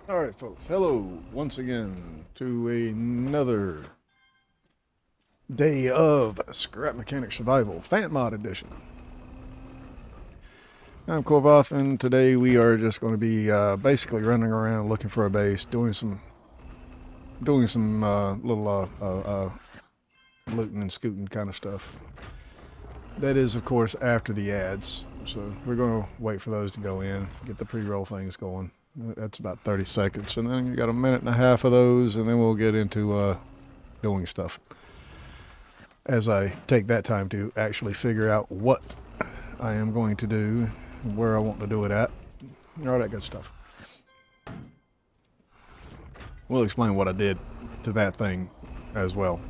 All right, folks. Hello once again to another day of Scrap Mechanic Survival Phantom Mod Edition. I'm Korvoth, and today we are just going to be basically running around looking for a base, doing some little looting and scooting kind of stuff. That is, of course, after the ads. So we're going to wait for those to go in, get the pre-roll things going. That's about 30 seconds, and then you got a minute and a half of those, and then we'll get into doing stuff. As I take that time to actually figure out what I am going to do, where I want to do it at, all that good stuff. We'll explain what I did to that thing as well.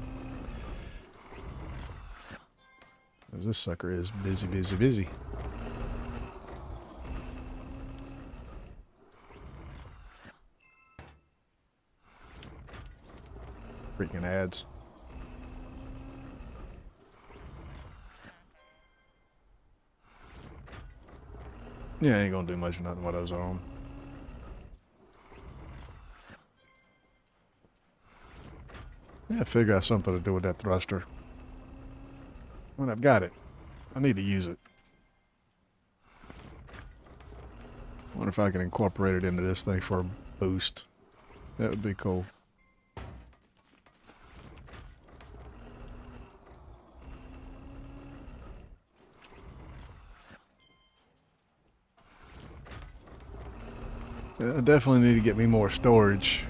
As this sucker is busy, busy, busy. Freaking ads. Yeah, I ain't gonna do much of nothing while those are on. Yeah, figure out something to do with that thruster. When I've got it, I need to use it. I wonder if I can incorporate it into this thing for a boost. That would be cool. Yeah, I definitely need to get me more storage.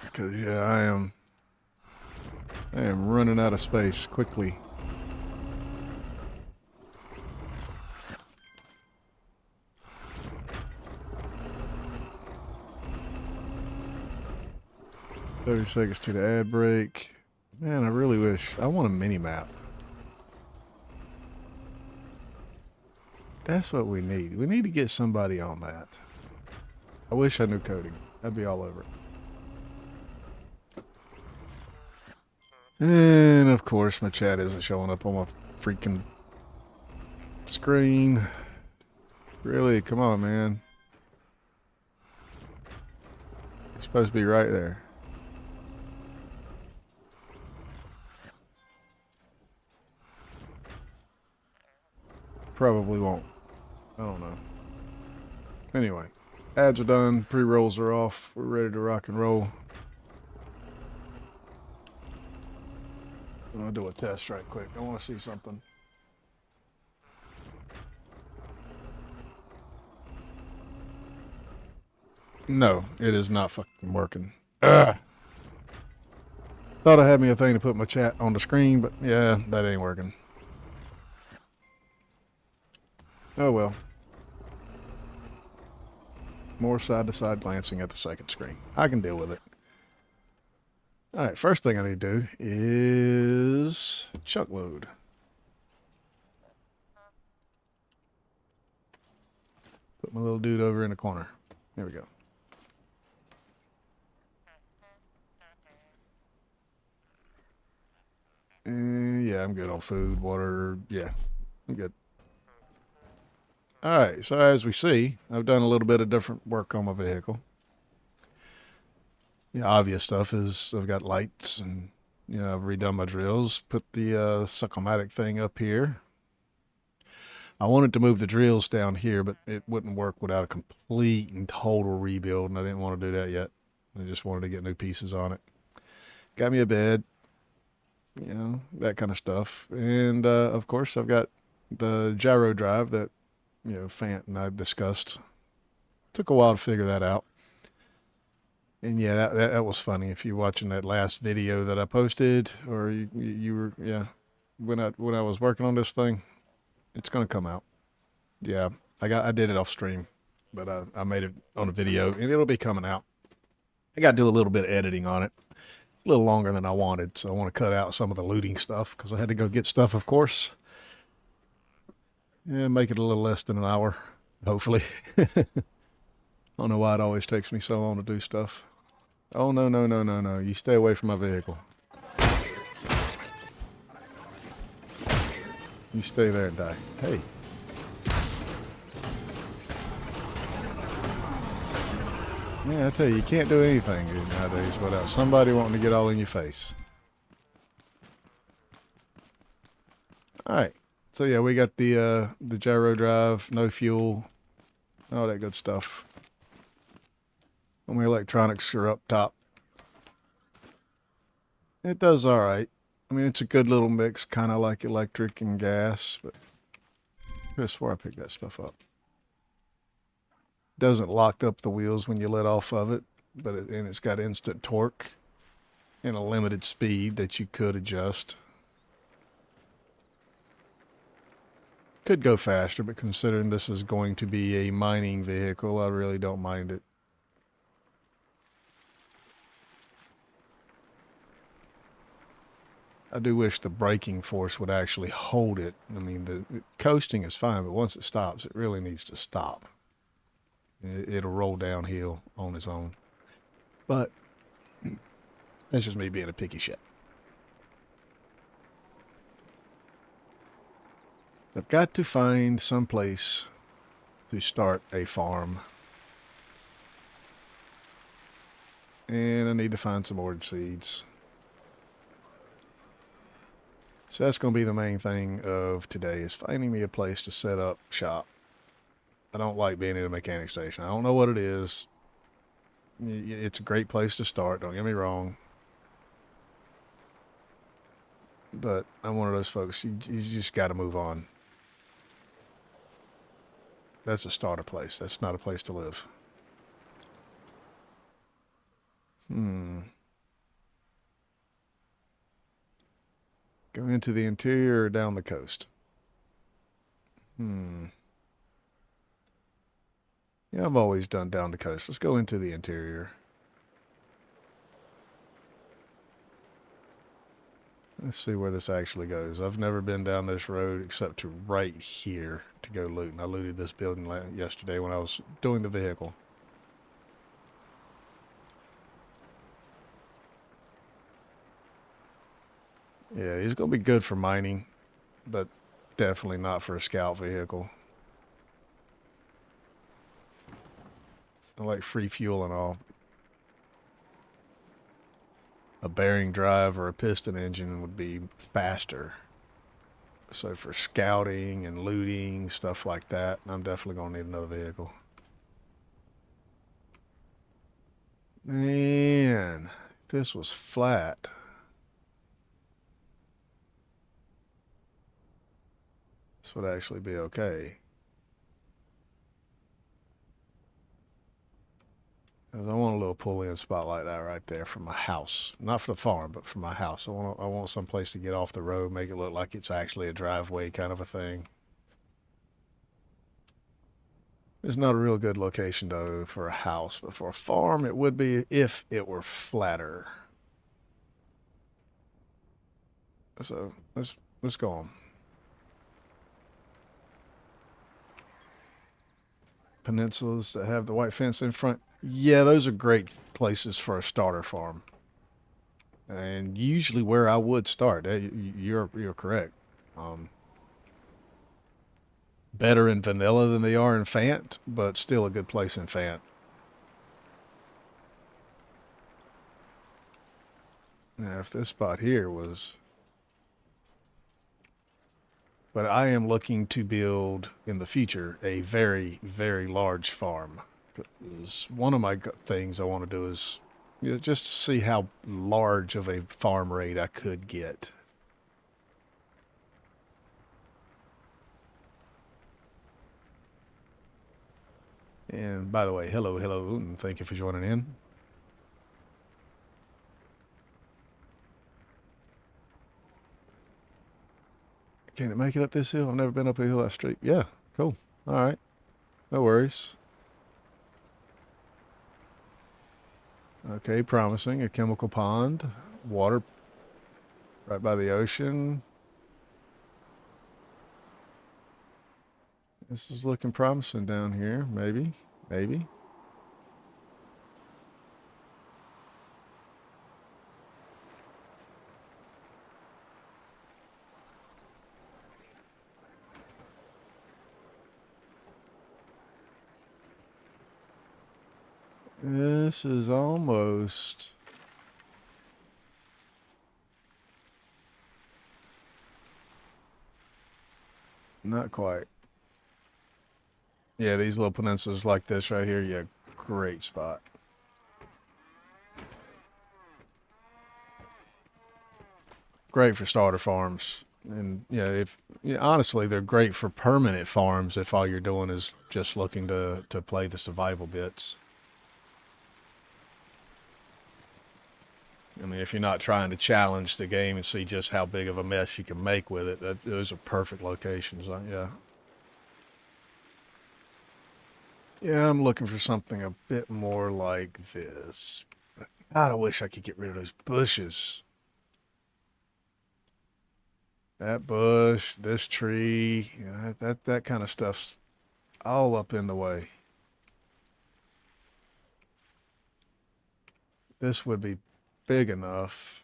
Because, yeah, I am running out of space quickly. "30 seconds to the ad break." Man, I really wish. I want a mini map. That's what we need. We need to get somebody on that. I wish I knew coding. I'd be all over it. And of course, my chat isn't showing up on my freaking screen. Really? Come on, man. It's supposed to be right there. Probably won't. I don't know. Anyway, ads are done. Pre-rolls are off. We're ready to rock and roll. I'm gonna do a test right quick. I want to see something. No, it is not fucking working. Ugh. Thought I had me a thing to put my chat on the screen, but yeah, that ain't working. Oh well. More side-to-side glancing at the second screen. I can deal with it. Alright, first thing I need to do is chunk load. Put my little dude over in the corner. There we go. Yeah, I'm good on food, water. Yeah, I'm good. Alright, so as we see, I've done a little bit of different work on my vehicle. The obvious stuff is I've got lights and, I've redone my drills, put the Succomatic thing up here. I wanted to move the drills down here, but it wouldn't work without a complete and total rebuild, and I didn't want to do that yet. I just wanted to get new pieces on it. Got me a bed, that kind of stuff. And, of course, I've got the gyro drive that, Fant and I discussed. Took a while to figure that out. And yeah, that was funny. If you're watching that last video that I posted, or you were, yeah, when I was working on this thing, it's gonna come out. Yeah, I did it off stream, but I made it on a video, and it'll be coming out. I got to do a little bit of editing on it. It's a little longer than I wanted, so I want to cut out some of the looting stuff because I had to go get stuff, of course. Yeah, make it a little less than an hour, hopefully. I don't know why it always takes me so long to do stuff. Oh, no, no, no, no, no. You stay away from my vehicle. You stay there and die. Hey. Yeah, I tell you can't do anything nowadays without somebody wanting to get all in your face. All right. So yeah, we got the gyro drive, no fuel, all that good stuff. And my electronics are up top. It does all right. I mean, it's a good little mix, kind of like electric and gas, but I swear I picked that stuff up. Doesn't lock up the wheels when you let off of it, and it's got instant torque and a limited speed that you could adjust. Could go faster, but considering this is going to be a mining vehicle, I really don't mind it. I do wish the braking force would actually hold it. I mean, the coasting is fine, but once it stops, it really needs to stop. It'll roll downhill on its own. But that's just me being a picky shit. I've got to find some place to start a farm. And I need to find some orchard seeds. So that's going to be the main thing of today, is finding me a place to set up shop. I don't like being in a mechanic station. I don't know what it is. It's a great place to start, don't get me wrong. But I'm one of those folks, you just got to move on. That's a starter place. That's not a place to live. Go into the interior or down the coast? Yeah, I've always done down the coast. Let's go into the interior. Let's see where this actually goes. I've never been down this road except to right here to go loot. And I looted this building yesterday when I was doing the vehicle. Yeah, he's going to be good for mining, but definitely not for a scout vehicle. I like free fuel and all. A bearing drive or a piston engine would be faster. So for scouting and looting, stuff like that, I'm definitely going to need another vehicle. Man, if this was flat. This would actually be okay. I want a little pull-in spot like that right there for my house. Not for the farm, but for my house. I want some place to get off the road, make it look like it's actually a driveway kind of a thing. It's not a real good location, though, for a house, but for a farm, it would be if it were flatter. So let's go on. Peninsulas that have the white fence in front. Yeah, those are great places for a starter farm. And usually where I would start. You're correct. Better in vanilla than they are in Fant, but still a good place in Fant. Now, if this spot here was... But I am looking to build, in the future, a very, very large farm. Because one of my things I want to do is just see how large of a farm rate I could get. And by the way, hello, and thank you for joining in. Can it make it up this hill? I've never been up a hill that street. Yeah, cool. All right. No worries. Okay, promising. A chemical pond. Water right by the ocean. This is looking promising down here. Maybe. Maybe. This is almost... Not quite. Yeah, these little peninsulas like this right here, yeah, great spot. Great for starter farms. And honestly, they're great for permanent farms if all you're doing is just looking to play the survival bits. I mean, if you're not trying to challenge the game and see just how big of a mess you can make with it, those are perfect locations. Yeah. Yeah, I'm looking for something a bit more like this. God, I wish I could get rid of those bushes. That bush, this tree, that kind of stuff's all up in the way. This would be big enough.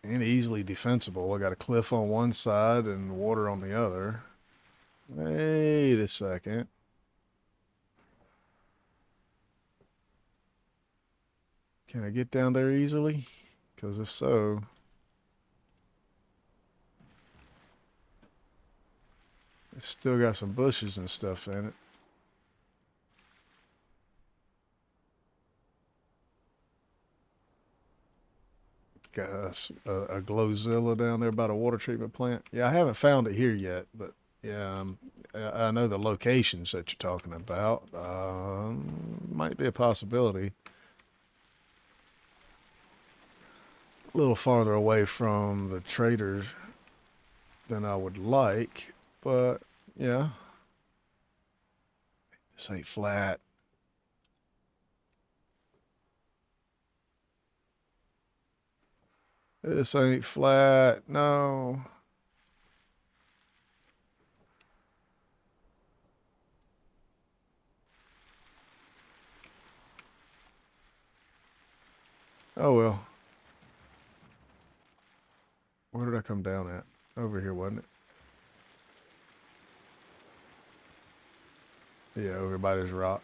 And easily defensible. I got a cliff on one side and water on the other. Wait a second. Can I get down there easily? Because if so... It's still got some bushes and stuff in it. Got a Glowzilla down there by the water treatment plant. Yeah, I haven't found it here yet, but yeah, I know the locations that you're talking about. Might be a possibility. A little farther away from the traders than I would like, but yeah. This ain't flat. This ain't flat. No. Oh well. Where did I come down at? Over here, wasn't it? Yeah, over by this rock.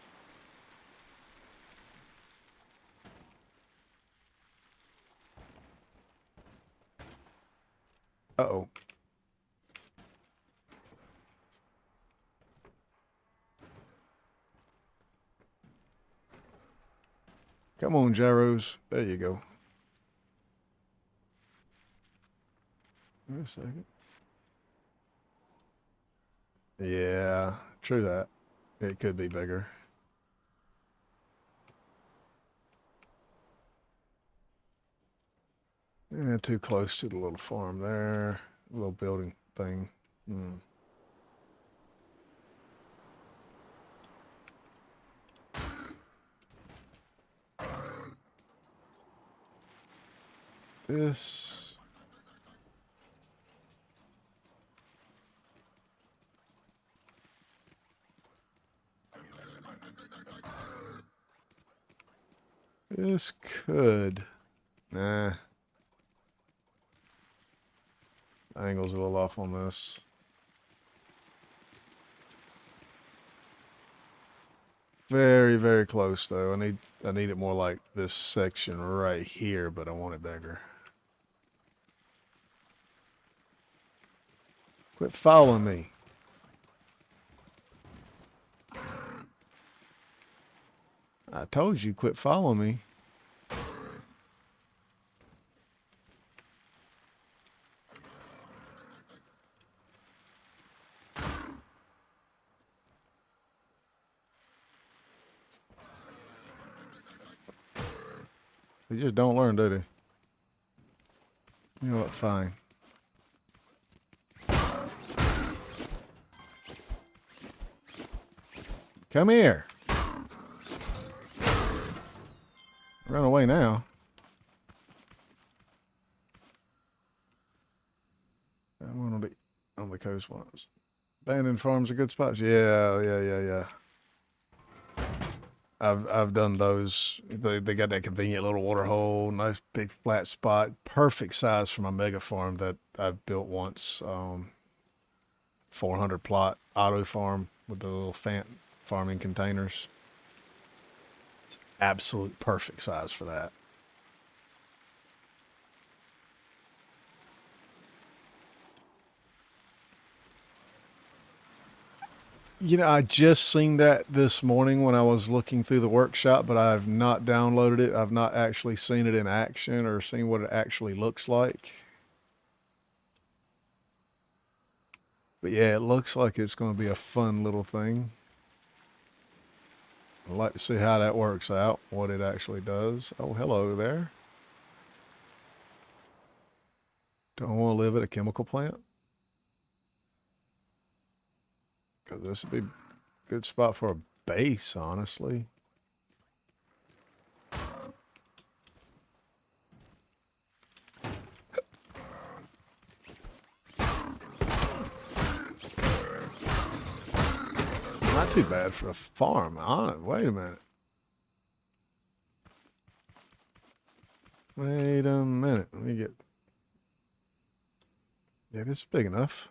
Uh-oh. Come on, gyros. There you go. Wait a second. Yeah, true that. It could be bigger. Yeah, too close to the little farm there. Little building thing. Hmm. This... This could... Nah. Angle's a little off on this. Very, very close though. I need it more like this section right here, but I want it bigger. Quit following me. I told you, quit following me. They just don't learn, do they? You know what? Fine. Come here. Run away now. That one on the coast ones. Abandoned farms are good spots. Yeah. I've done those. They got that convenient little water hole, nice big flat spot, perfect size for my mega farm that I've built once. 400 plot auto farm with the little farming containers. It's absolute perfect size for that. You know, I just seen that this morning when I was looking through the workshop, but I've not downloaded it. I've not actually seen it in action or seen what it actually looks like. But yeah, it looks like it's going to be a fun little thing. I'd like to see how that works out, what it actually does. Oh, hello there. Don't want to live at a chemical plant? Because this would be a good spot for a base, honestly. Not too bad for a farm. Wait a minute. Wait a minute. Let me get... Yeah, this is big enough.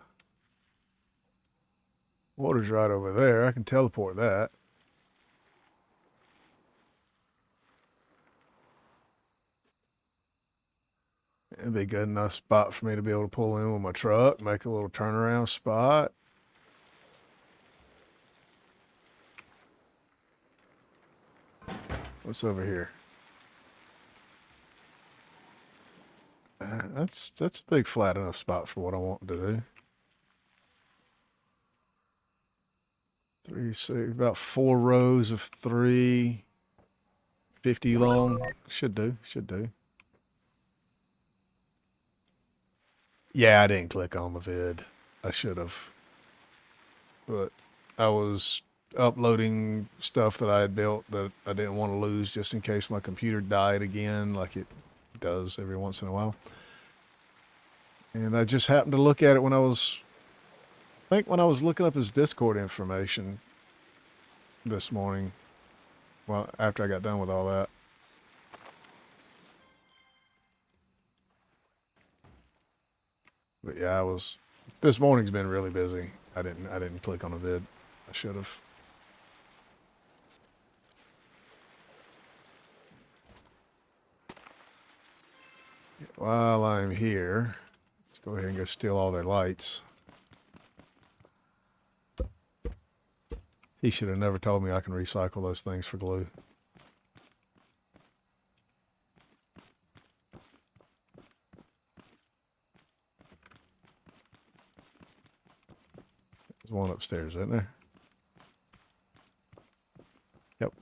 Water's right over there. I can teleport that. It'd be a good enough spot for me to be able to pull in with my truck, make a little turnaround spot. What's over here? That's a big flat enough spot for what I want to do. about 4 rows of 3, 50 long. Should do. Yeah, I didn't click on the vid. I should have. But I was uploading stuff that I had built that I didn't want to lose just in case my computer died again, like it does every once in a while. And I just happened to look at it when I was looking up his Discord information this morning. Well, after I got done with all that. But yeah, this morning's been really busy. I didn't click on a vid. I should have. While I'm here, let's go ahead and go steal all their lights. He should have never told me I can recycle those things for glue. There's one upstairs, isn't there? Yep.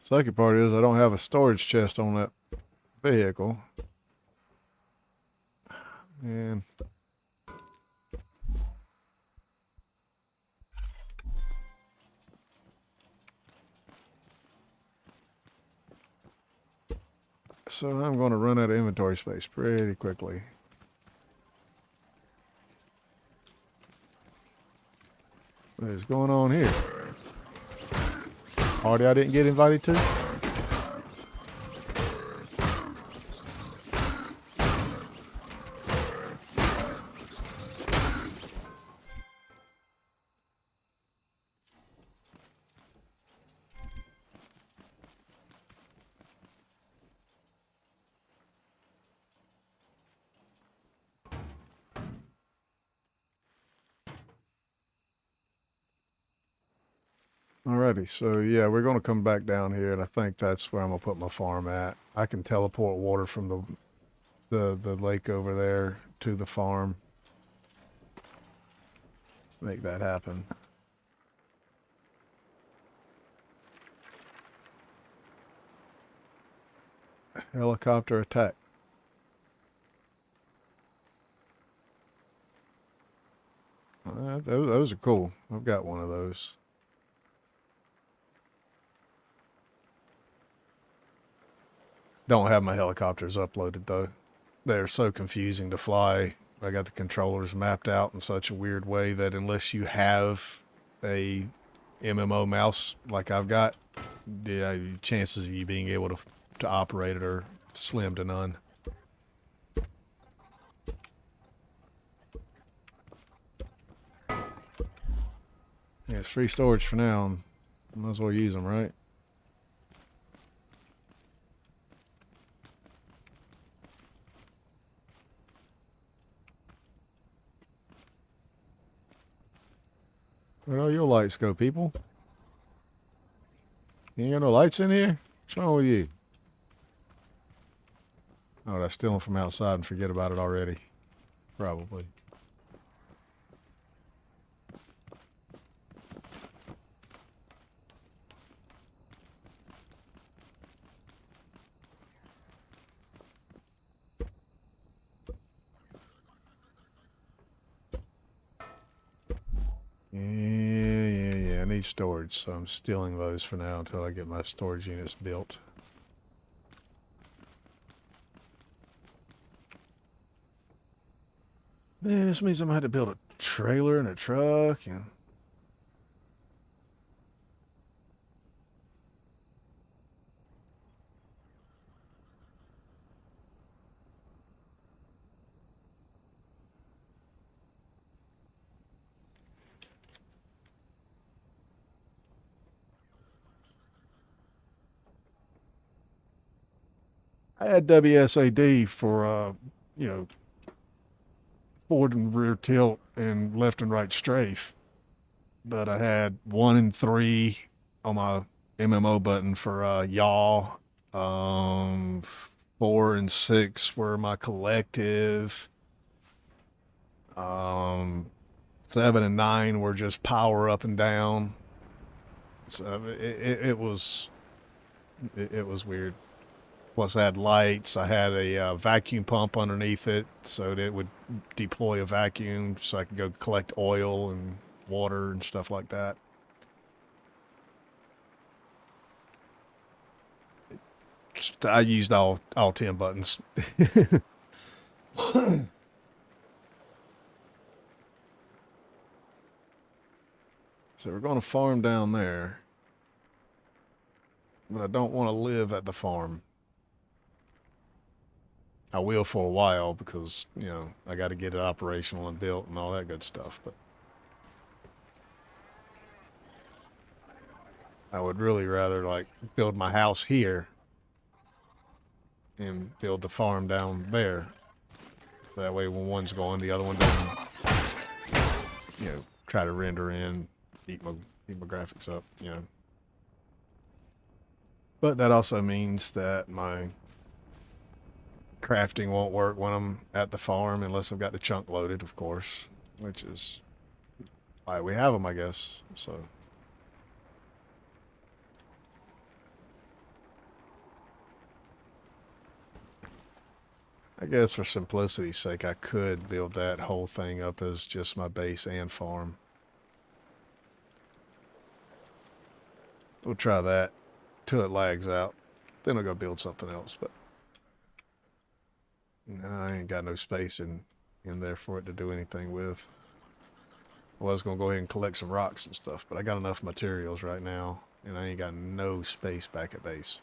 Second part is I don't have a storage chest on that vehicle. And so I'm going to run out of inventory space pretty quickly. What is going on here? Party I didn't get invited to? Alrighty, so yeah, we're going to come back down here, and I think that's where I'm going to put my farm at. I can teleport water from the lake over there to the farm. Make that happen. Helicopter attack. Those are cool. I've got one of those. Don't have my helicopters uploaded though. They're so confusing to fly. I got the controllers mapped out in such a weird way that unless you have a MMO mouse like I've got, the chances of you being able to operate it are slim to none. Yeah, it's free storage for now. Might as well use them, right? Where'd all your lights go, people? You ain't got no lights in here? What's wrong with you? Oh, did I steal them from outside and forget about it already? Probably. Yeah. I need storage, so I'm stealing those for now until I get my storage units built. Man, this means I'm gonna have to build a trailer and a truck and... I had WSAD for, you know, forward and rear tilt and left and right strafe. But I had 1 and 3 on my MMO button for yaw. 4 and 6 were my collective. 7 and 9 were just power up and down. So it was weird. Plus, I had lights. I had a vacuum pump underneath it, so that it would deploy a vacuum, so I could go collect oil and water and stuff like that. I used all 10 buttons. So we're going to farm down there, but I don't want to live at the farm. I will for a while because, you know, I got to get it operational and built and all that good stuff. But I would really rather like build my house here and build the farm down there. That way when one's going, the other one doesn't, you know, try to render in, eat my graphics up, you know. But that also means that my crafting won't work when I'm at the farm unless I've got the chunk loaded, of course, which is why we have them, I guess. So I guess for simplicity's sake, I could build that whole thing up as just my base and farm. We'll try that till it lags out. Then I'll go build something else, but no, I ain't got no space in there for it to do anything with. Well, I was gonna go ahead and collect some rocks and stuff, but I got enough materials right now, and I ain't got no space back at base.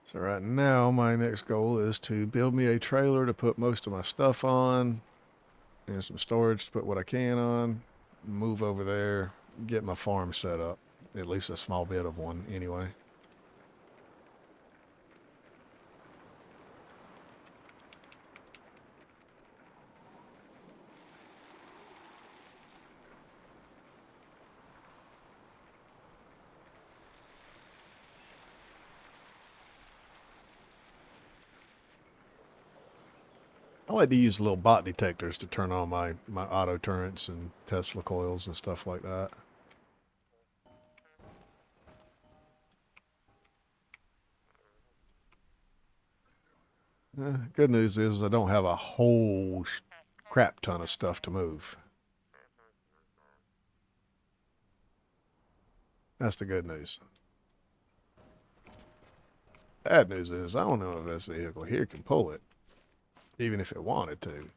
So right now, my next goal is to build me a trailer to put most of my stuff on, and some storage to put what I can on, move over there, get my farm set up, at least a small bit of one anyway. I like to use little bot detectors to turn on my auto turrets and Tesla coils and stuff like that. Good news is I don't have a whole crap ton of stuff to move. That's the good news. Bad news is I don't know if this vehicle here can pull it, even if it wanted to.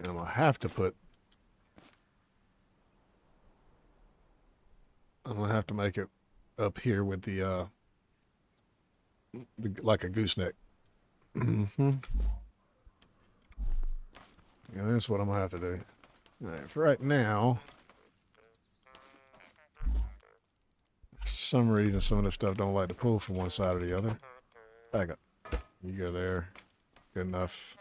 And I'm gonna have to put. I'm gonna have to make it up here with the like a gooseneck. Mm-hmm. Yeah, that's what I'm gonna have to do. All right, for right now, for some reason, some of this stuff don't like to pull from one side or the other. Back up. You go there. Good enough.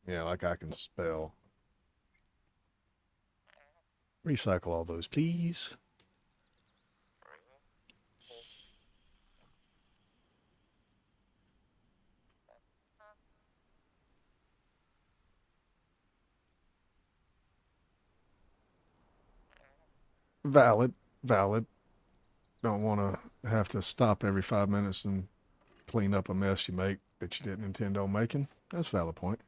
Yeah, like I can spell. Recycle all those, please. Valid. Valid. Don't want to have to stop every 5 minutes and clean up a mess you make that you didn't intend on making. That's a valid point.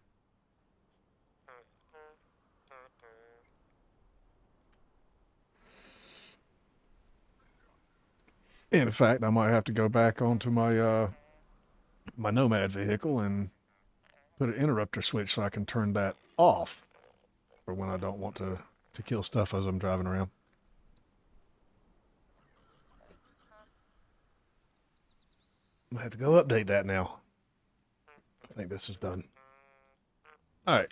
And in fact, I might have to go back onto my Nomad vehicle and put an interrupter switch so I can turn that off for when I don't want to kill stuff as I'm driving around. I have to go update that now. I think this is done. All right.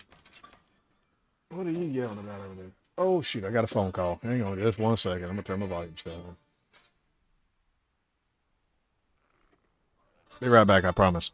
What are you yelling about over there? Oh shoot! I got a phone call. Hang on, just 1 second. I'm gonna turn my volume down. Be right back. I promise.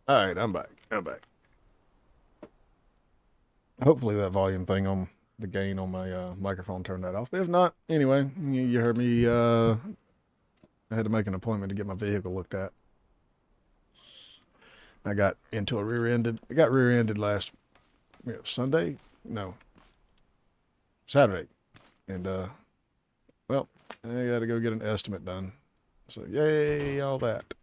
All right, I'm back. I'm back. Hopefully that volume thing on the gain on my microphone turned that off. If not, anyway, you heard me. I had to make an appointment to get my vehicle looked at. I got into a rear-ended. I got rear-ended last Sunday. No, Saturday, and well, I got to go get an estimate done. So yay, all that.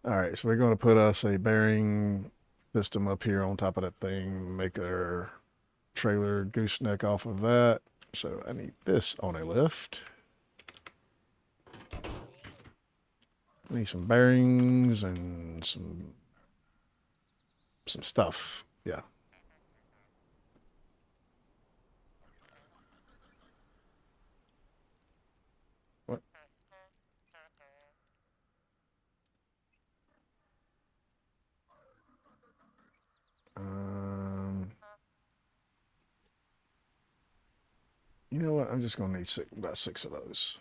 All right, so we're going to put us a bearing system up here on top of that thing. Make our trailer gooseneck off of that. So I need this on a lift. I need some bearings and some stuff. Yeah. What? You know what? I'm just gonna need about 6 of those.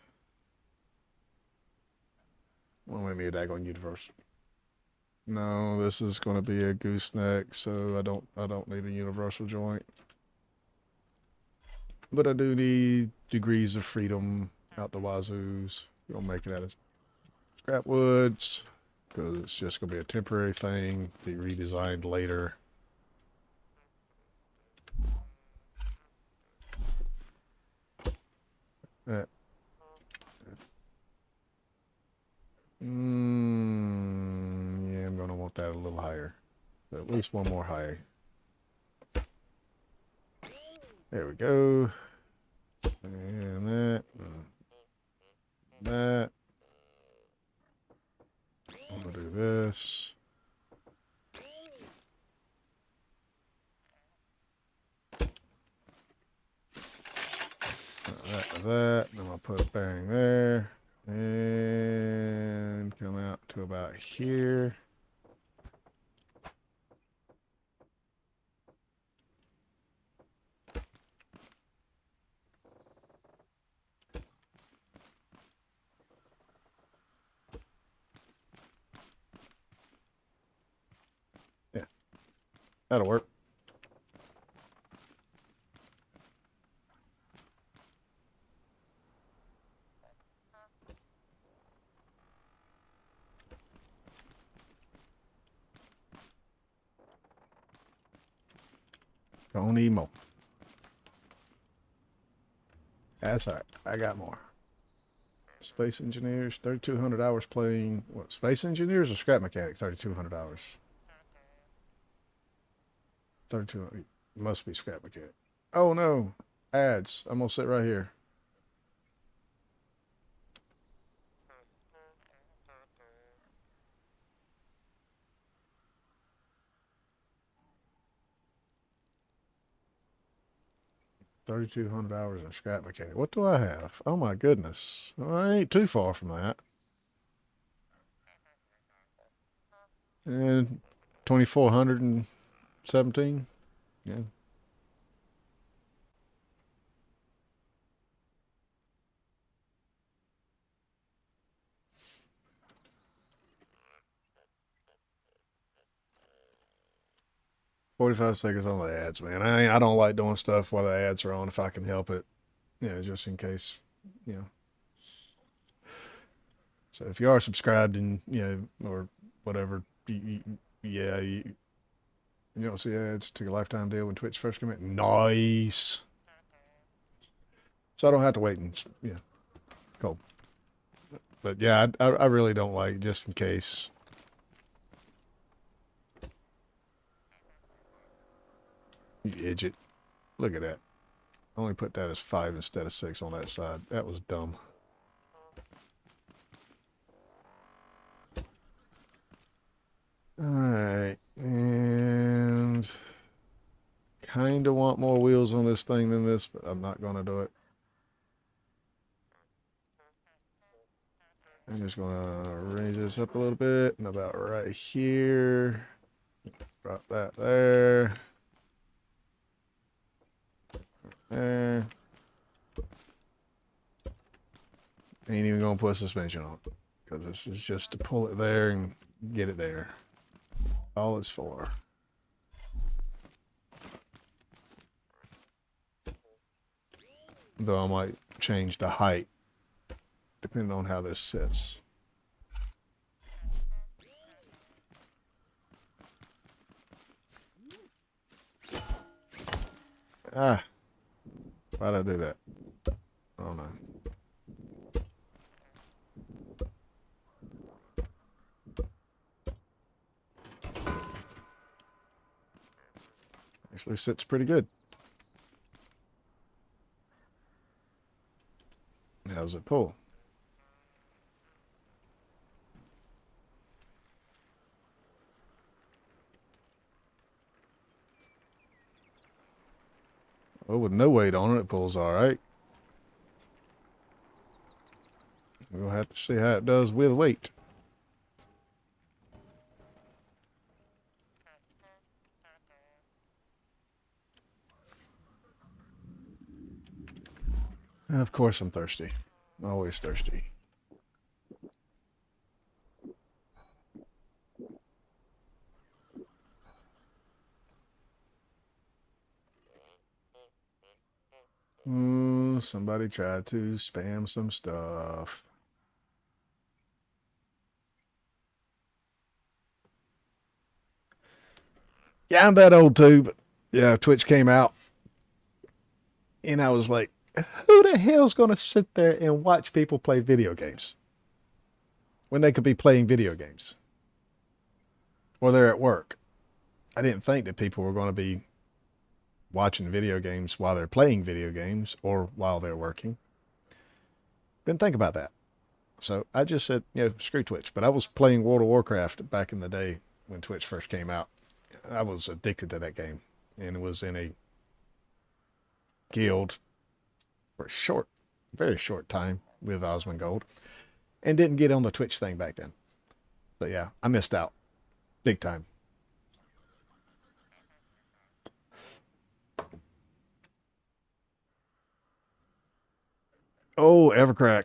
Well, maybe a daggone universe. No, this is gonna be a gooseneck, so I don't need a universal joint. But I do need degrees of freedom out the wazoos. We'll make it out of scrap woods because it's just gonna be a temporary thing, be redesigned later. That yeah, I'm gonna want that a little higher. At least one more high. There we go. And that. And that. I'm gonna do this. That. Then I'll put a bearing there. And come out to about here. Yeah, that'll work. Don't need more. That's all right. I got more. Space Engineers, 3,200 hours playing. What, Space Engineers or Scrap Mechanic, 3,200 hours? 3,200. Must be Scrap Mechanic. Oh no. Ads. I'm going to sit right here. $3,200 in Scrap Mechanic. What do I have? Oh my goodness. Well, I ain't too far from that. And 2,417. Yeah. $45 on the ads, man. I don't like doing stuff while the ads are on if I can help it. Just in case, you know. So if you are subscribed and or whatever, yeah, you don't see ads. Took a lifetime deal when Twitch first came in. Nice. So I don't have to wait and cool. But yeah, I really don't like just in case. You idiot. Look at that. I only put that as 5 instead of 6 on that side. That was dumb. Alright. And kind of want more wheels on this thing than this, but I'm not going to do it. I'm just going to raise this up a little bit and about right here. Drop that there. There. Ain't even going to put suspension on it because this is just to pull it there and get it there. All it's for. Though I might change the height depending on how this sits. Ah, why'd I do that? I don't know. Actually sits pretty good. How's it pull? Well, with no weight on it, it pulls all right. We'll have to see how it does with weight. Of course I'm thirsty. Always thirsty. Ooh, somebody tried to spam some stuff. Yeah, I'm that old too, but yeah, Twitch came out and I was like, who the hell's going to sit there and watch people play video games when they could be playing video games or they're at work? I didn't think that people were going to be watching video games while they're playing video games or while they're working. Didn't think about that. So I just said, screw Twitch. But I was playing World of Warcraft back in the day when Twitch first came out. I was addicted to that game and was in a guild for a short, very short time with Osmongold and didn't get on the Twitch thing back then. But yeah, I missed out big time. Oh, Evercrack.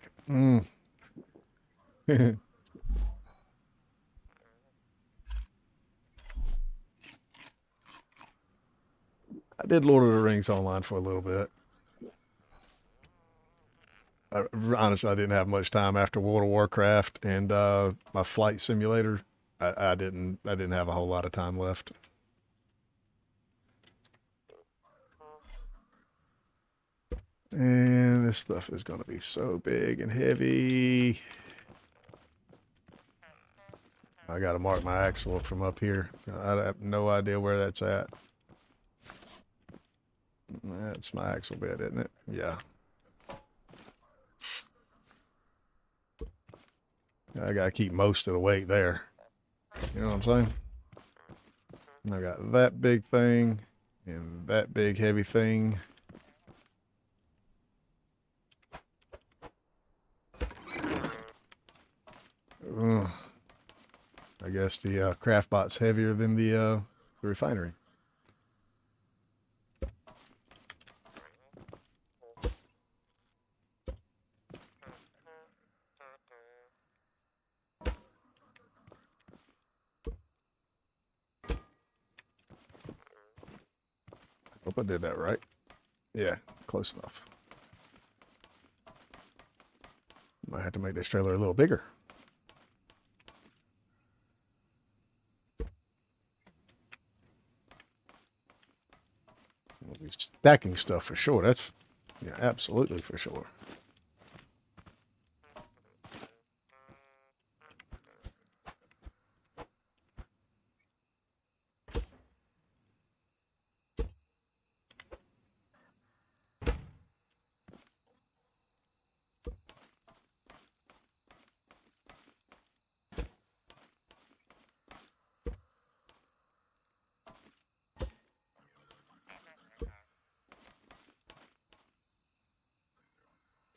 I did Lord of the Rings online for a little bit. Honestly, I didn't have much time after World of Warcraft and my flight simulator. I didn't have a whole lot of time left. And this stuff is going to be so big and heavy. I got to mark my axle from up here. I have no idea where that's at. That's my axle bed, isn't it? Yeah. I got to keep most of the weight there. You know what I'm saying? And I got that big thing and that big heavy thing. Ugh. I guess the Craftbot's heavier than the refinery. Hope I did that right. Yeah, close enough. Might have to make this trailer a little bigger. We'll be stacking stuff for sure. That's, yeah, absolutely for sure.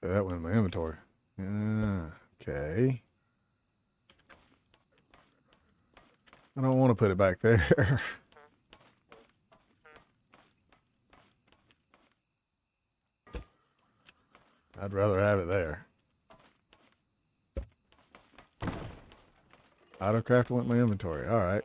So that went in my inventory. Okay. I don't want to put it back there. I'd rather have it there. Autocraft went in my inventory. All right.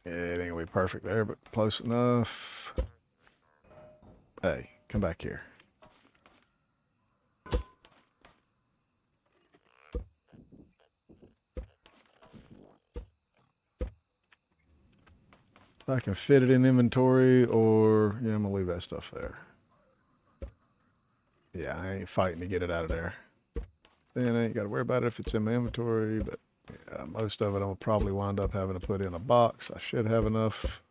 It ain't gonna be perfect there, but close enough. Hey, come back here. I can fit it in inventory, or yeah, I'm gonna leave that stuff there. Yeah, I ain't fighting to get it out of there. Then I ain't got to worry about it if it's in my inventory, but yeah, most of it I'll probably wind up having to put in a box. I should have enough.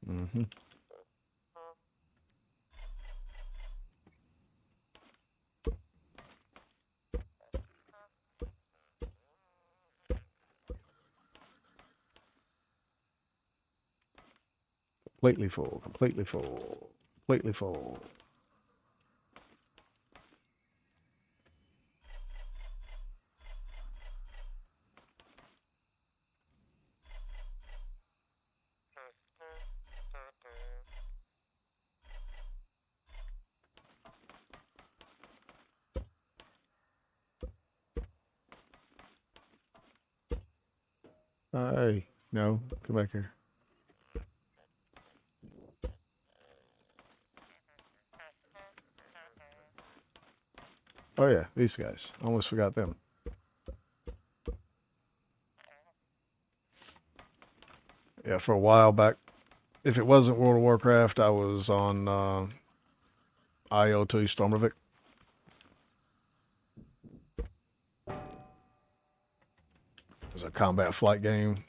Mm-hmm. Completely full, completely full, completely full. Hey, no, come back here. Oh yeah, these guys. Almost forgot them. Yeah, for a while back, if it wasn't World of Warcraft, I was on IO2 Stormovik. It was a combat flight game.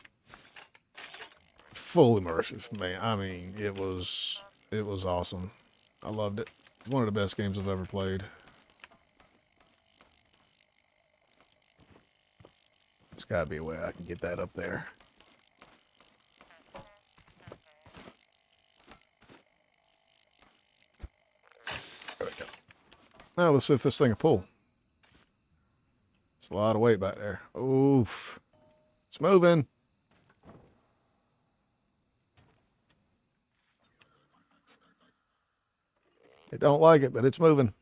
Full immersive, man. I mean, it was awesome. I loved it. One of the best games I've ever played. There's got to be a way I can get that up there. There we go. Now let's see if this thing will pull. It's a lot of weight back there. Oof. It's moving. It don't like it, but it's moving.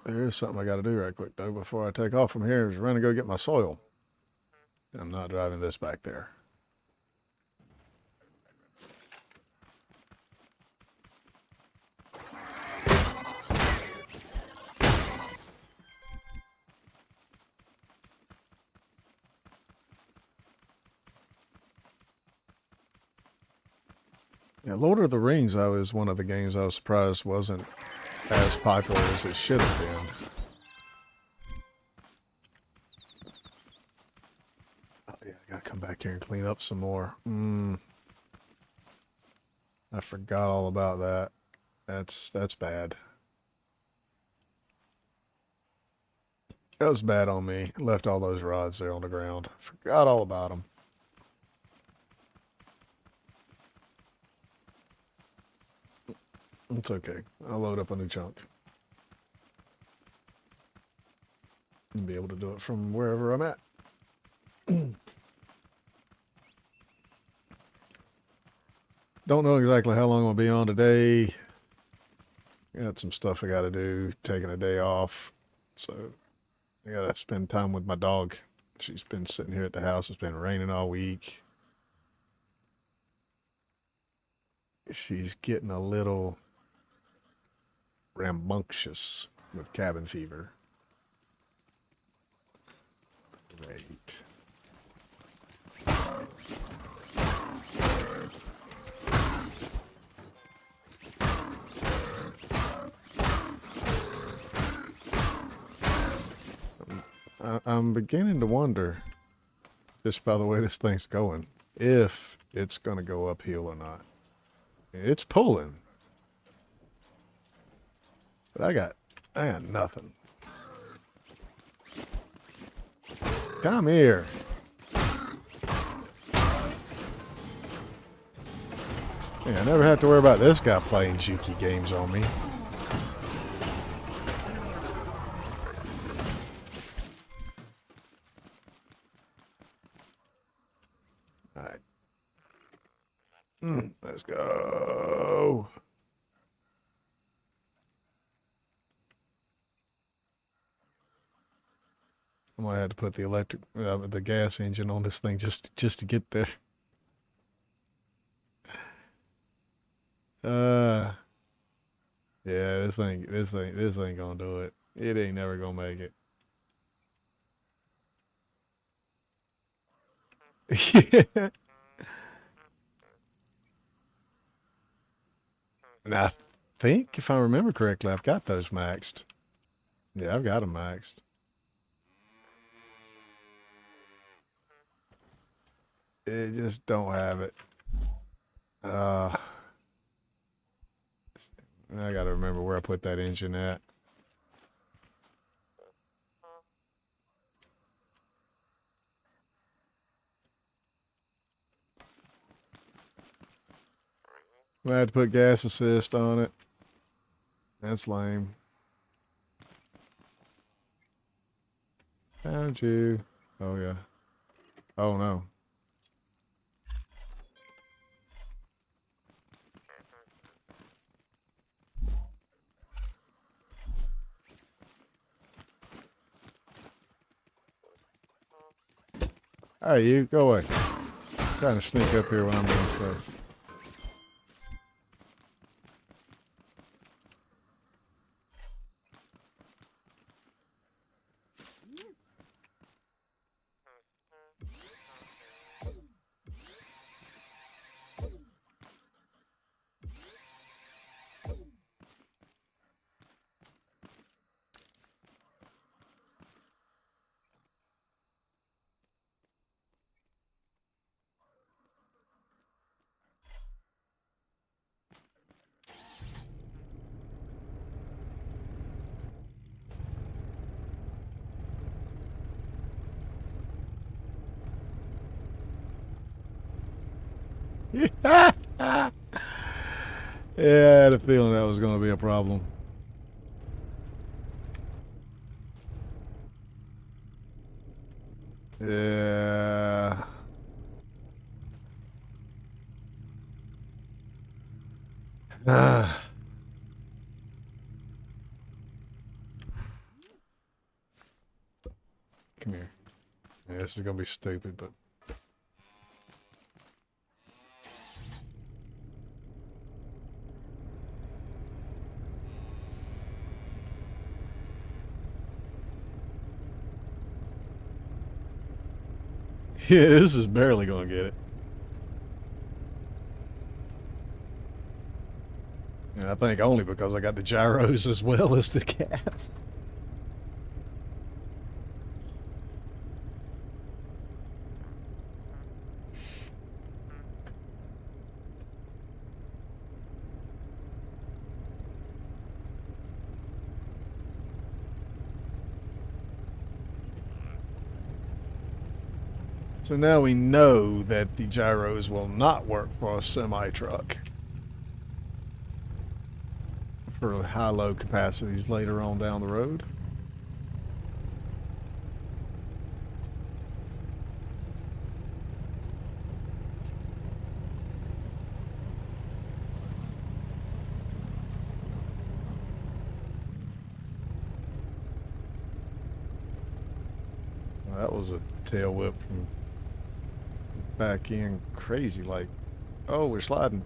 There is something I got to do right quick, though, before I take off from here is run and go get my soil. I'm not driving this back there. Yeah, Lord of the Rings, though, is one of the games I was surprised wasn't as popular as it should have been. Oh, yeah, I gotta come back here and clean up some more. I forgot all about that. That's bad. That was bad on me. Left all those rods there on the ground. Forgot all about them. It's okay. I'll load up a new chunk. And be able to do it from wherever I'm at. Don't know exactly how long I'm going to be on today. Got some stuff I got to do. Taking a day off. So I got to spend time with my dog. She's been sitting here at the house. It's been raining all week. She's getting a little rambunctious with cabin fever. Great. I'm beginning to wonder, just by the way this thing's going, if it's going to go uphill or not. It's pulling. But I got nothing. Come here. Yeah, I never have to worry about this guy playing jukey games on me. Alright. Let's go. I might have to put the gas engine on this thing just to get there. Yeah, this ain't gonna do it. It ain't never gonna make it. Yeah. And I think, if I remember correctly, I've got those maxed. Yeah, I've got them maxed. It just don't have it. I gotta remember where I put that engine at. I had to put gas assist on it. That's lame. Found you. Oh, yeah. Oh, no. Hey, you. Go away. Trying to sneak up here when I'm doing stuff. Yeah, I had a feeling that was going to be a problem. Yeah. Ah. Come here. Yeah, this is going to be stupid, but... Yeah, this is barely going to get it. And I think only because I got the gyros as well as the gas. So now we know that the gyros will not work for a semi-truck for high-low capacities later on down the road. Well, that was a tail whip from back in, crazy like. Oh, we're sliding.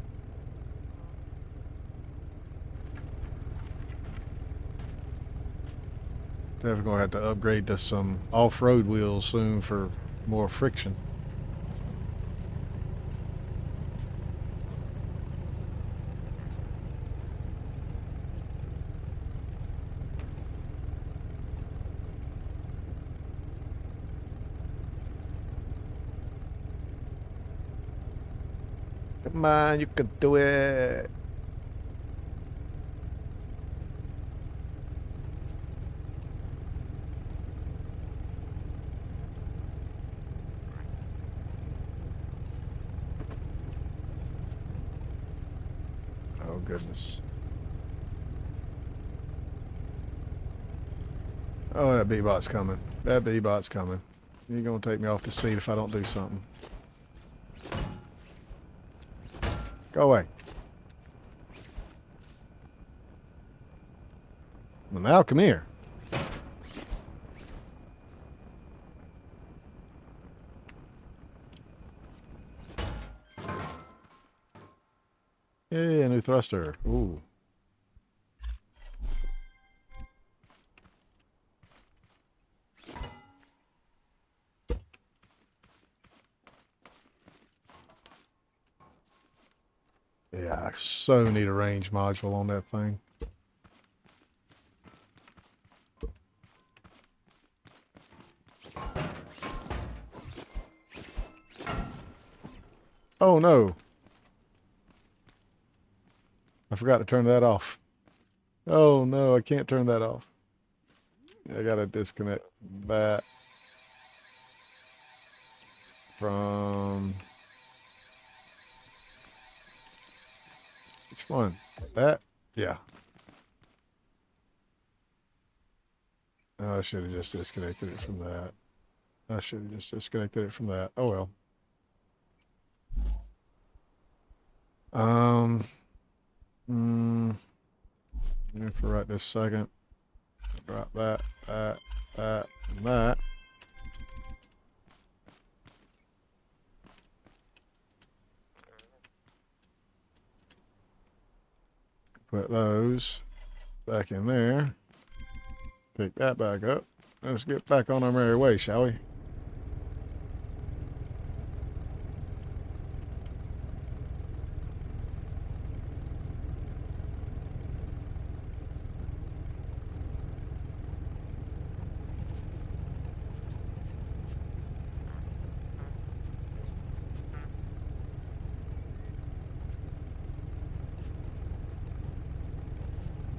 Definitely gonna have to upgrade to some off-road wheels soon for more friction. Come on, you can do it. Oh, goodness. Oh, that B-bot's coming. That B-bot's coming. You're gonna take me off the seat if I don't do something. Go away. Well, now come here. Yeah, new thruster. Ooh. Yeah, I so need a range module on that thing. Oh no. I forgot to turn that off. Oh no, I can't turn that off. I gotta disconnect that from... Which one? That? Yeah. Oh, I should have just disconnected it from that. I should have just disconnected it from that. Oh well. Um, mm, for right this second, drop that, and that. Put those back in there. Pick that back up. Let's get back on our merry way, shall we?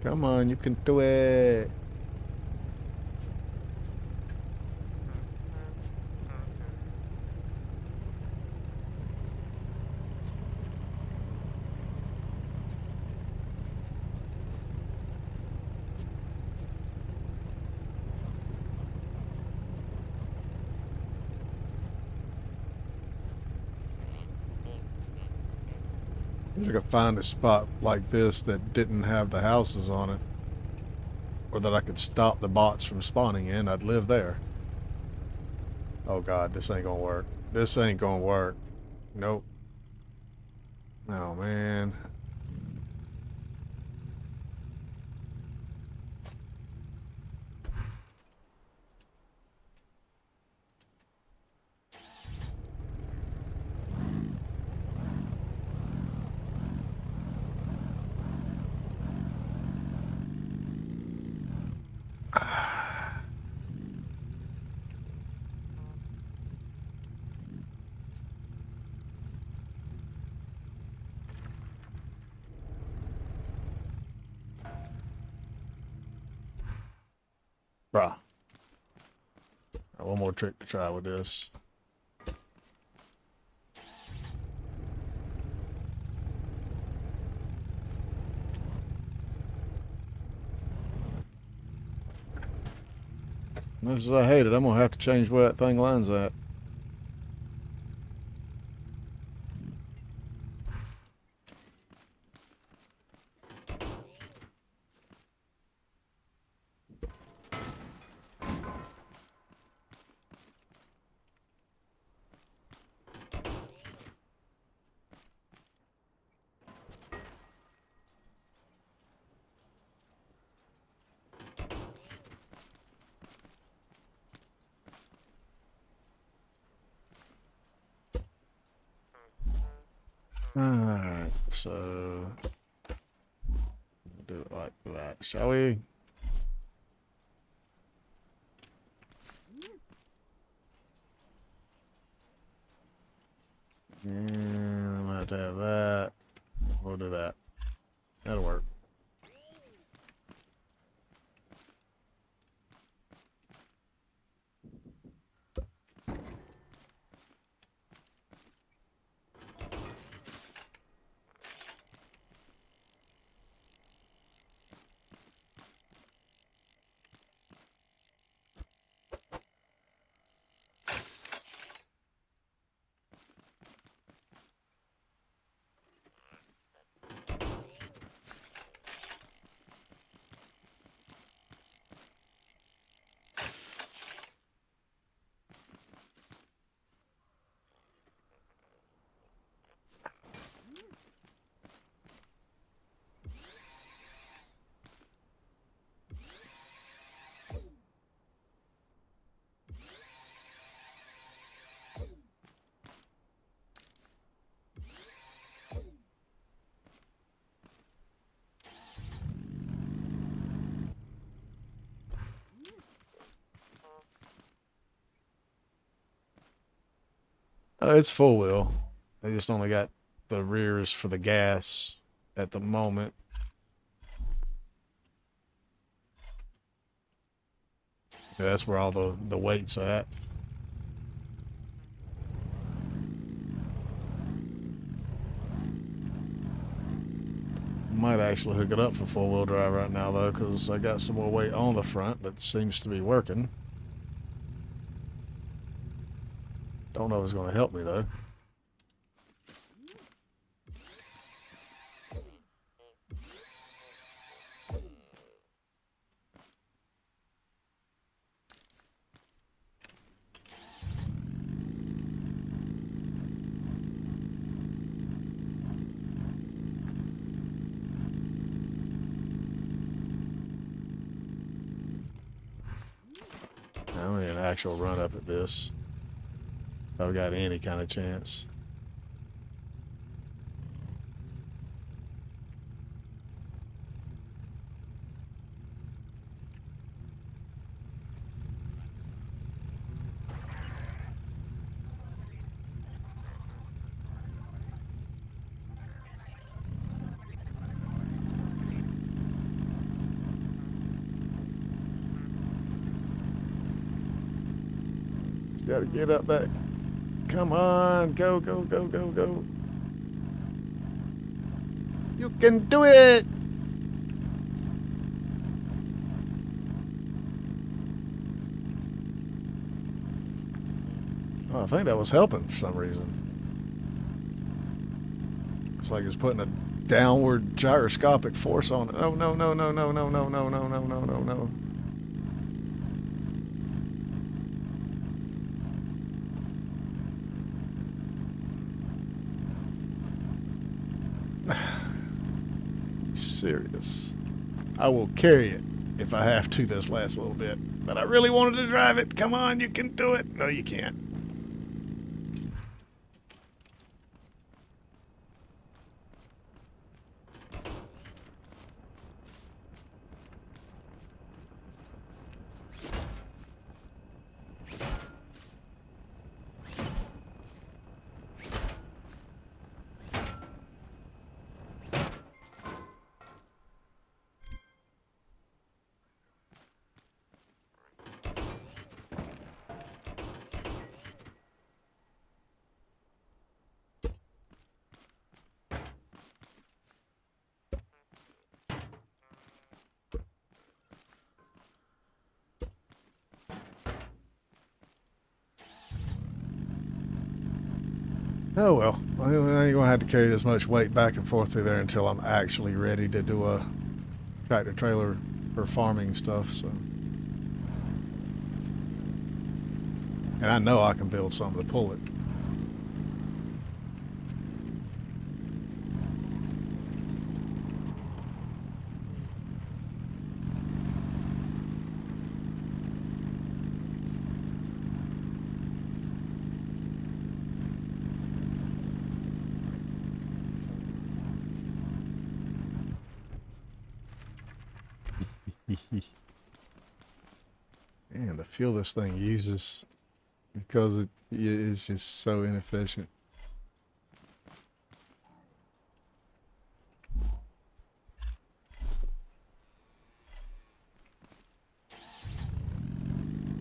Come on, you can do it. If I could find a spot like this that didn't have the houses on it, or that I could stop the bots from spawning in, I'd live there. Oh God, this ain't gonna work. This ain't gonna work. Nope. Oh man. Bruh. One more trick to try with this. Much as I hate it, I'm gonna have to change where that thing lands at. Alright, so do it like that, shall we? And I'm gonna have to have that. We'll do that. That'll work. It's full wheel. They just only got the rears for the gas at the moment. Yeah, that's where all the weight's at. Might actually hook it up for four-wheel drive right now, though, because I got some more weight on the front that seems to be working. Don't know if it's going to help me, though. I need an actual run up at this. If I've got any kind of chance. It's got to get up that. Come on, go, go, go, go, go. You can do it! Oh, I think that was helping for some reason. It's like it's putting a downward gyroscopic force on it. Oh, no, no, no, no, no, no, no, no, no, no, no, no. Serious. I will carry it if I have to this last little bit. But I really wanted to drive it. Come on, you can do it. No, you can't. Oh well, I ain't gonna have to carry this much weight back and forth through there until I'm actually ready to do a tractor trailer for farming stuff. So, and I know I can build something to pull it. Man, the fuel this thing uses because it is just so inefficient.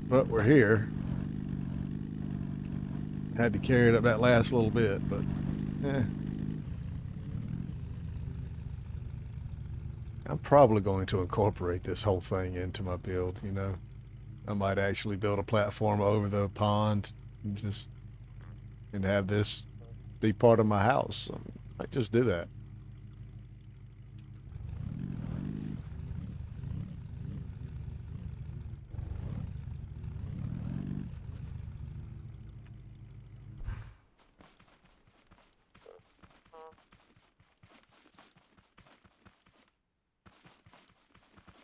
But we're here. Had to carry it up that last little bit, but eh. I'm probably going to incorporate this whole thing into my build, you know. I might actually build a platform over the pond and have this be part of my house. I might just do that.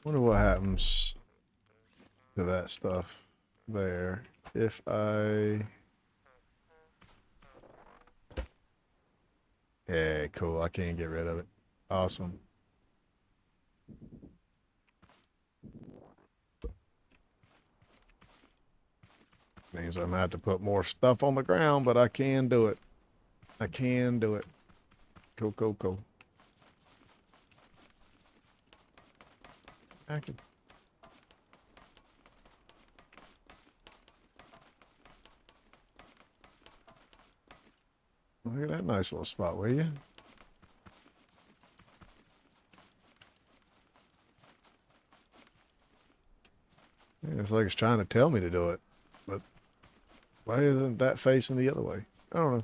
Wonder what happens to that stuff there if I. Yeah, cool. I can't get rid of it. Awesome. Means I'm gonna have to put more stuff on the ground, but I can do it. I can do it. Cool, cool, cool. I can. Look at that nice little spot, will you? It's like it's trying to tell me to do it, but why isn't that facing the other way? I don't know.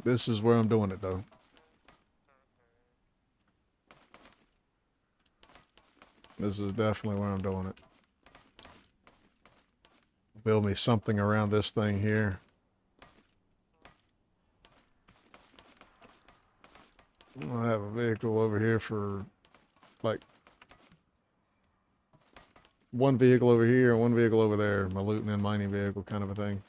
This is where I'm doing it, though. This is definitely where I'm doing it. Build me something around this thing here. I have a vehicle over here for like one vehicle over here and one vehicle over there. My looting and mining vehicle kind of a thing.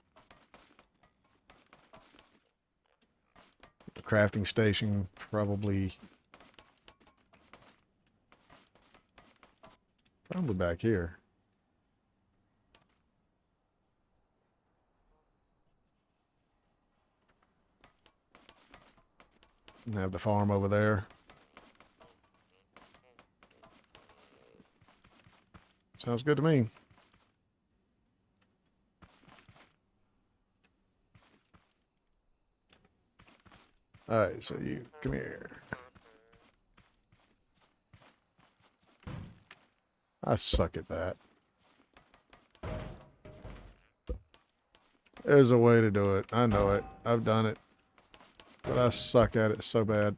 The crafting station probably back here. And have the farm over there. Sounds good to me. All right, so you come here. I suck at that. There's a way to do it. I know it. I've done it. But I suck at it so bad.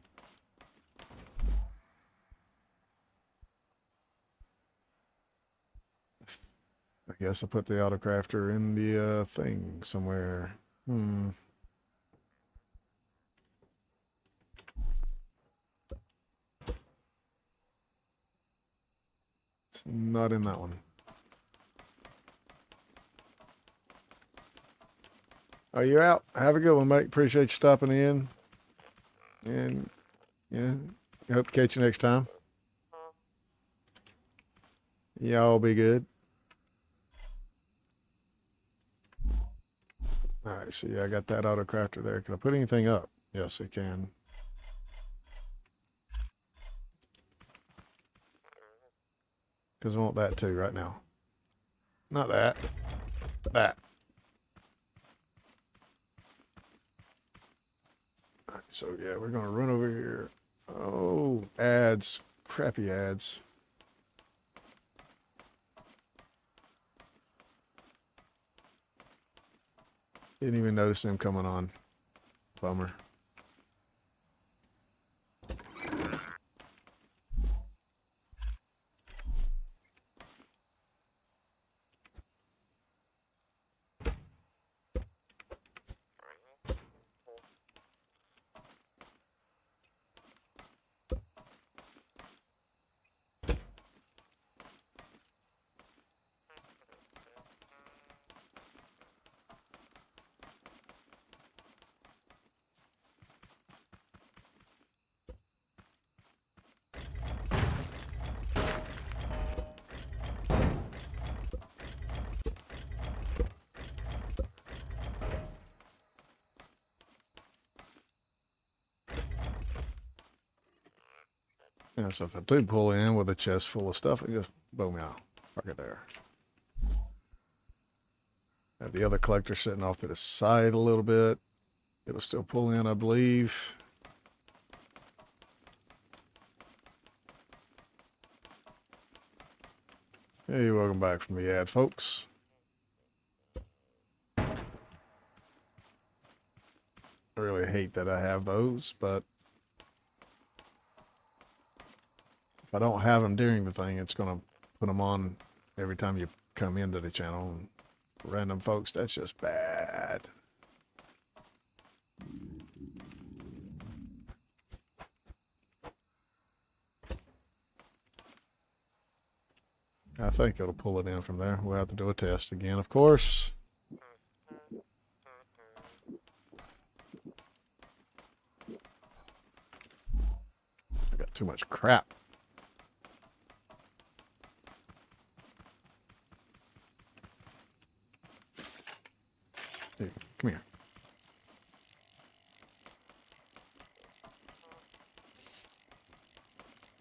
I guess I put the autocrafter in the thing somewhere. It's not in that one. Oh, you're out. Have a good one, mate. Appreciate you stopping in. And, yeah, I hope to catch you next time. Y'all be good. All right, so yeah, I got that autocrafter there. Can I put anything up? Yes, I can. Because I want that too right now. Not that. That. All right, so yeah, we're going to run over here. Oh, ads. Crappy ads. Didn't even notice them coming on. Bummer. Yeah, so if I do pull in with a chest full of stuff, it just boom out. Park it there. Have the other collector sitting off to the side a little bit. It'll still pull in, I believe. Hey, welcome back from the ad, folks. I really hate that I have those, but if I don't have them during the thing, it's going to put them on every time you come into the channel. And random folks, that's just bad. I think it'll pull it in from there. We'll have to do a test again, of course. I got too much crap. Hey, come here.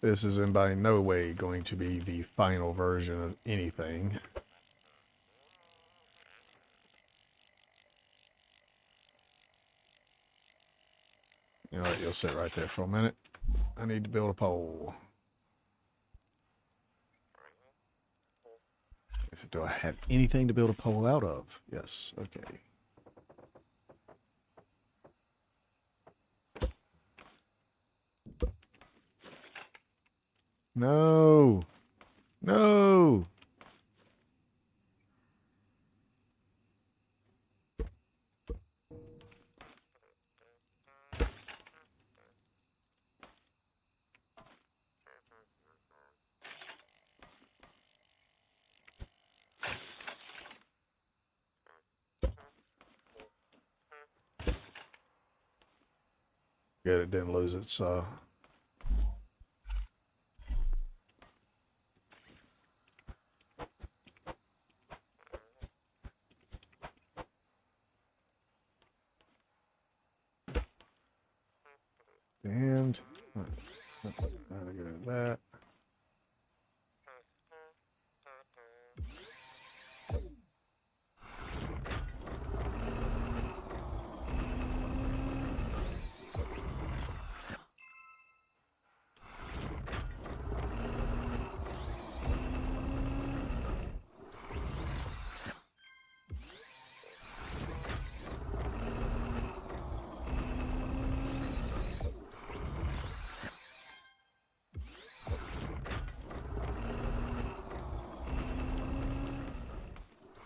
This is in by no way going to be the final version of anything. You know what, you'll sit right there for a minute. I need to build a pole. Do I have anything to build a pole out of? Yes. Okay. No. No. Good, it didn't lose its and gotta get rid of that.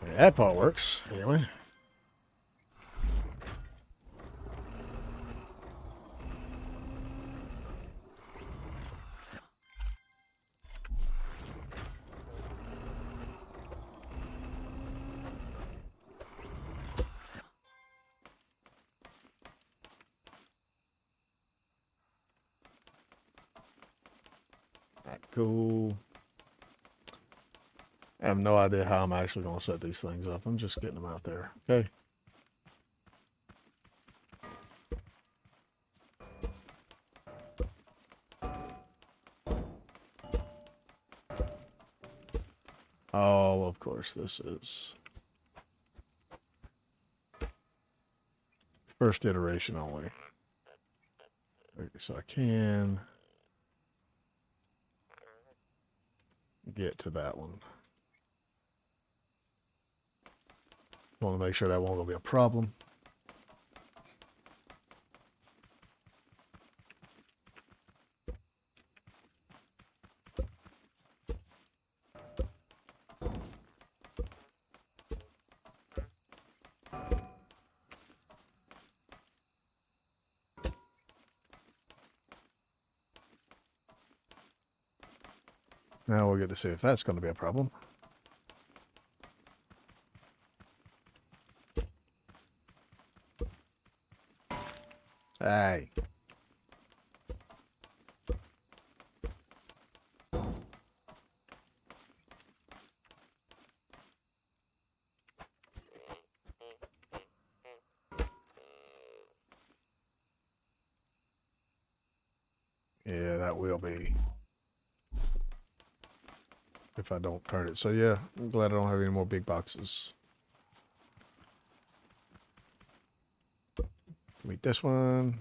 Yeah, that part works anyway. Alright, cool. I have no idea how I'm actually going to set these things up. I'm just getting them out there. Okay. Oh, of course, this is first iteration only. Okay, so I can get to that one. Want to make sure that won't be a problem. Now we'll get to see if that's going to be a problem. Hey. Yeah, that will be. If I don't turn it. So yeah, I'm glad I don't have any more big boxes. Meet this one.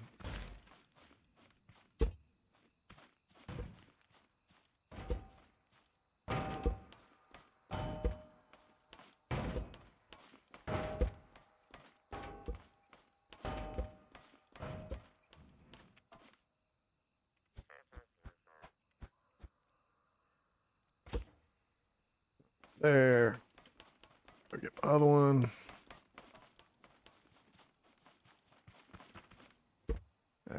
There. I'll get the other one.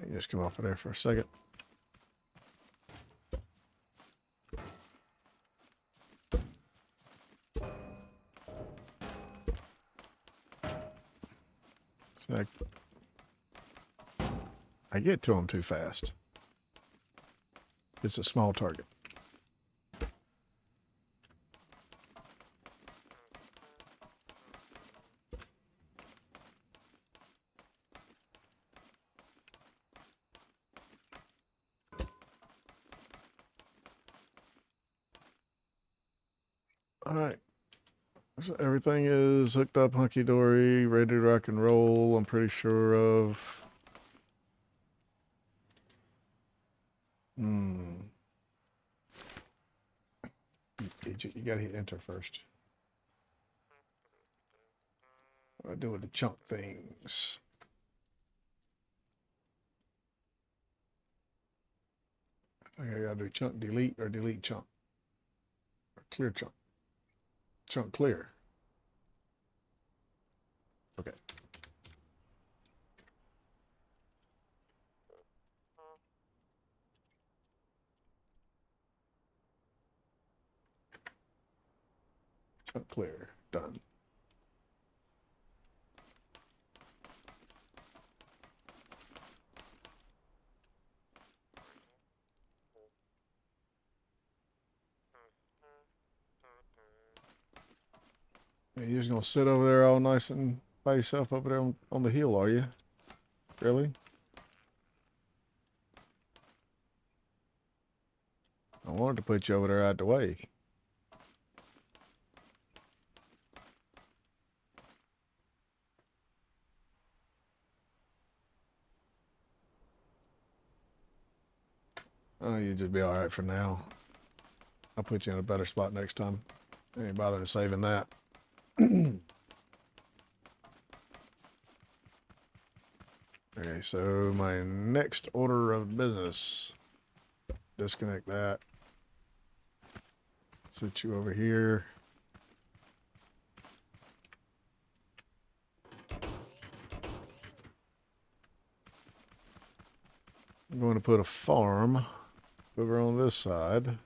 You just come off of there for a second. So I get to them too fast. It's a small target. All right. So everything is hooked up, hunky-dory, ready to rock and roll, I'm pretty sure of. You gotta hit enter first. What do I do with the chunk things? I think I gotta do chunk delete or delete chunk. Or clear chunk. Chunk clear. Okay. Chunk clear. Done. You're just gonna sit over there all nice and by yourself over there on the hill, are you? Really? I wanted to put you over there out the way. Oh, you'll just be all right for now. I'll put you in a better spot next time. Ain't bothering saving that. Okay, so my next order of business. Disconnect that. Sit you over here. I'm going to put a farm over on this side.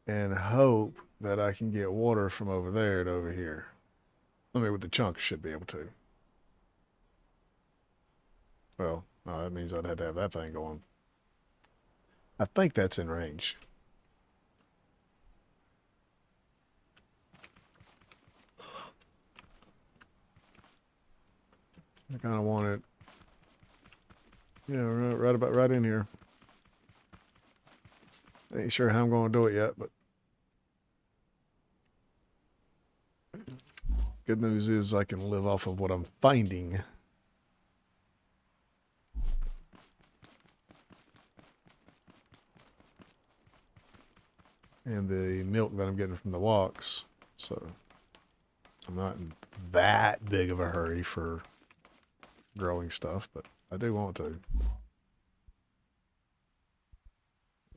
And hope that I can get water from over there to over here. I mean, with the chunk, should be able to. Well, no, that means I'd have to have that thing going. I think that's in range. I kind of want it, yeah, right in here. Ain't sure how I'm going to do it yet, but good news is I can live off of what I'm finding. And the milk that I'm getting from the walks. So I'm not in that big of a hurry for growing stuff, but I do want to.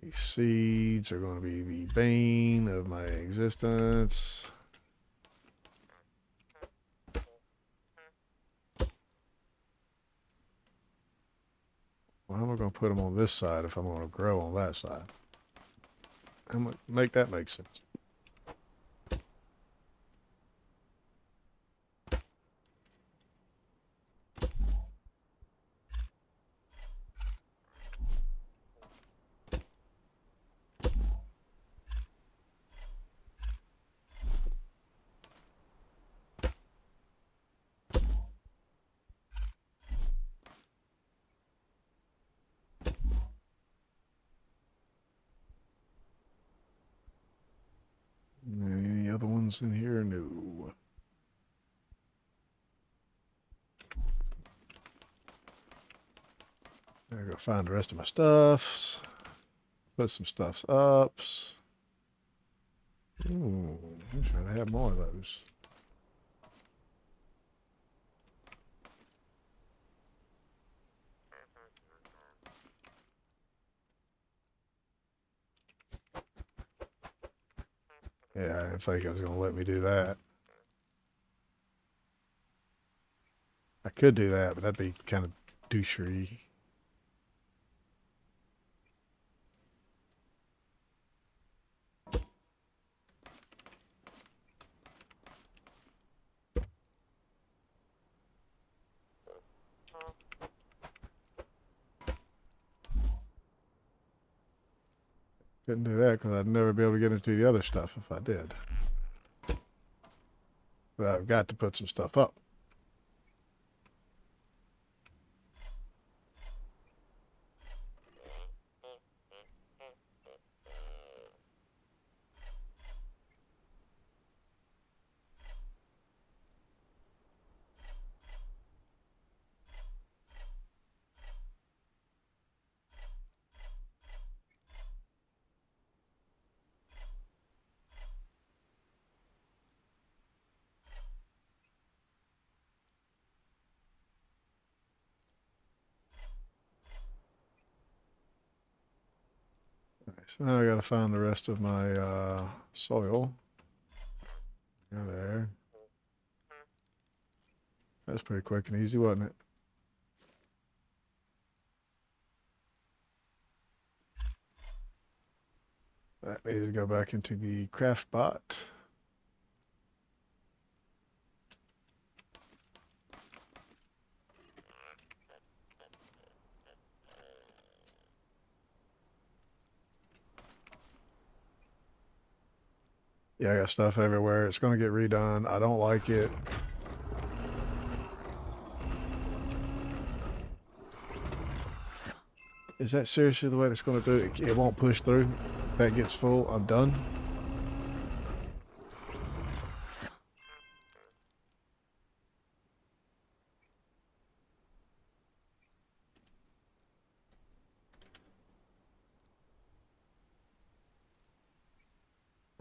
These seeds are going to be the bane of my existence. Well, how am I going to put them on this side if I'm going to grow on that side? I'm going to make that make sense. Any other ones in here? No. I gotta find the rest of my stuffs. Put some stuffs ups. Ooh, I'm trying to have more of those. Yeah, I didn't think it was gonna let me do that. I could do that, but that'd be kind of douchery. Couldn't do that because I'd never be able to get into the other stuff if I did. But I've got to put some stuff up. So now I gotta find the rest of my soil. There. That's pretty quick and easy, wasn't it? That needs to go back into the craft bot. Yeah, I got stuff everywhere. It's going to get redone. I don't like it. Is that seriously the way it's going to do it? It won't push through. That gets full. I'm done.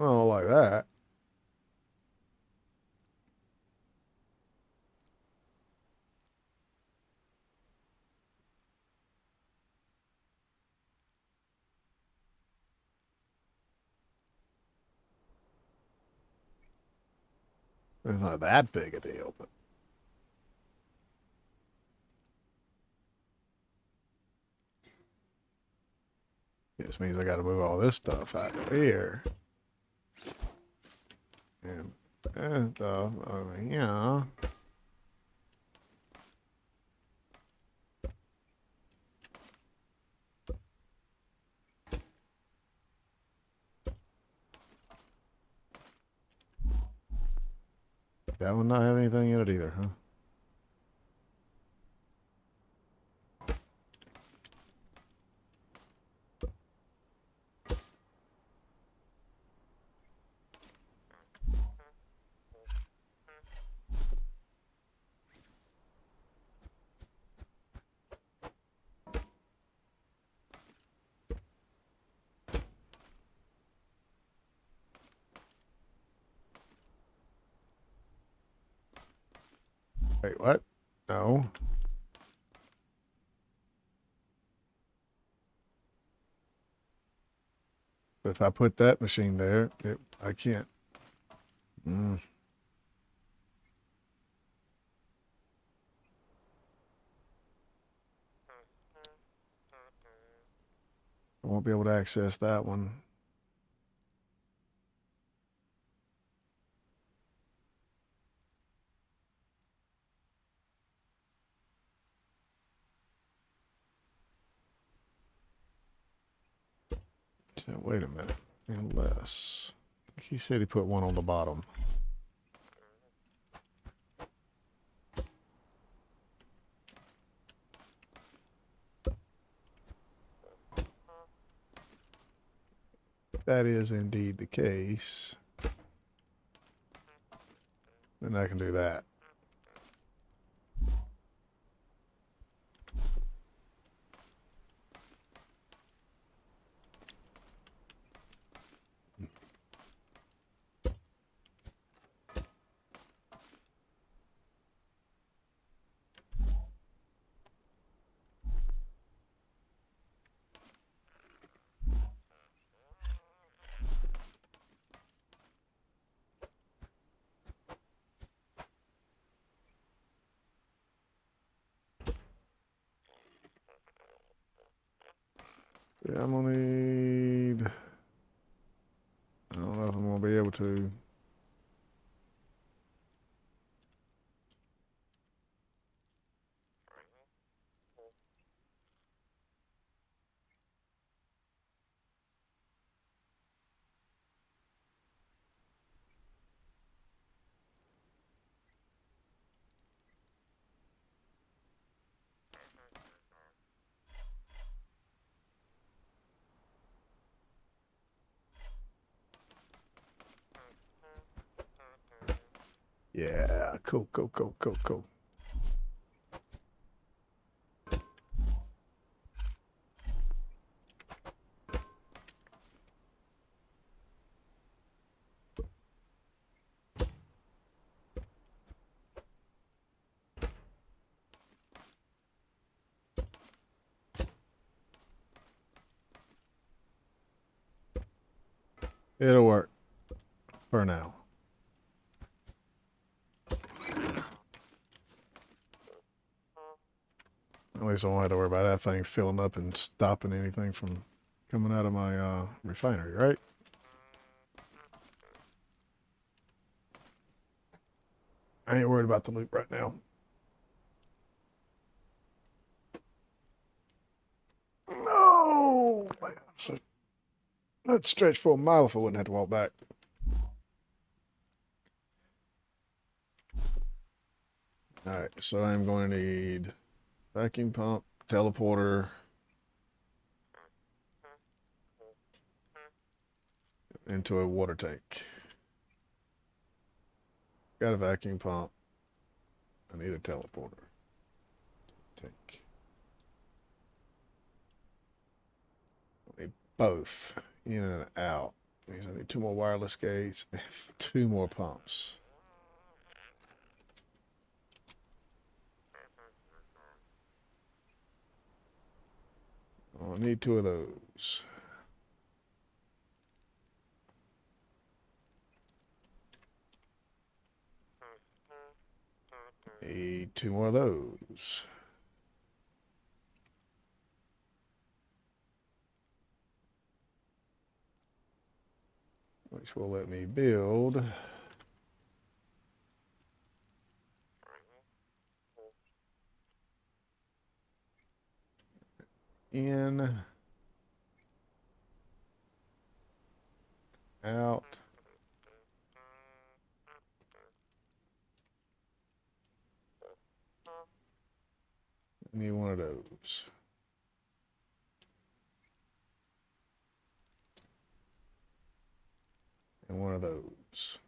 Oh, like that. It's not that big a deal, but this means I got to move all this stuff out of here. And yeah. That one not have anything in it either, huh? Wait, what? No. But if I put that machine there, I can't. I won't be able to access that one. So wait a minute. Unless he said he put one on the bottom. That is indeed the case. Then I can do that. Yeah, I'm gonna need. I don't know if I'm gonna be able to. Yeah, cool, cool, cool, cool, cool. It'll work for now. At least I won't have to worry about that thing filling up and stopping anything from coming out of my refinery, right? I ain't worried about the loop right now. No! Man, so I'd stretch for a mile if I wouldn't have to walk back. Alright, so I'm going to need vacuum pump, teleporter, into a water tank. Got a vacuum pump. I need a teleporter. Tank. I need both. In and out. Means I need 2 more wireless gates and 2 more pumps. Oh, I need 2 of those. Need 2 more of those. Which will let me build in, out, need 1 of those. And 1 of those.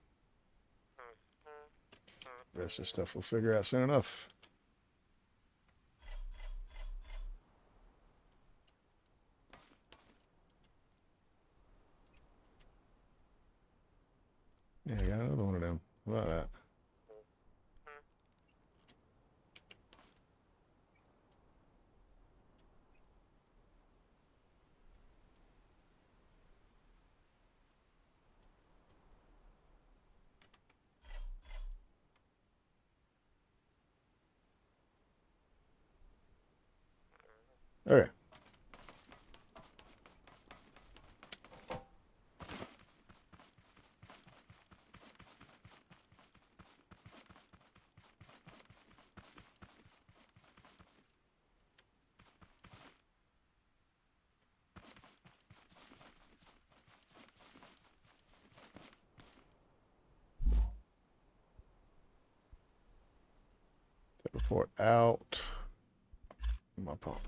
The rest of the stuff we'll figure out soon enough. Yeah, I got another 1 of them. How about that? Okay. Teleport out. My pump.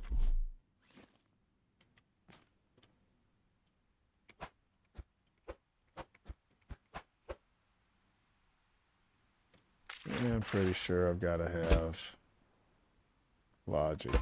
Yeah, I'm pretty sure I've got to have logic.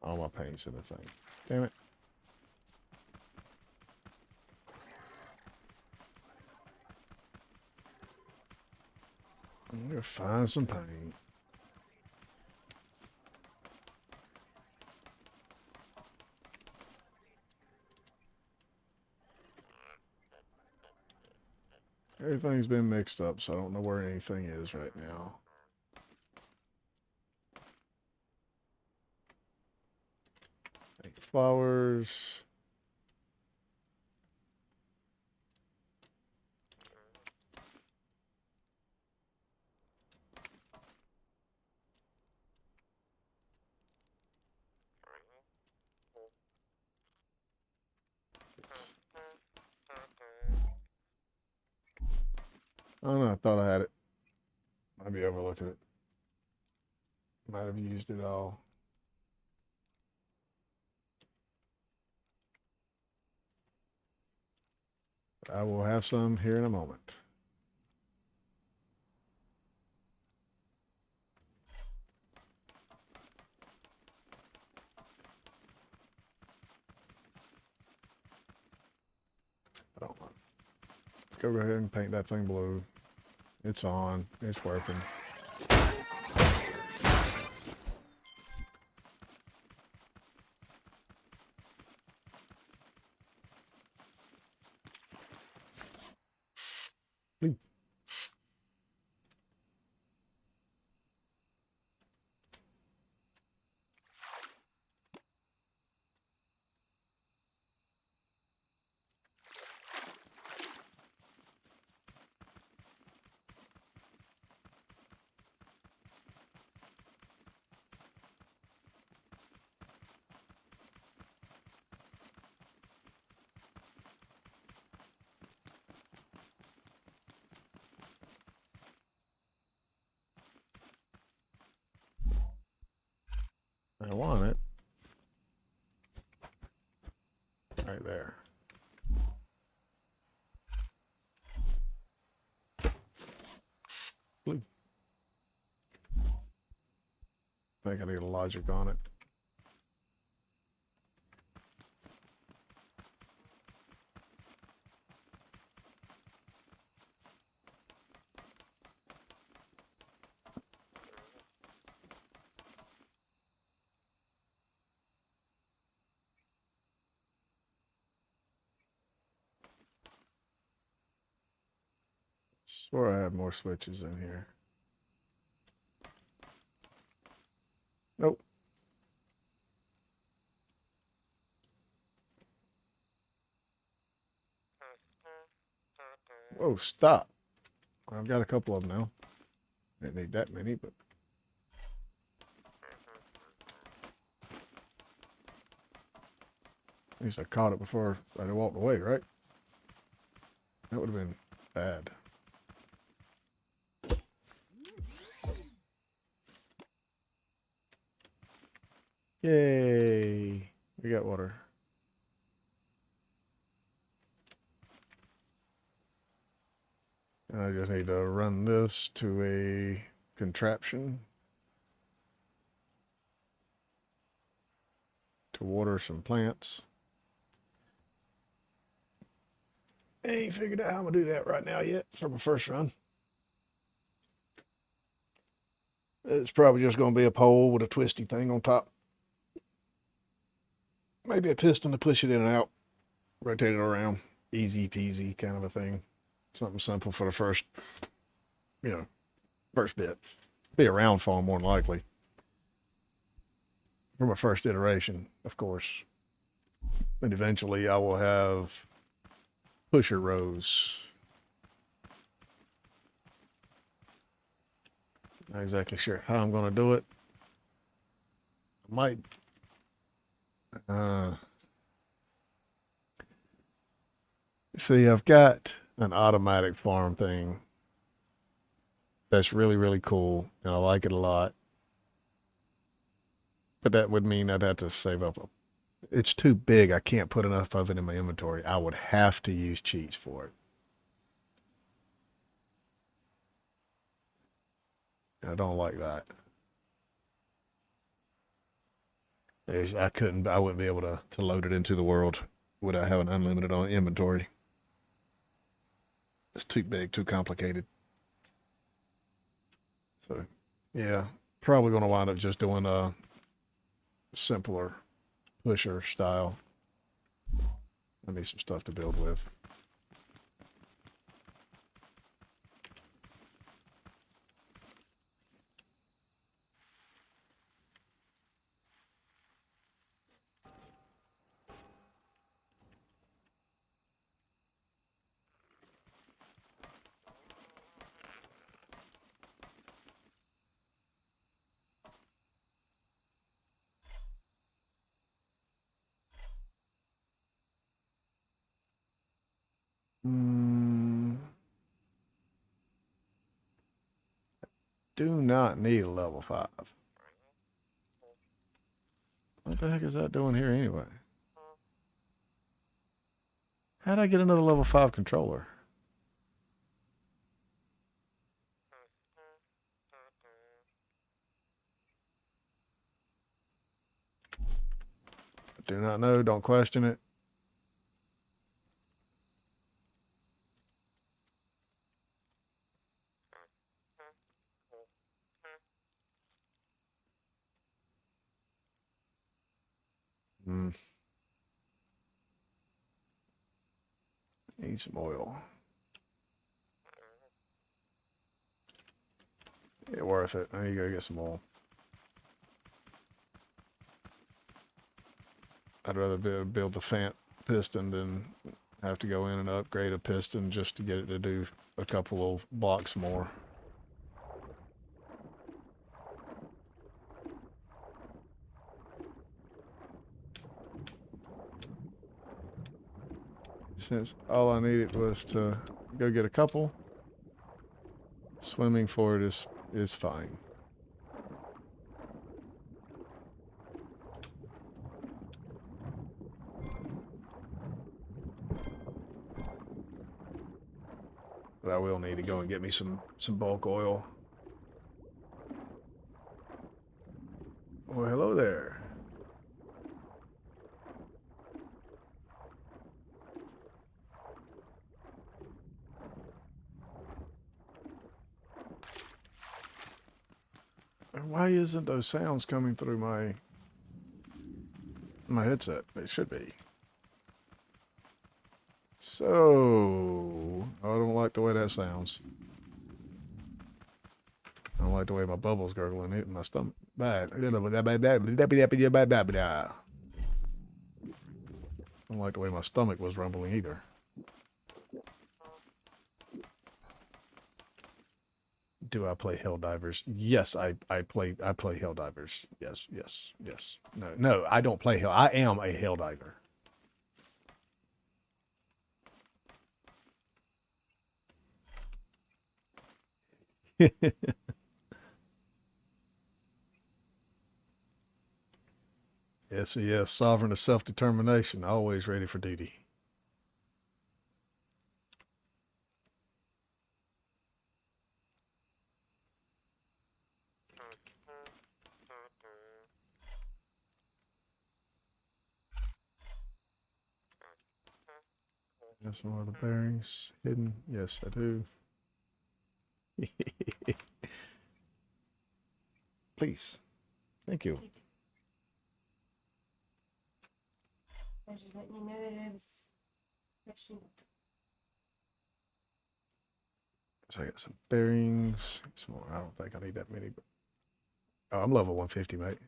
All my paint's in the thing. Damn it. I'm gonna find some paint. Everything's been mixed up, so I don't know where anything is right now. Flowers. I don't know. I thought I had it. Might be overlooking it. Might have used it all. I will have some here in a moment. Go ahead and paint that thing blue. It's on. It's working. Ooh. I want it. Right there. Blue. I think I need a logic on it. Swear I have more switches in here. Nope. Whoa, stop. I've got a couple of them now. Didn't need that many, but at least I caught it before I walked away, right? That would have been bad. Yay. We got water. And I just need to run this to a contraption to water some plants. I ain't figured out how I'm gonna do that right now yet for my first run. It's probably just gonna be a pole with a twisty thing on top. Maybe a piston to push it in and out, rotate it around. Easy peasy kind of a thing. Something simple for the first, first bit. Be a round farm more than likely. For my first iteration, of course. And eventually I will have pusher rows. Not exactly sure how I'm going to do it. I might. See, I've got an automatic farm thing that's really, really cool, and I like it a lot. But that would mean I'd have to save up. It's too big. I can't put enough of it in my inventory. I would have to use cheats for it. I don't like that. I wouldn't be able to load it into the world without having unlimited on inventory. It's too big, too complicated. So, yeah, probably going to wind up just doing a simpler pusher style. I need some stuff to build with. Do not need a level 5. What the heck is that doing here anyway? How'd I get another level 5 controller? Do not know. Don't question it. Need some oil. Yeah, worth it. I need to go get some oil. I'd rather build the Fant piston than have to go in and upgrade a piston just to get it to do a couple of blocks more. Since all I needed was to go get a couple, swimming for it is fine. But I will need to go and get me some bulk oil. Well, hello there. Why isn't those sounds coming through my headset? They should be. So, I don't like the way that sounds. I don't like the way my bubbles gurgling hitting my stomach. I don't like the way my stomach was rumbling either. Do I play Helldivers? Yes, I play Helldivers. Yes. No, I don't play Hell. I am a Helldiver. Yes, sovereign of self-determination, always ready for duty. Got some of the bearings hidden. Yes, I do. Please. Thank you. I was just letting you know that I was rushing. So I got some bearings. Some more. I don't think I need that many, but oh, I'm level 150, mate.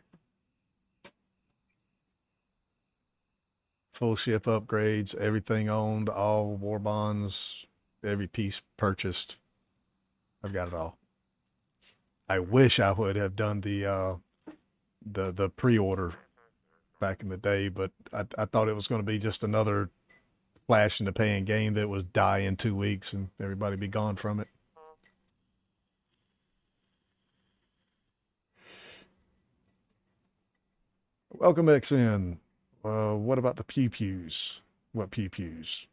Full ship upgrades, everything owned, all war bonds, every piece purchased. I've got it all. I wish I would have done the pre-order back in the day, but I thought it was going to be just another flash in the pan game that was die in 2 weeks and everybody be gone from it. Welcome, XN. What about the pew pews? What pew pews?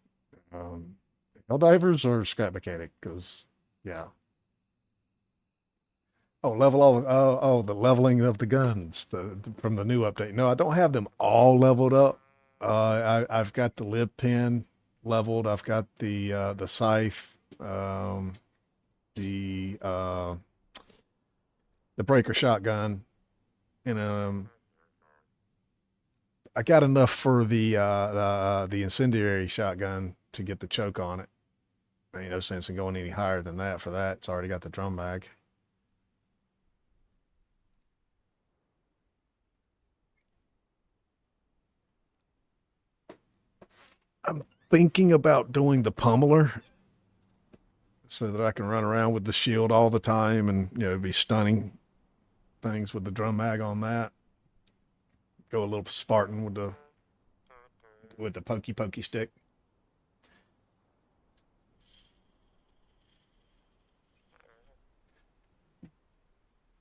Helldivers or Scrap Mechanic? Because, yeah. Oh, the leveling of the guns from the new update. No, I don't have them all leveled up. I've got the lib pen leveled. I've got the scythe, the the breaker shotgun, and I got enough for the incendiary shotgun to get the choke on it. Ain't no sense in going any higher than that for that. It's already got the drum mag. I'm thinking about doing the pummeler so that I can run around with the shield all the time and, be stunning things with the drum mag on that. Go a little Spartan with the pokey stick.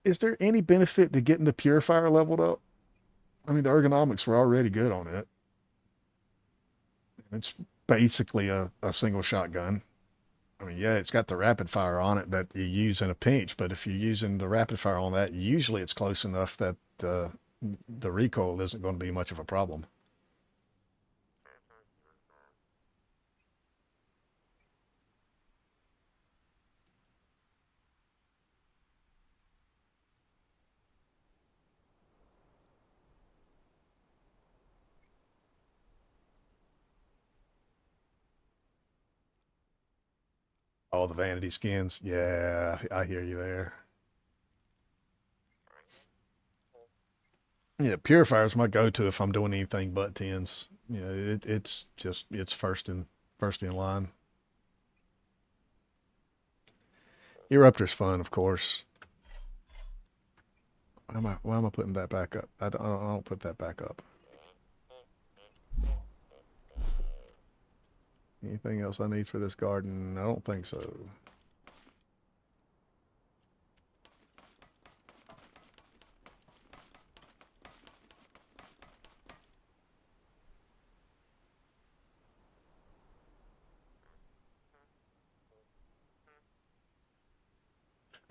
Is there any benefit to getting the purifier leveled up? I mean, the ergonomics were already good on it. It's basically a single shotgun. I mean, yeah, it's got the rapid fire on it that you use in a pinch, but if you're using the rapid fire on that, usually it's close enough that the recoil isn't going to be much of a problem. Oh, the vanity skins. Yeah, I hear you there. Yeah, purifier is my go-to if I'm doing anything but tens. Yeah, it's just it's first in line. Eruptor's fun, of course. Why am I putting that back up? I don't put that back up. Anything else I need for this garden? I don't think so.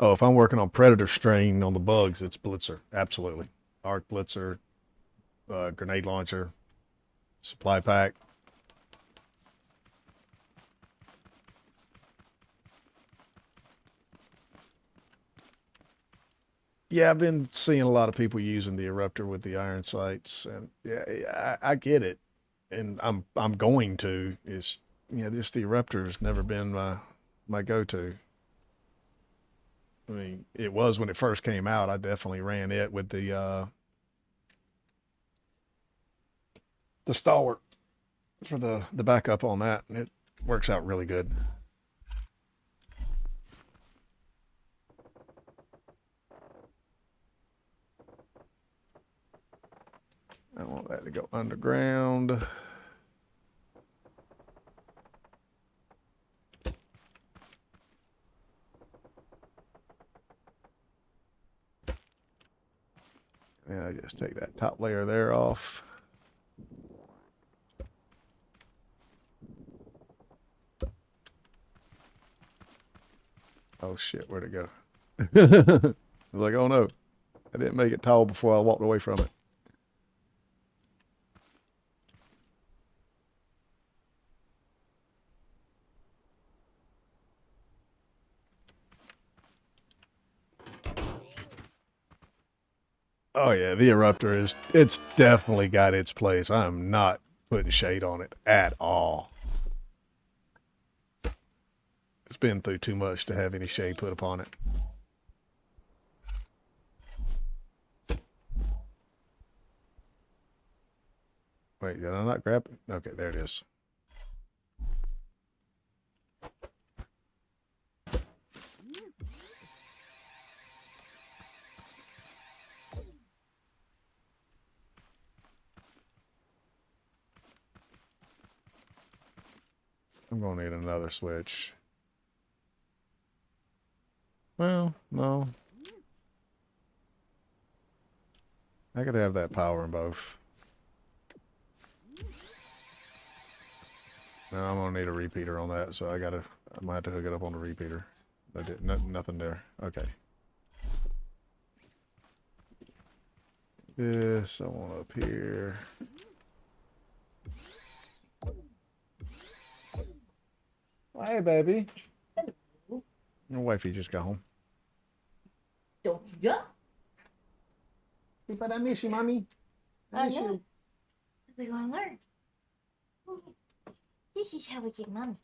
Oh, if I'm working on predator strain on the bugs, it's Blitzer. Absolutely. Arc Blitzer, grenade launcher, supply pack. Yeah, I've been seeing a lot of people using the eruptor with the iron sights, and yeah, I get it, and I'm going to. Is just the eruptor has never been my go-to. I mean, it was when it first came out. I definitely ran it with the stalwart for the backup on that, and it works out really good. I want that to go underground. And I just take that top layer there off. Oh shit, where'd it go? I was like, oh no, I didn't make it tall before I walked away from it. Oh yeah, the eruptor it's definitely got its place. I'm not putting shade on it at all. It's been through too much to have any shade put upon it. Wait, did I not grab it? Okay, there it is. I'm gonna need another switch. Well, no. I could have that power in both. Now I'm gonna need a repeater on that, so I might have to hook it up on the repeater. I did nothing there. Okay. This I want up here. Oh, hey, baby. Your wifey just got home. Don't you? But I miss you, mommy. I know. We're gonna learn. This is how we get mommy.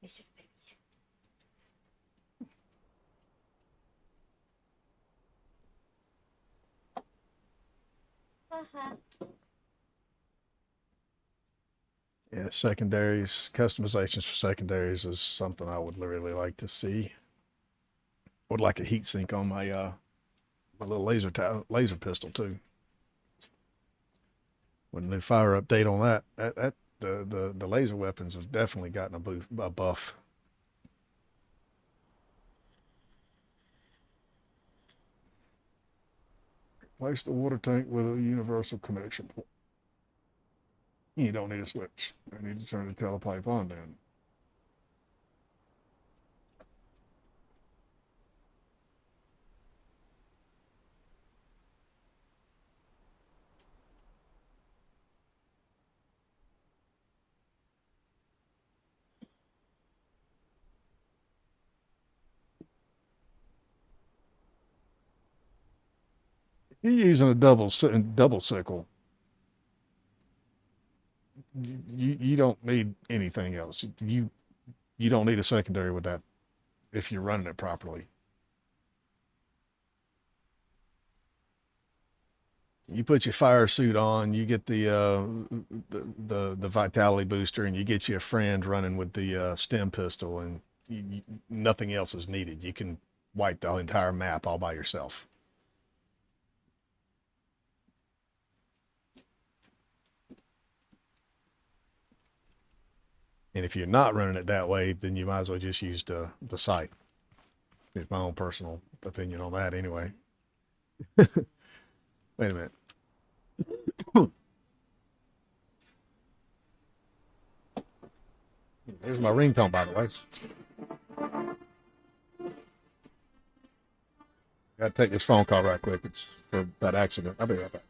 Mr. Babies. Yeah, secondaries, customizations for secondaries is something I would really like to see. Would like a heat sink on my little laser pistol too. With a new fire update on that the laser weapons have definitely gotten a buff. Replace the water tank with a universal connection port. You don't need a switch. I need to turn the telepipe on then. You're using a double sickle. You don't need anything else. You don't need a secondary with that if you're running it properly. You put your fire suit on, you get the vitality booster, and you get you a friend running with the stem pistol, and nothing else is needed. You can wipe the entire map all by yourself. And if you're not running it that way, then you might as well just use the sight. It's my own personal opinion on that, anyway. Wait a minute. There's my ringtone, by the way. Got to take this phone call right quick. It's for that accident. I'll be right back.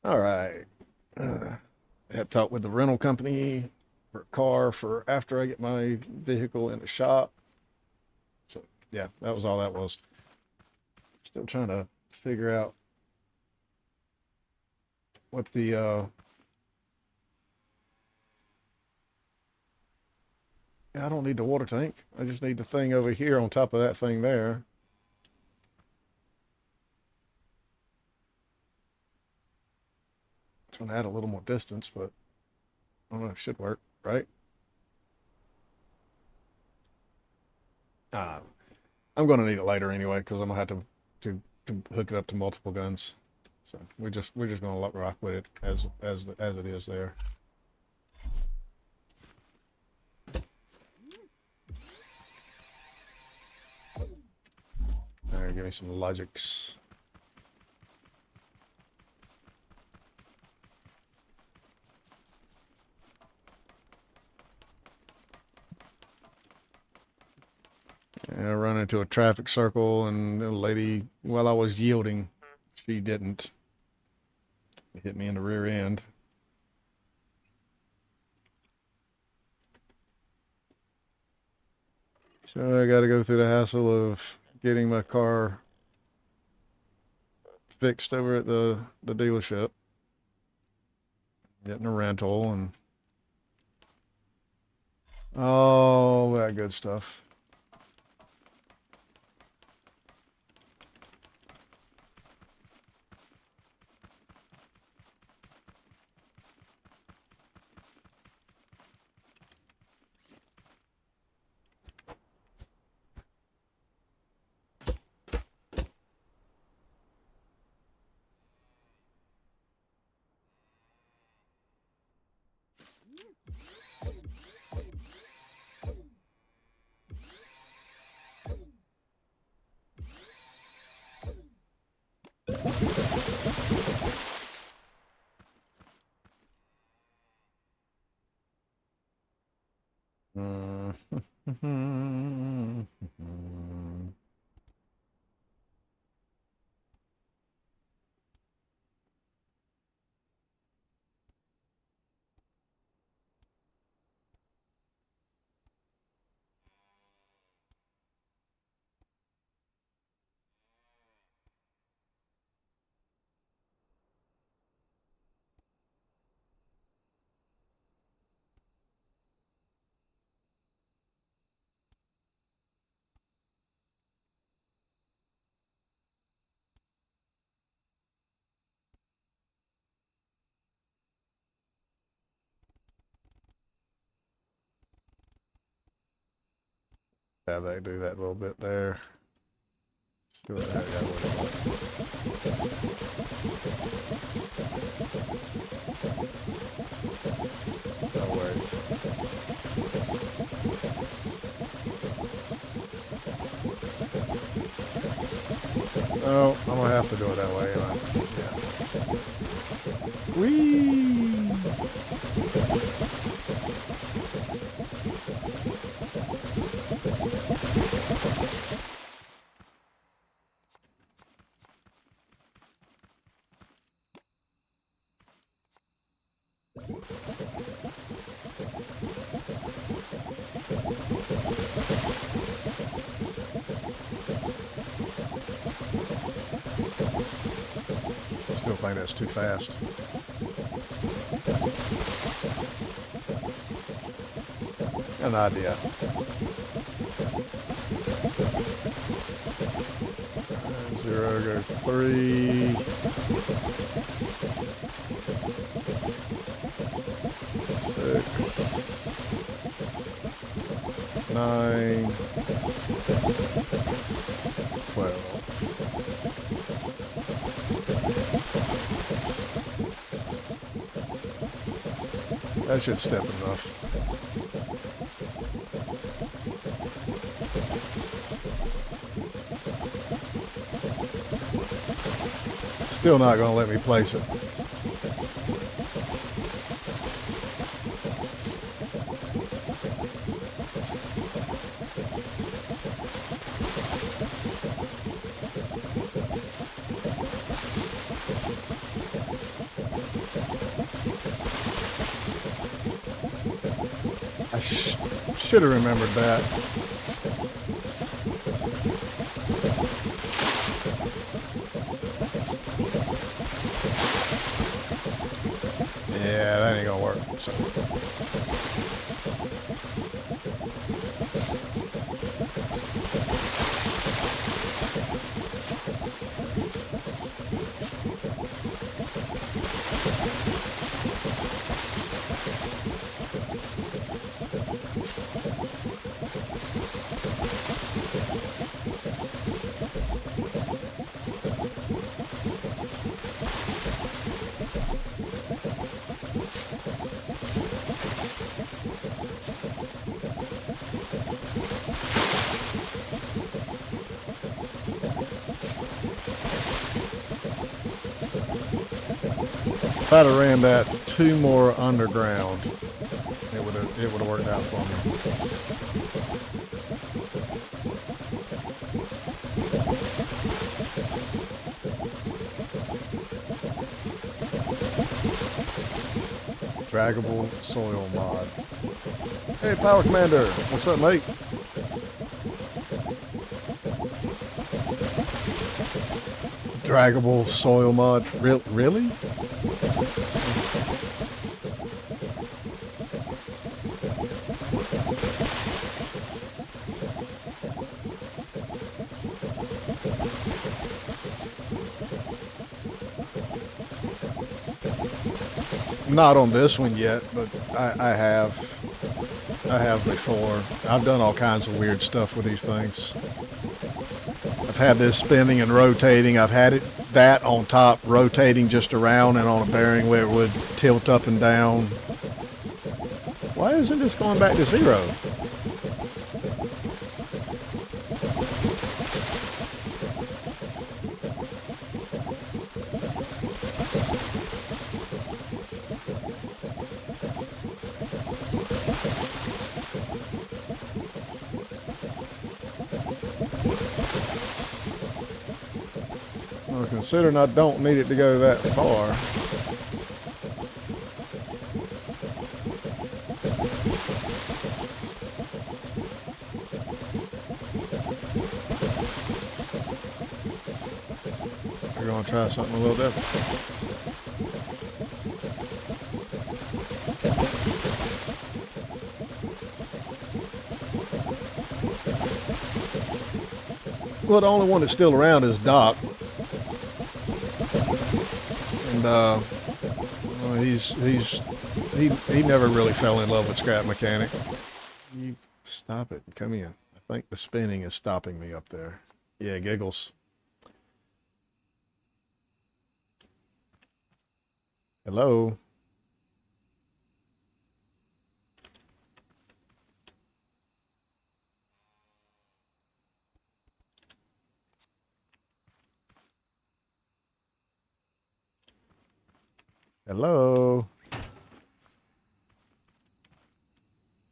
All right. Had talked with the rental company for a car for after I get my vehicle in the shop. So yeah, that was all that was. Still trying to figure out what the I don't need the water tank. I just need the thing over here on top of that thing there. It's gonna add a little more distance, but I don't know, it should work, right? Uh, I'm gonna need it later anyway, because I'm gonna have to hook it up to multiple guns. So we're just gonna rock with it as it is there. All right, give me some logics. And I run into a traffic circle, and the lady, while I was yielding, she didn't. It hit me in the rear end. So I got to go through the hassle of getting my car fixed over at the dealership, getting a rental, and all that good stuff. Have they do that little bit there. Do it there, yeah, no way. Oh, I'm gonna have to do it that way. Yeah. Whee! Still think that's too fast. An idea. Zero, go 3. 6. 9. 12. That should step enough. Still not going to let me place it. I should have remembered that. Yeah, that ain't gonna work. So. If I'd have ran that 2 more underground, it would have worked out for me. Draggable soil mod. Hey, Power Commander, what's up, mate? Draggable soil mod. Really? Not on this one yet, but I have before. I've done all kinds of weird stuff with these things. I've had this spinning and rotating. I've had that on top rotating just around and on a bearing where it would tilt up and down. Why isn't this going back to 0? Well, considering I don't need it to go that far. We're going to try something a little different. Well, the only one that's still around is Doc. And well, he never really fell in love with Scrap Mechanic. You stop it and come in. I think the spinning is stopping me up there. Yeah, giggles. Hello. Hello.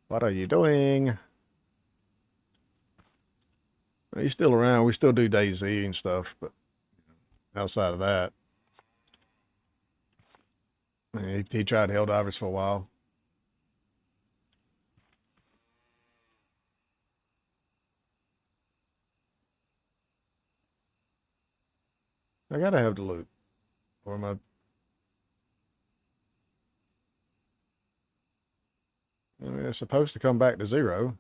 What are you doing? He's still around. We still do DayZ and stuff, but outside of that, he tried Helldivers for a while. I gotta have the loot. Or am I mean, it's supposed to come back to 0.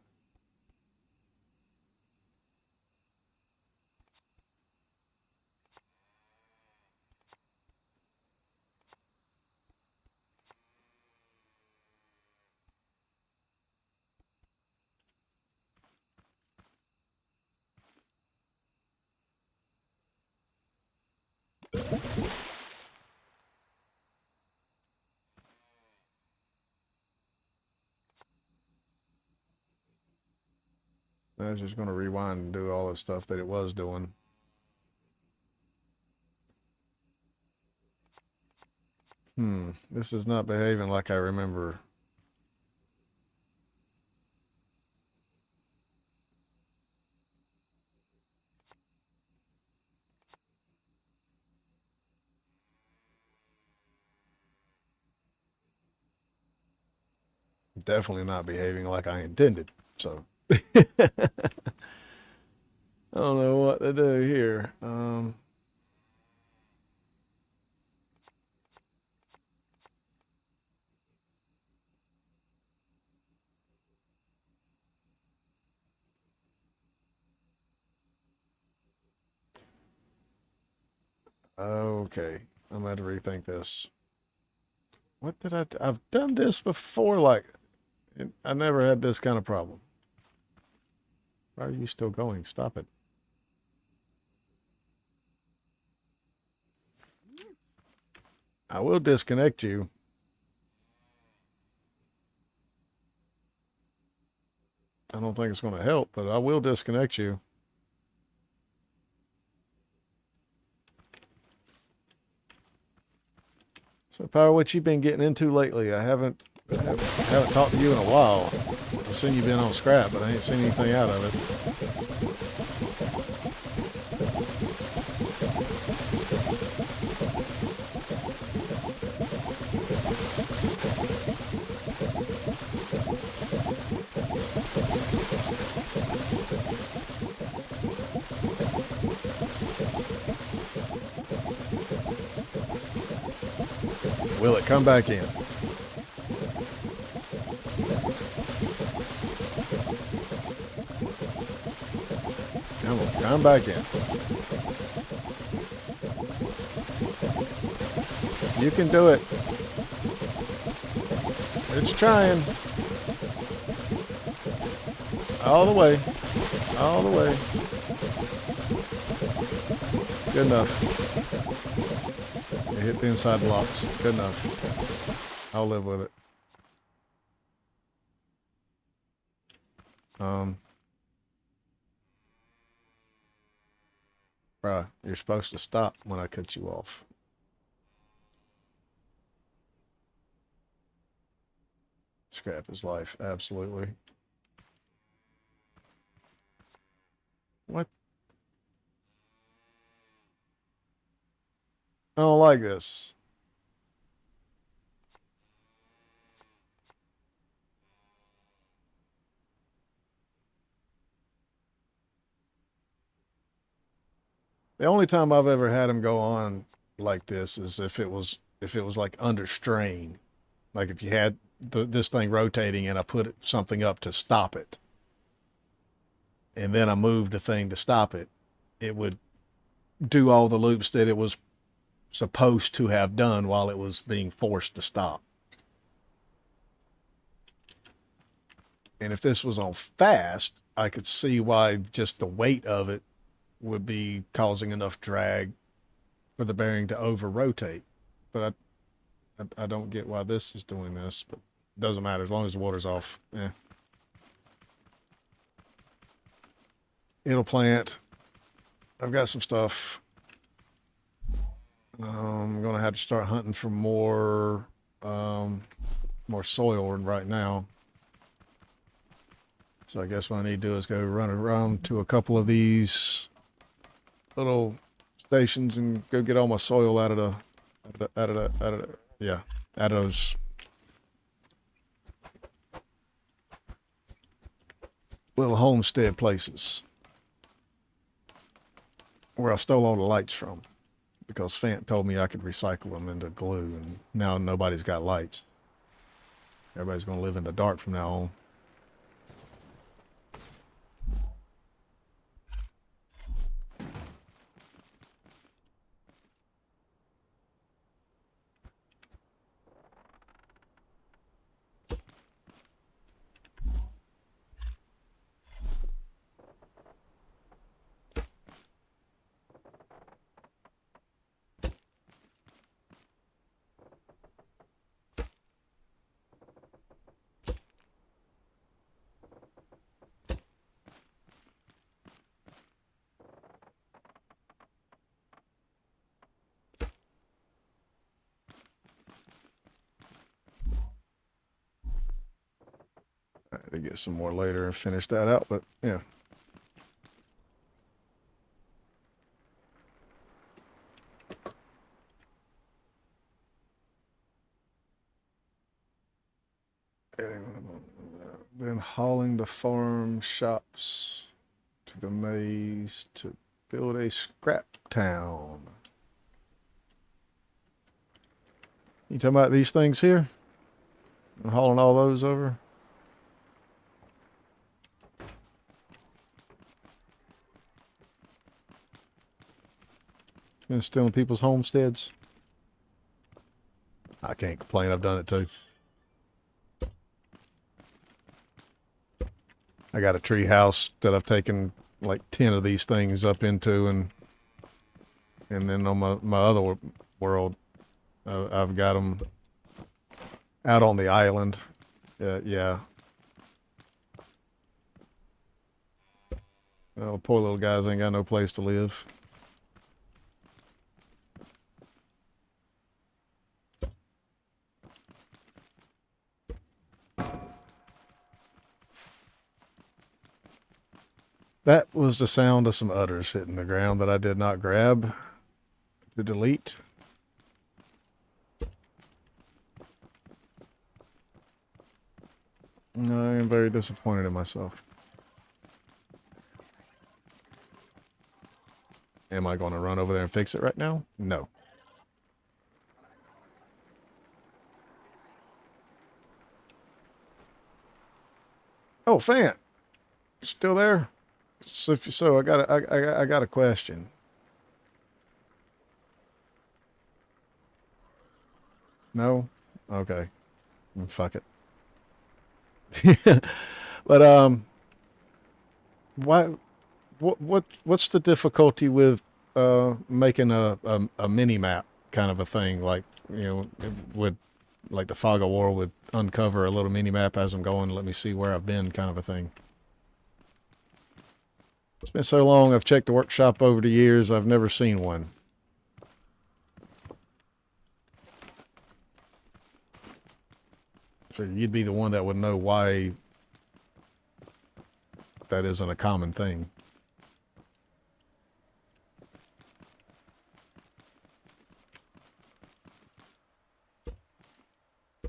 I was just going to rewind and do all the stuff that it was doing. This is not behaving like I remember. definitely not behaving like I intended. So I don't know what to do here. Okay, I'm gonna have to rethink this. What did I've done this before, like, I never had this kind of problem. Why are you still going? Stop it. I will disconnect you. I don't think it's going to help, but I will disconnect you. So, Power, what you been getting into lately? I haven't talked to you in a while. I've seen you been on scrap, but I ain't seen anything out of it. Will it come back in? Come back in. You can do it. It's trying. All the way. All the way. Good enough. You hit the inside blocks. Good enough. I'll live with it. Bruh, you're supposed to stop when I cut you off. Scrap his life, absolutely. What? I don't like this. The only time I've ever had him go on like this is if it was like under strain. Like if you had this thing rotating and I put something up to stop it, and then I moved the thing to stop it, it would do all the loops that it was supposed to have done while it was being forced to stop. And if this was on fast, I could see why just the weight of it would be causing enough drag for the bearing to over rotate. But I don't get why this is doing this, but it doesn't matter as long as the water's off. Yeah. It'll plant. I've got some stuff. I'm gonna have to start hunting for more soil right now. So I guess what I need to do is go run around to a couple of these little stations and go get all my soil out of those little homestead places where I stole all the lights from, because Fant told me I could recycle them into glue, and now nobody's got lights. Everybody's going to live in the dark from now on. I had to get some more later and finish that out, but yeah. Then hauling the farm shops to the maze to build a scrap town. You talking about these things here? And hauling all those over? Been stealing people's homesteads? I can't complain, I've done it too. I got a tree house that I've taken like 10 of these things up into, and then on my other world, I've got them out on the island. Yeah. Well, poor little guys ain't got no place to live. That was the sound of some udders hitting the ground that I did not grab to delete. I am very disappointed in myself. Am I going to run over there and fix it right now? No. Oh, Fant, still there? So I got a question. No? Okay. Fuck it. But why what's the difficulty with making a mini map kind of a thing, like, you know, it would, like the Fog of War would uncover a little mini map as I'm going, let me see where I've been kind of a thing. It's been so long, I've checked the workshop over the years, I've never seen one. So you'd be the one that would know why that isn't a common thing.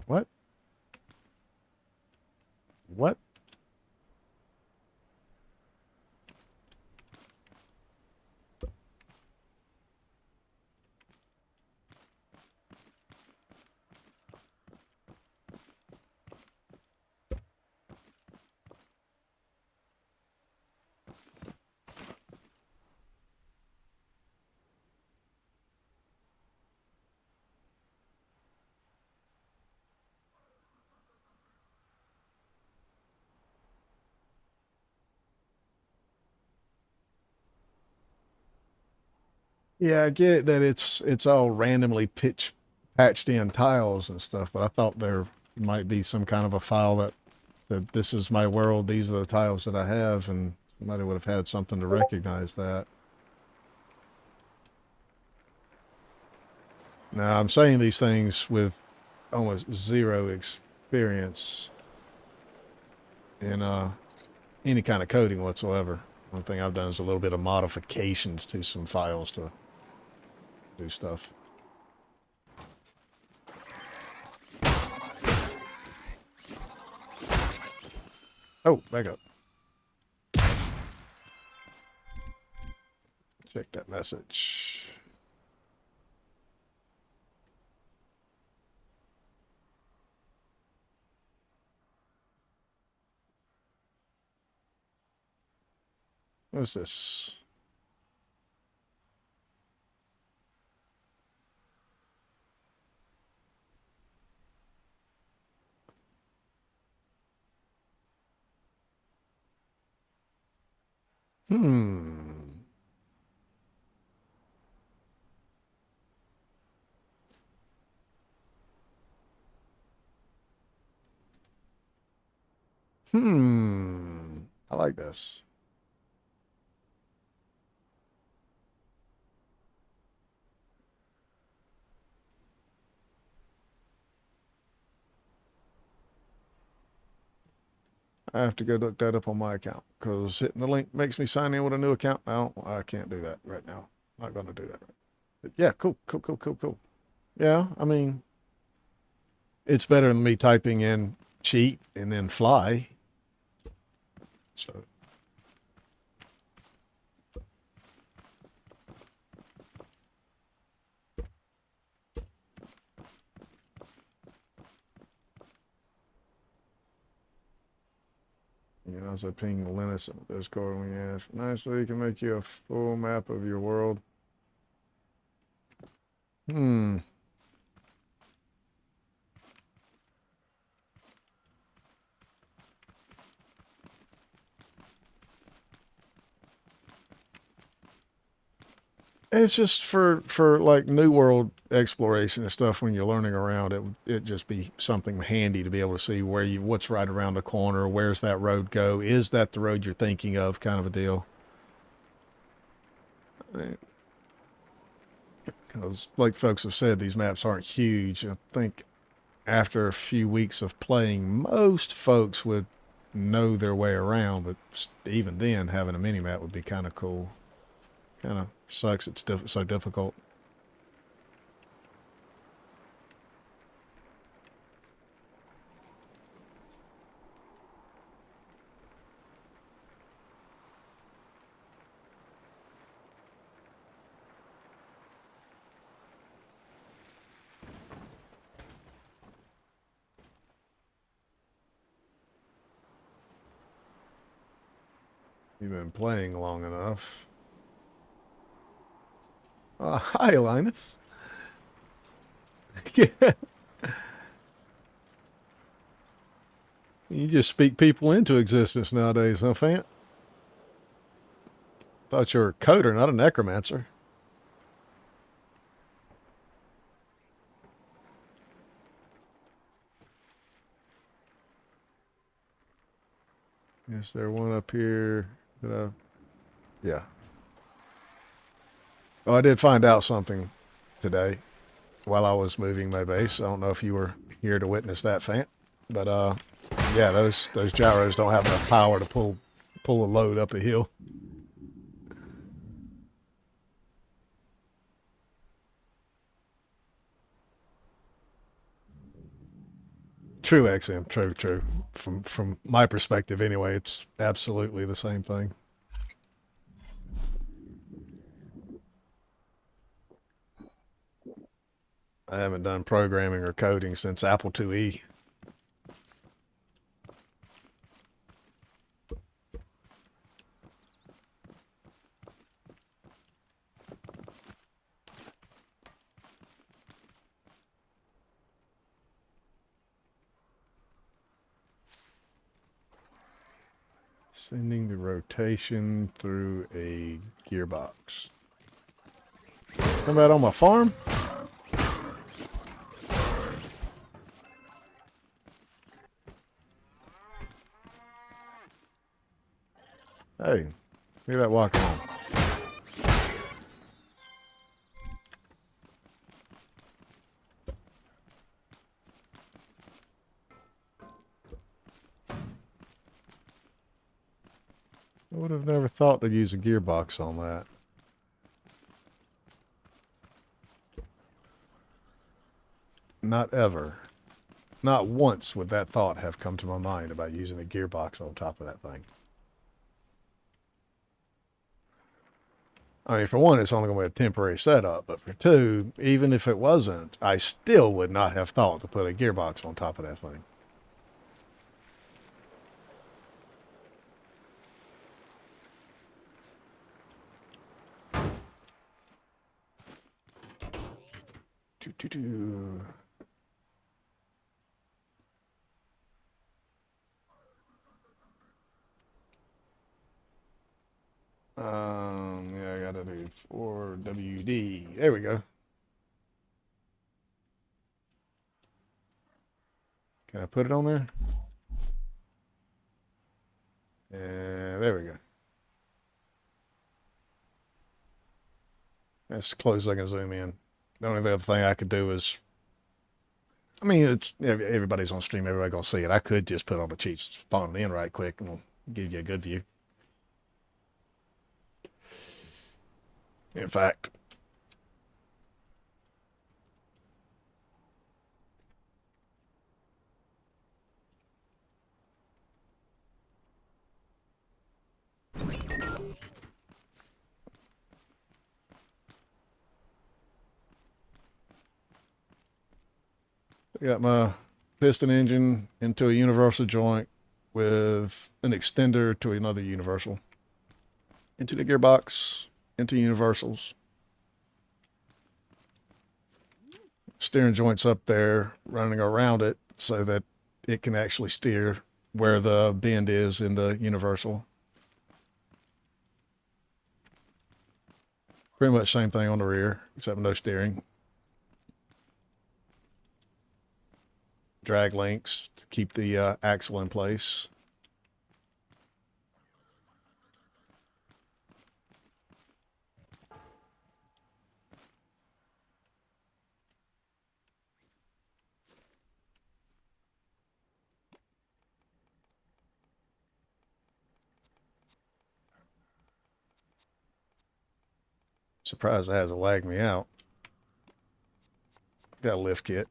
What? What? Yeah, I get it that it's all randomly patched in tiles and stuff, but I thought there might be some kind of a file that this is my world, these are the tiles that I have, and somebody would have had something to recognize that. Now, I'm saying these things with almost zero experience in any kind of coding whatsoever. One thing I've done is a little bit of modifications to some files to do stuff. Oh, back up. Check that message. What's this? Hmm. I like this. I have to go look that up on my account, because hitting the link makes me sign in with a new account. No, I can't do that right now. Not going to do that. But yeah, cool. Yeah, I mean, it's better than me typing in cheat and then fly. So you know, as I ping Linus in the Discord when you ask, nicely, you can make you a full map of your world. Hmm. It's just for like new world exploration and stuff when you're learning around it just be something handy to be able to see where you what's right around the corner, where's that road go, is that the road you're thinking of, kind of a deal. Because like folks have said, these maps aren't huge. I think after a few weeks of playing, most folks would know their way around, but even then, having a mini map would be kind of cool. Kind of sucks it's so difficult. You've been playing long enough. Hi, Linus. Yeah. You just speak people into existence nowadays, huh, Fant? Thought you were a coder, not a necromancer. Is there one up here that I... Yeah. Oh, I did find out something today while I was moving my base. I don't know if you were here to witness that, Fant. But, yeah, those gyros don't have enough power to pull a load up a hill. True, XM. True, true. From my perspective, anyway, it's absolutely the same thing. I haven't done programming or coding since Apple IIe. Sending the rotation through a gearbox. Come out on my farm? Hey, look at that walking on. I would have never thought to use a gearbox on that. Not ever. Not once would that thought have come to my mind about using a gearbox on top of that thing. I mean, for one, it's only going to be a temporary setup, but for two, even if it wasn't, I still would not have thought to put a gearbox on top of that thing. Doo-doo-doo. Yeah, I gotta do 4WD. There we go. Can I put it on there? And there we go. That's as close as I can zoom in. The only other thing I could do is, I mean, it's everybody's on stream, everybody gonna see it. I could just put on the cheats, spawn it in right quick, and we'll give you a good view. In fact, I got my piston engine into a universal joint with an extender to another universal. Into the gearbox, into universals. Steering joint's up there, running around it so that it can actually steer where the bend is in the universal. Pretty much same thing on the rear, except no steering. Drag links to keep the axle in place. Surprised it hasn't lagged me out. Got a lift kit.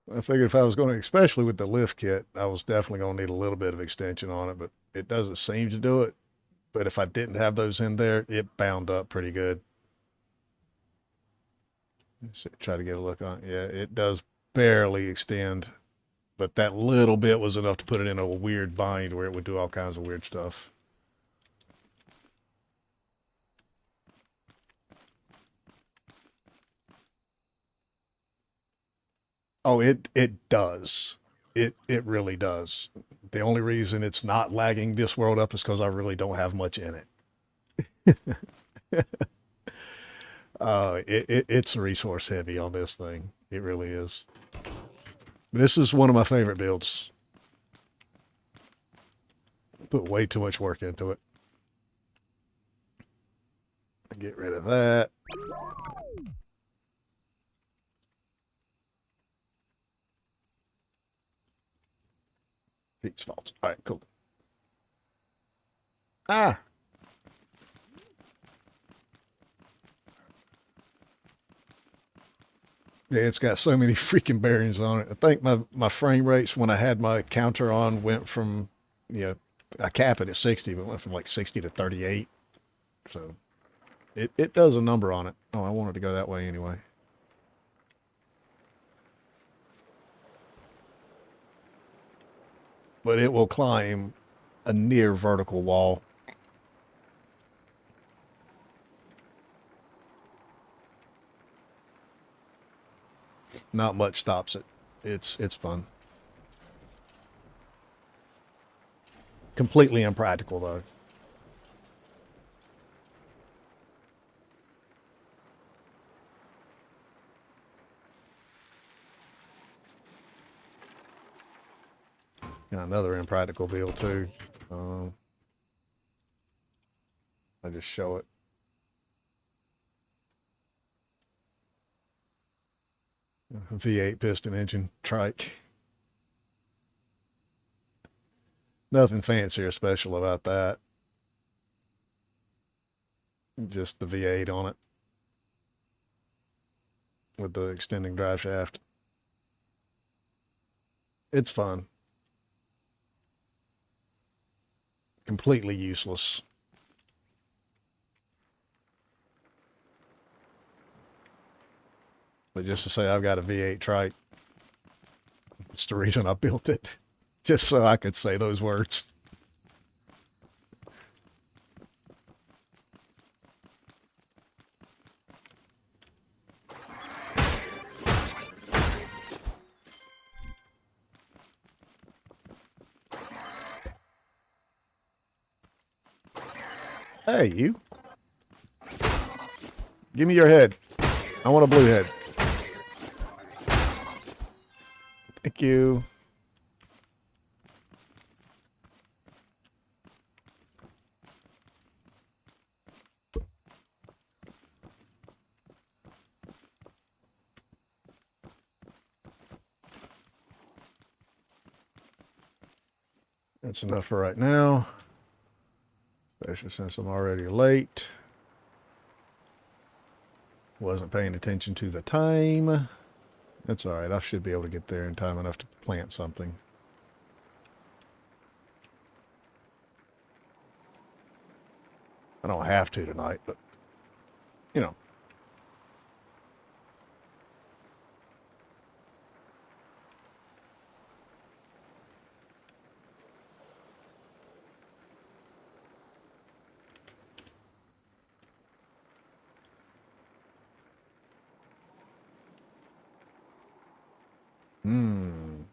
I figured if I was going to, especially with the lift kit, I was definitely going to need a little bit of extension on it, but it doesn't seem to do it. But if I didn't have those in there, it bound up pretty good. Try to get a look on it. Yeah, it does barely extend, but that little bit was enough to put it in a weird bind where it would do all kinds of weird stuff. Oh, it does. It really does. The only reason it's not lagging this world up is because I really don't have much in it. It's resource heavy on this thing. It really is. This is one of my favorite builds. Put way too much work into it. Get rid of that. Pete's faults. All right, cool. Ah. Yeah, it's got so many freaking bearings on it. I think my frame rates when I had my counter on went from, I cap it at 60, but went from like 60 to 38. So it does a number on it. Oh, I wanted to go that way anyway. But it will climb a near vertical wall. Not much stops it. It's fun. Completely impractical though. And another impractical build too. I just show it. V8 piston engine trike. Nothing fancy or special about that. Just the V8 on it with the extending drive shaft. It's fun. Completely useless. But just to say I've got a V8 trike, it's the reason I built it. Just so I could say those words. Hey, you. Give me your head. I want a blue head. Thank you. That's enough for right now. Especially since I'm already late. Wasn't paying attention to the time. That's all right. I should be able to get there in time enough to plant something. I don't have to tonight, but, you know.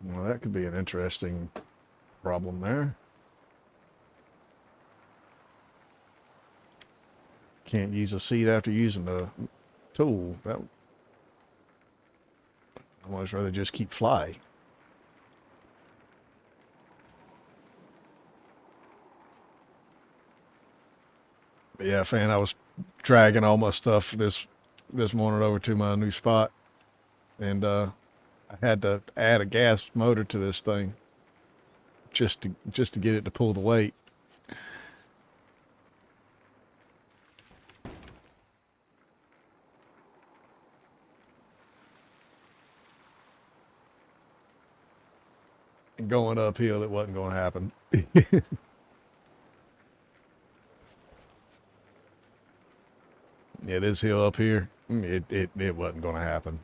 Well, that could be an interesting problem there. Can't use a seed after using the tool. That I'd much rather just keep fly. But yeah, fan, I was dragging all my stuff this morning over to my new spot, and I had to add a gas motor to this thing just to get it to pull the weight. And going uphill, it wasn't going to happen. Yeah, this hill up here, it wasn't going to happen.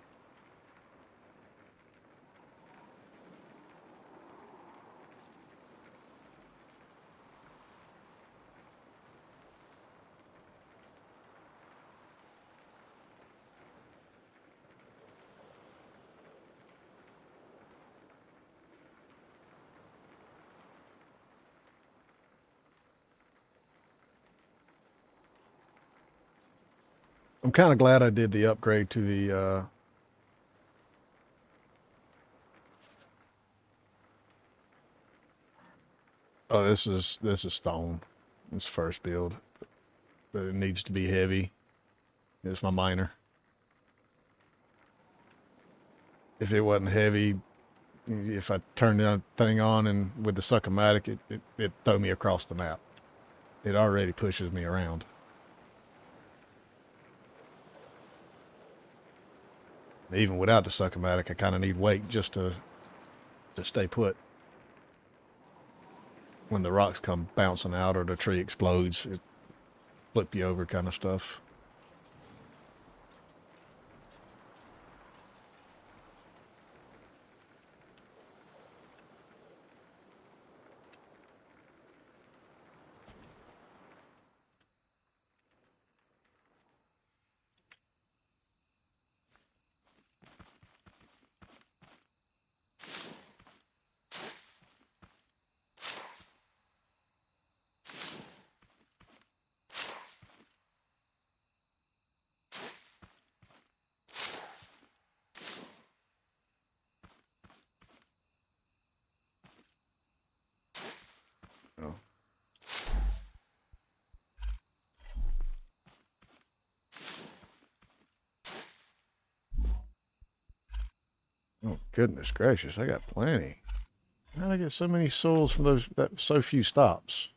I'm kind of glad I did the upgrade to the oh, this is stone. This first build. But it needs to be heavy. It's my miner. If it wasn't heavy, if I turned the thing on and with the Succomatic, it throw me across the map. It already pushes me around. Even without the Succomatic, I kind of need weight just to stay put. When the rocks come bouncing out or the tree explodes, it flip you over kind of stuff. Oh. Oh, goodness gracious, I got plenty. How did I get so many souls from so few stops?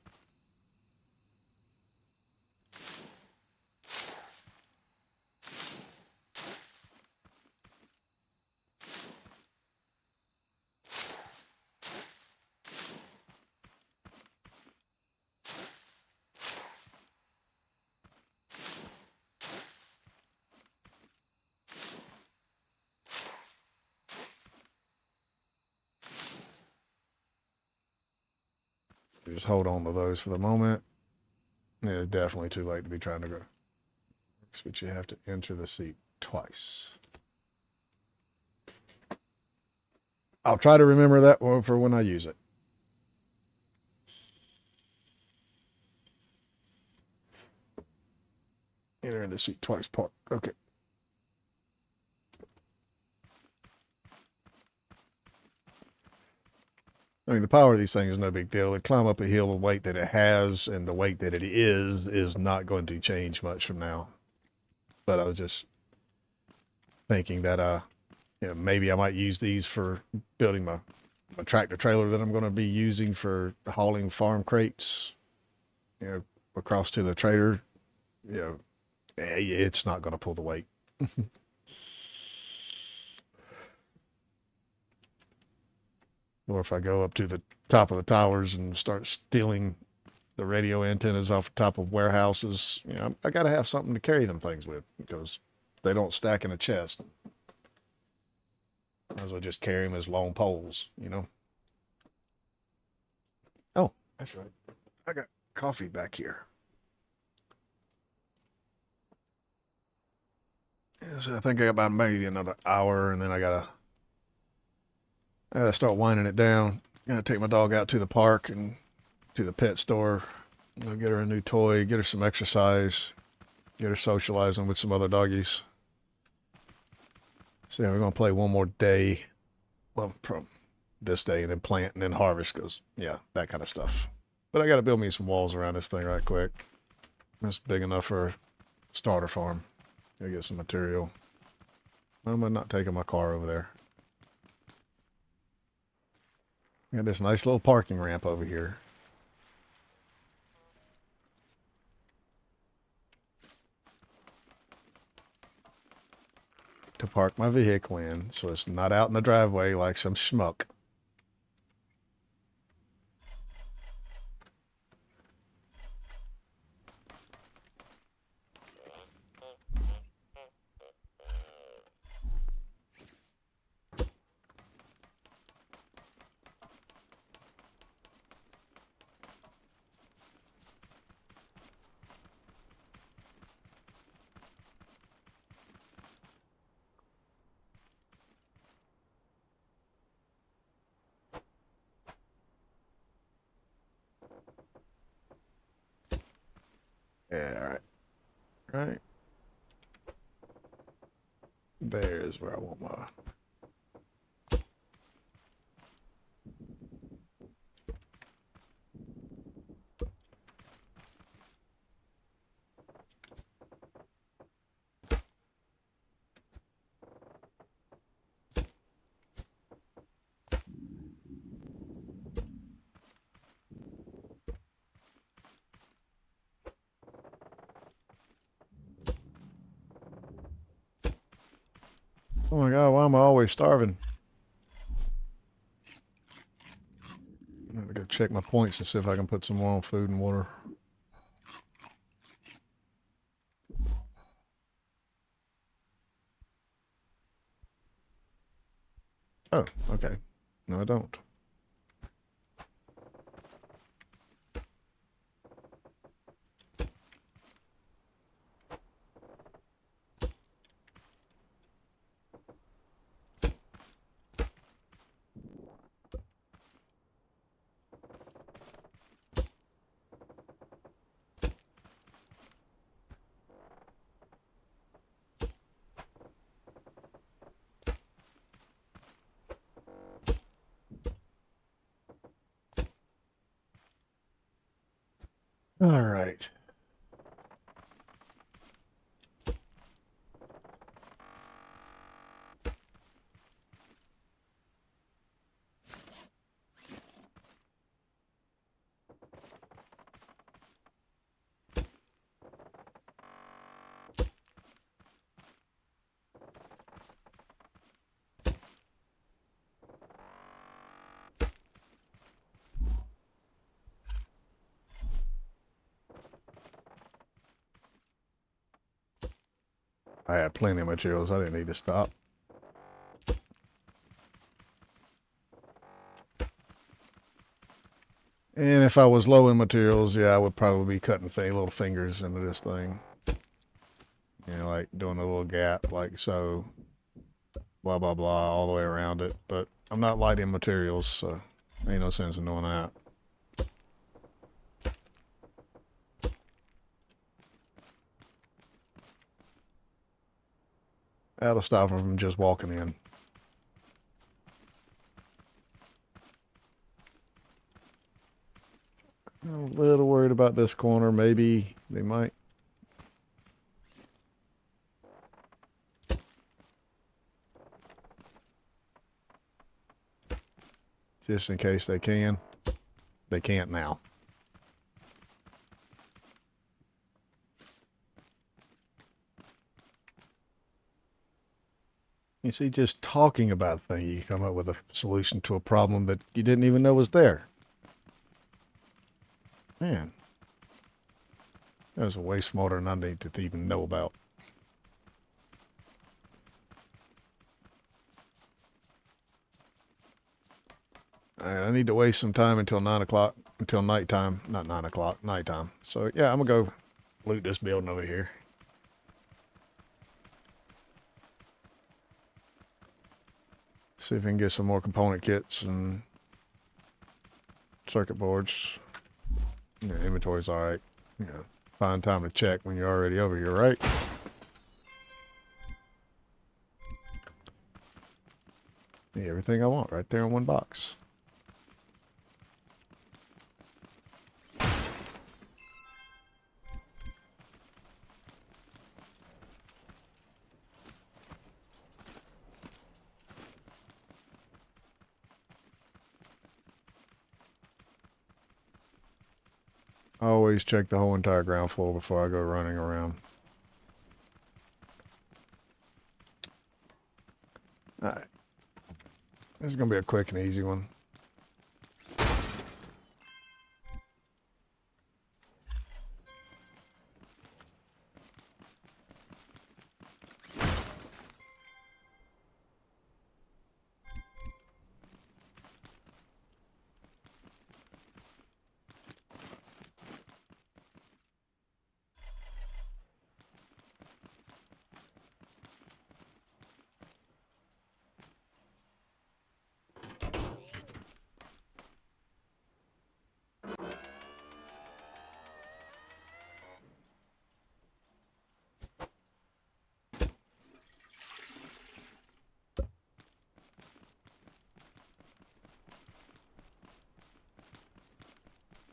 Just hold on to those for the moment. It's definitely too late to be trying to go. But you have to enter the seat twice. I'll try to remember that one for when I use it. Enter in the seat twice part. Okay. I mean, the power of these things is no big deal. It climb up a hill, the weight that it has and the weight that it is not going to change much from now. But I was just thinking that, maybe I might use these for building my a tractor trailer that I'm going to be using for hauling farm crates, you know, across to the trader, you know, it's not going to pull the weight. Or if I go up to the top of the towers and start stealing the radio antennas off the top of warehouses, you know, I got to have something to carry them things with because they don't stack in a chest. Might as well just carry them as long poles, you know. Oh, that's right. I got coffee back here. Yes, I think I got about maybe another hour, and then I gotta start winding it down. Gotta take my dog out to the park and to the pet store. You know, get her a new toy, get her some exercise, get her socializing with some other doggies. So yeah, we're gonna play one more day. Well, from this day, and then plant and then harvest, because yeah, that kind of stuff. But I gotta build me some walls around this thing right quick. It's big enough for a starter farm. Gotta get some material. I'm not taking my car over there. Got this nice little parking ramp over here. To park my vehicle in, so it's not out in the driveway like some schmuck. Yeah, all right. Right. There's where I want my. Oh my God, why am I always starving? I'm gonna go check my points and see if I can put some more on food and water. Oh, okay. No, I don't. All right. I had plenty of materials. I didn't need to stop. And if I was low in materials, yeah, I would probably be cutting little fingers into this thing. You know, like doing a little gap, like so, blah, blah, blah, all the way around it. But I'm not light in materials, so ain't no sense in doing that. That'll stop them from just walking in. I'm a little worried about this corner. Maybe they might. just in case they can. They can't now. You see, just talking about a thing, you come up with a solution to a problem that you didn't even know was there. Man, that was way smarter than I needed to even know about. All right, I need to waste some time until 9 o'clock, until nighttime. Not 9 o'clock, nighttime. So, yeah, I'm going to go loot this building over here. See if we can get some more component kits and circuit boards. Yeah, inventory's all right. You know, find time to check when you're already over here, right? Yeah, everything I want right there in one box. I always check the whole entire ground floor before I go running around. Alright. This is going to be a quick and easy one.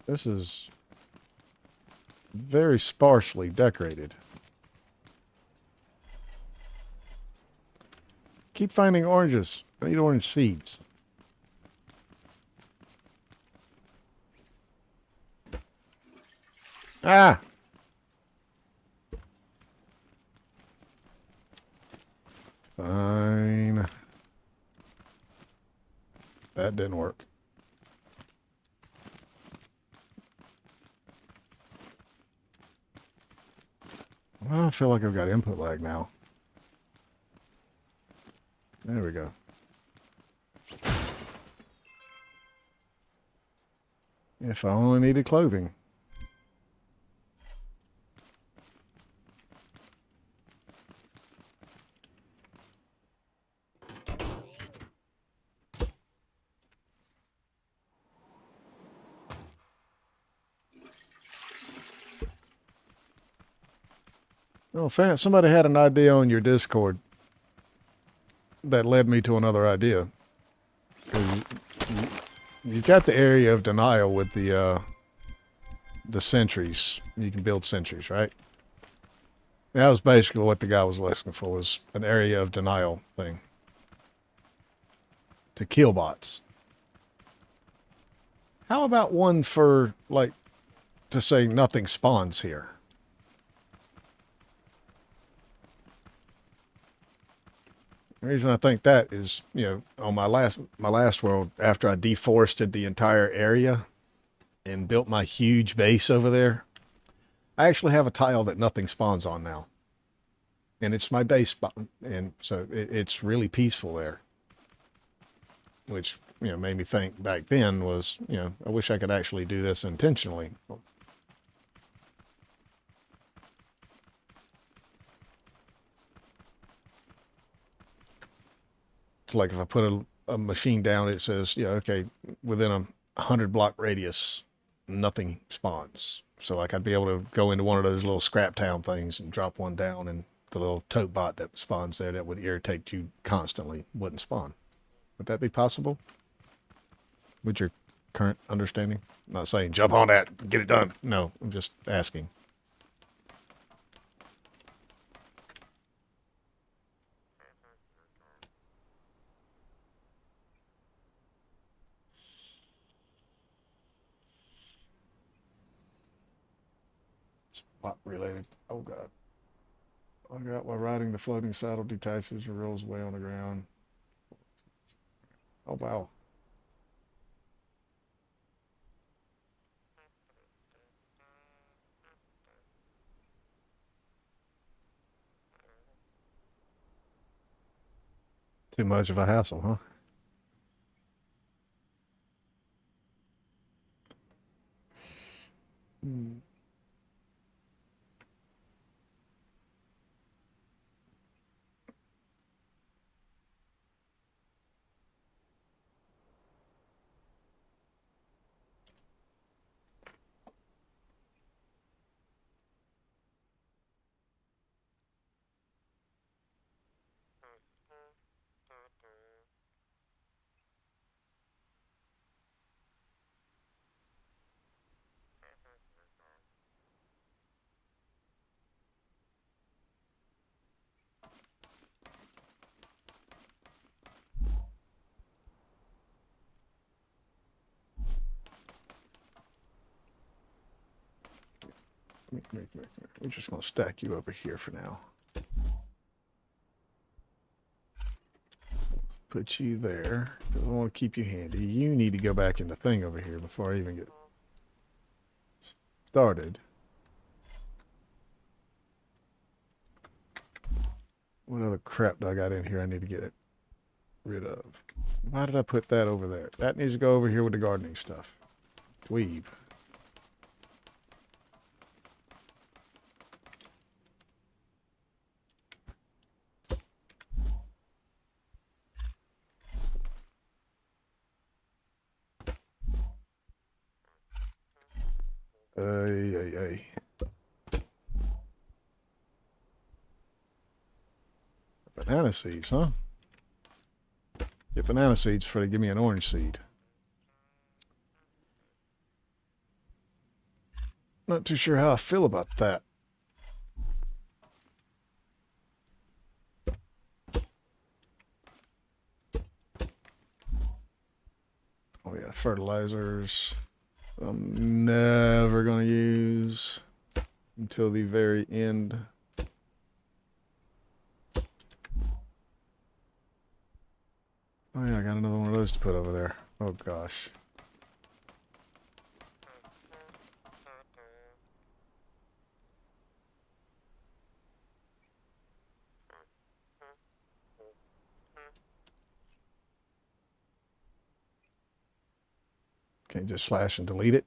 This is very sparsely decorated. Keep finding oranges. I need orange seeds. Ah! Fine. That didn't work. Well, I feel like I've got input lag now. There we go. If I only needed clothing. Oh, somebody had an idea on your Discord that led me to another idea. 'Cause you got the area of denial with the sentries. You can build sentries, right? That was basically what the guy was looking for, was an area of denial thing. To kill bots. How about one for, like, to say nothing spawns here? The reason I think that is, you know, on my last world, after I deforested the entire area and built my huge base over there, I actually have a tile that nothing spawns on now. And it's my base spot, and so it's really peaceful there. Which, you know, made me think back then was, you know, I wish I could actually do this intentionally. It's like if I put a machine down, it says, yeah, okay, within a 100-block radius, nothing spawns. So like I'd be able to go into one of those little scrap town things and drop one down, and the little tote bot that spawns there that would irritate you constantly wouldn't spawn. Would that be possible? With your current understanding? I'm not saying jump on that, get it done. No, I'm just asking. Spot related. Oh god. I got while riding the floating saddle detaches and rolls away on the ground. Oh wow. Too much of a hassle, huh? Hmm. We're just gonna stack you over here for now. Put you there. 'Cause I want to keep you handy. You need to go back in the thing over here before I even get started. What other crap do I got in here I need to get rid of? Why did I put that over there? That needs to go over here with the gardening stuff. Dweeb. Ay. Banana seeds, huh? Get banana seeds for to give me an orange seed. Not too sure how I feel about that. Oh yeah, fertilizers. I'm never gonna use until the very end. Oh yeah, I got another one of those to put over there. Oh gosh. Can't just slash and delete it.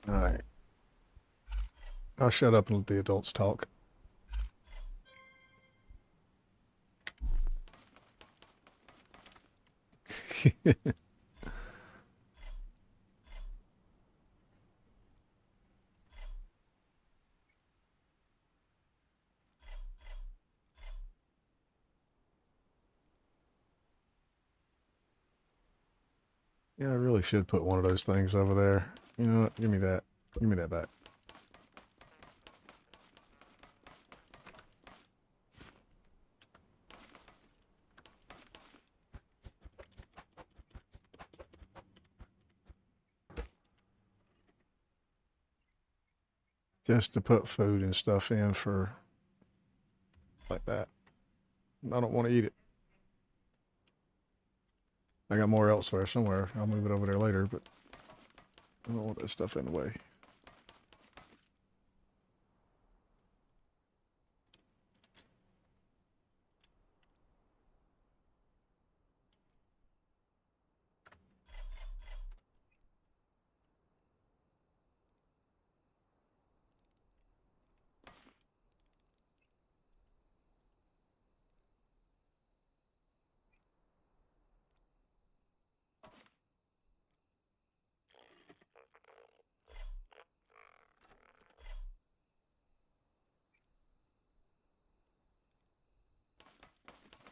All right. I'll shut up and let the adults talk. Yeah, I really should put one of those things over there. You know what? Give me that. Give me that back. Just to put food and stuff in for like that. I don't want to eat it. I got more elsewhere somewhere. I'll move it over there later, but I don't want that stuff in the way.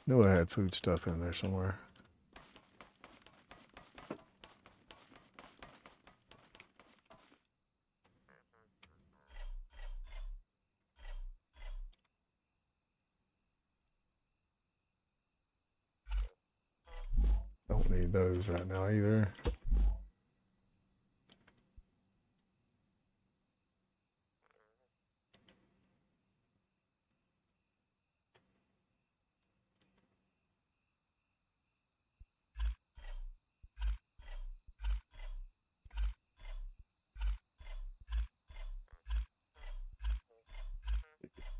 Knew I had food stuff in there somewhere. Don't need those right now either.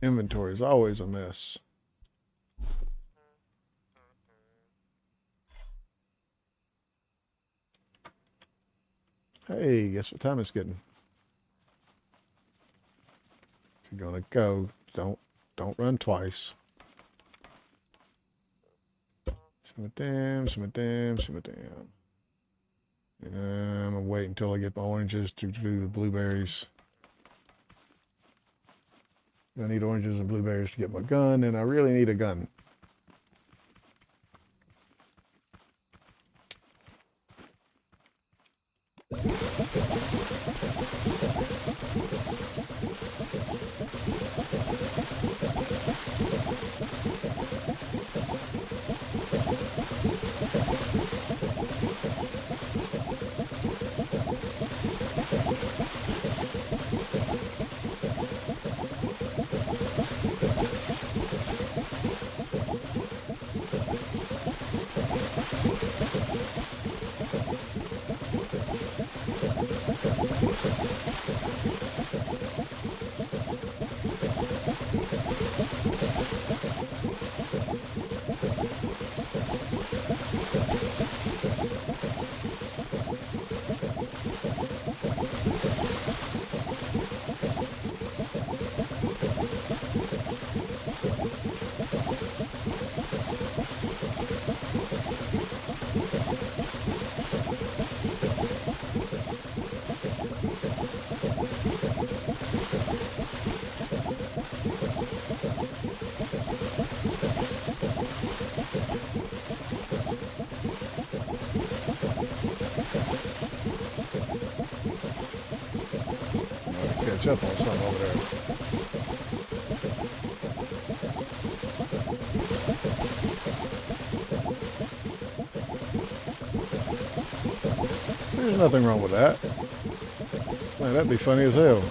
Inventory is always a mess. Hey, guess what time it's getting? If you're gonna go, don't run twice. Simmer down, simmer down, simmer down. I'm gonna wait until I get my oranges to do the blueberries. I need oranges and blueberries to get my gun, and I really need a gun. Catch up on something over there. There's nothing wrong with that. Man, that'd be funny as hell.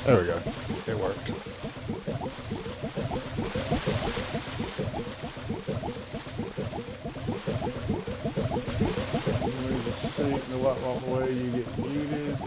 There we go. It worked. There's a sink. The white walk away. You get muted.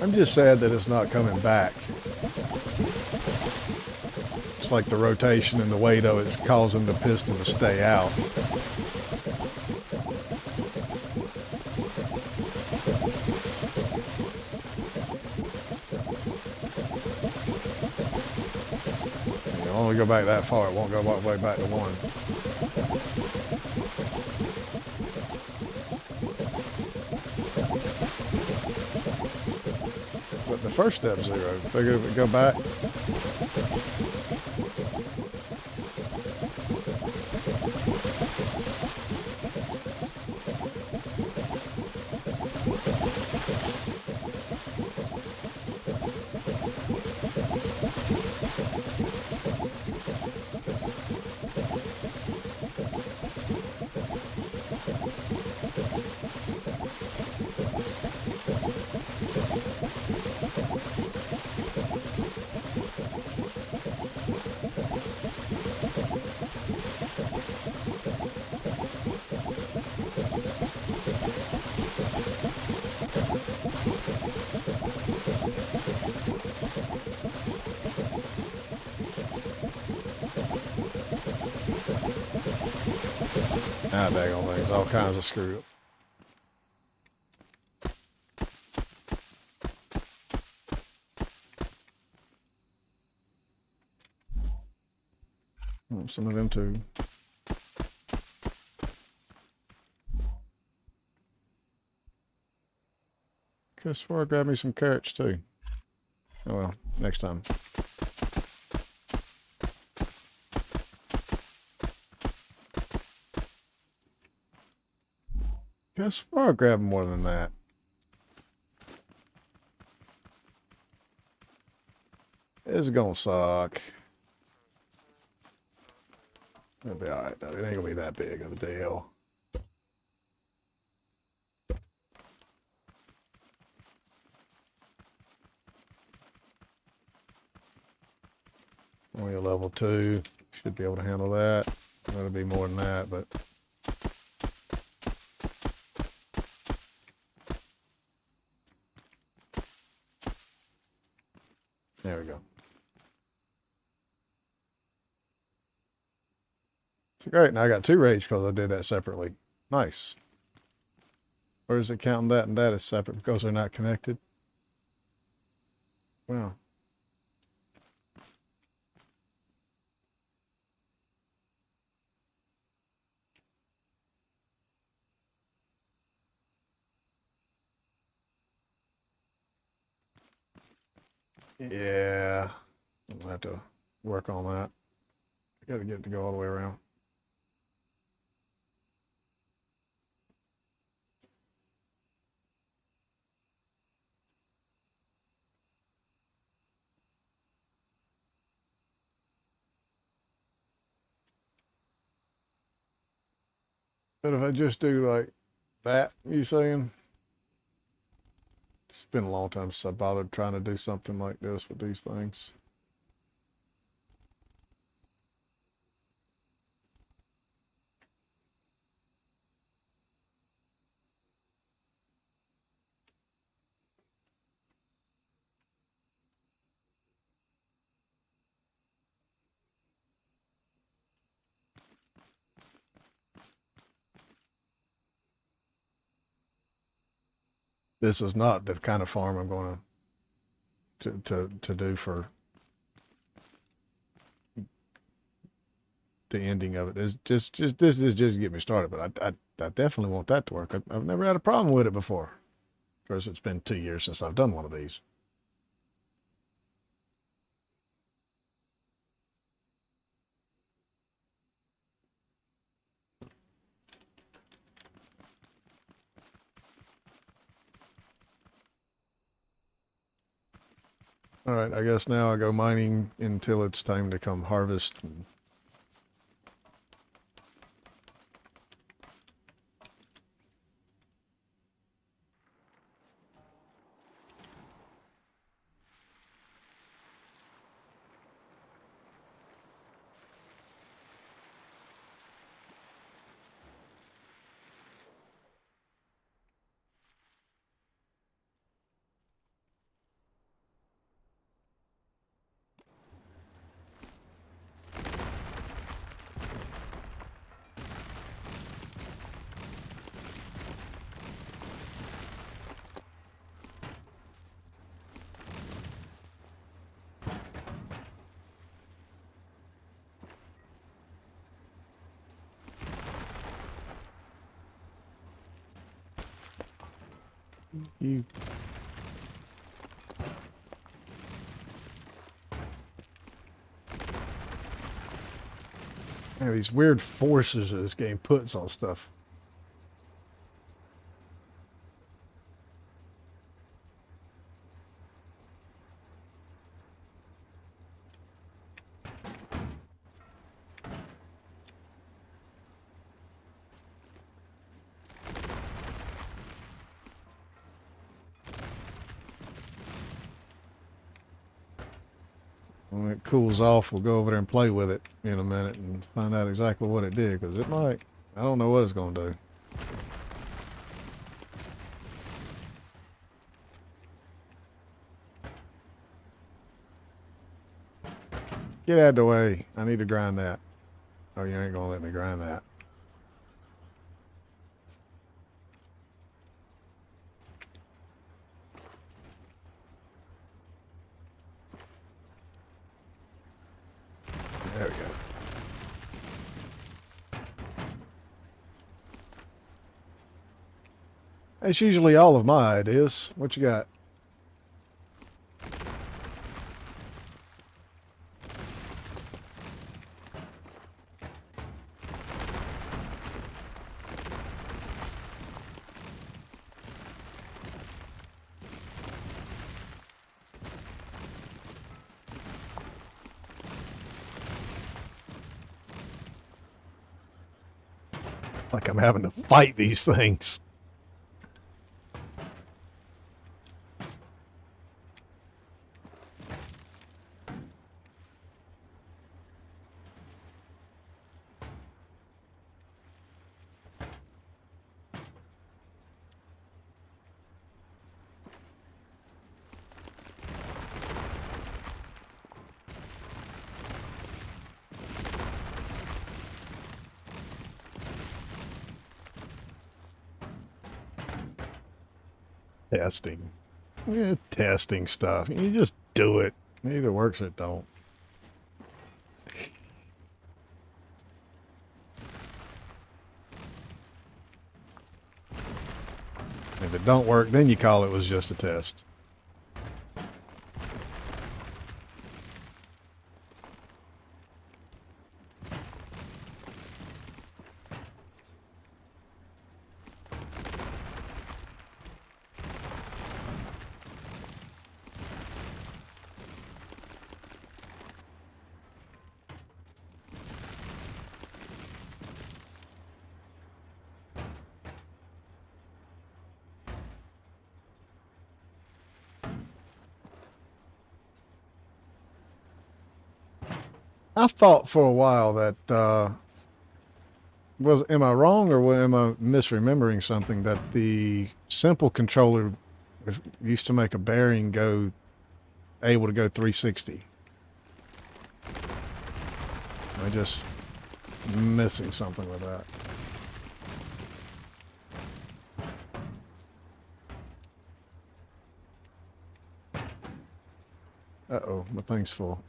I'm just sad that it's not coming back. It's like the rotation and the weight of it's causing the piston to stay out. It'll only go back that far. It won't go all the way back to 1. But the first step 0. Figured it would go back. Ah, daggone things, all kinds of screw up. Some of them too. Could have swore I grabbed me some carrots too. Oh well, next time. Could have swore I grabbed more than that. It's gonna suck. It'll be alright though. It ain't gonna be that big of a deal. Only a level 2. Should be able to handle that. That'll be more than that, but there we go. So great, now I got 2 raids because I did that separately. Nice. Or is it counting that and that as separate because they're not connected? Wow. Yeah. I'm gonna have to work on that. I gotta get it to go all the way around. But if I just do like that, you saying? It's been a long time since I bothered trying to do something like this with these things. This is not the kind of farm I'm going to do for the ending of it. It's just this is just to get me started, but I definitely want that to work. I've never had a problem with it before. Of course, it's been 2 years since I've done one of these. All right, I guess now I go mining until it's time to come harvest. And You. Yeah, these weird forces that this game puts on stuff. When it cools off, we'll go over there and play with it in a minute and find out exactly what it did, because it might. I don't know what it's going to do. Get out of the way. I need to grind that. Oh, you ain't going to let me grind that. There we go. That's usually all of my ideas. What you got? Like I'm having to fight these things. Testing. Yeah, testing stuff. You just do it. It either works or it don't. If it don't work, then you call it was just a test. I thought for a while that am I wrong or am I misremembering something that the simple controller used to make a bearing go able to go 360? Am I just missing something with that? Uh-oh, my thing's full.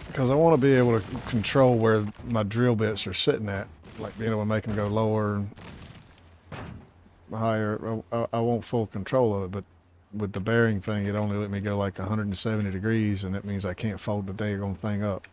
Because I want to be able to control where my drill bits are sitting at, like being able to make them go lower and higher. I want full control of it, but with the bearing thing, it only let me go like 170 degrees, and that means I can't fold the daggone thing up.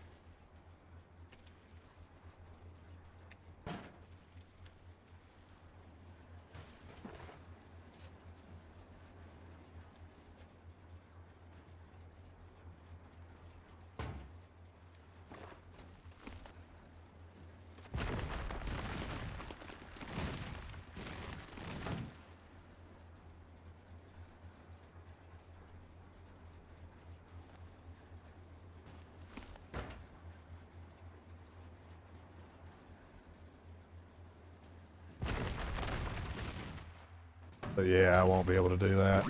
So yeah, I won't be able to do that.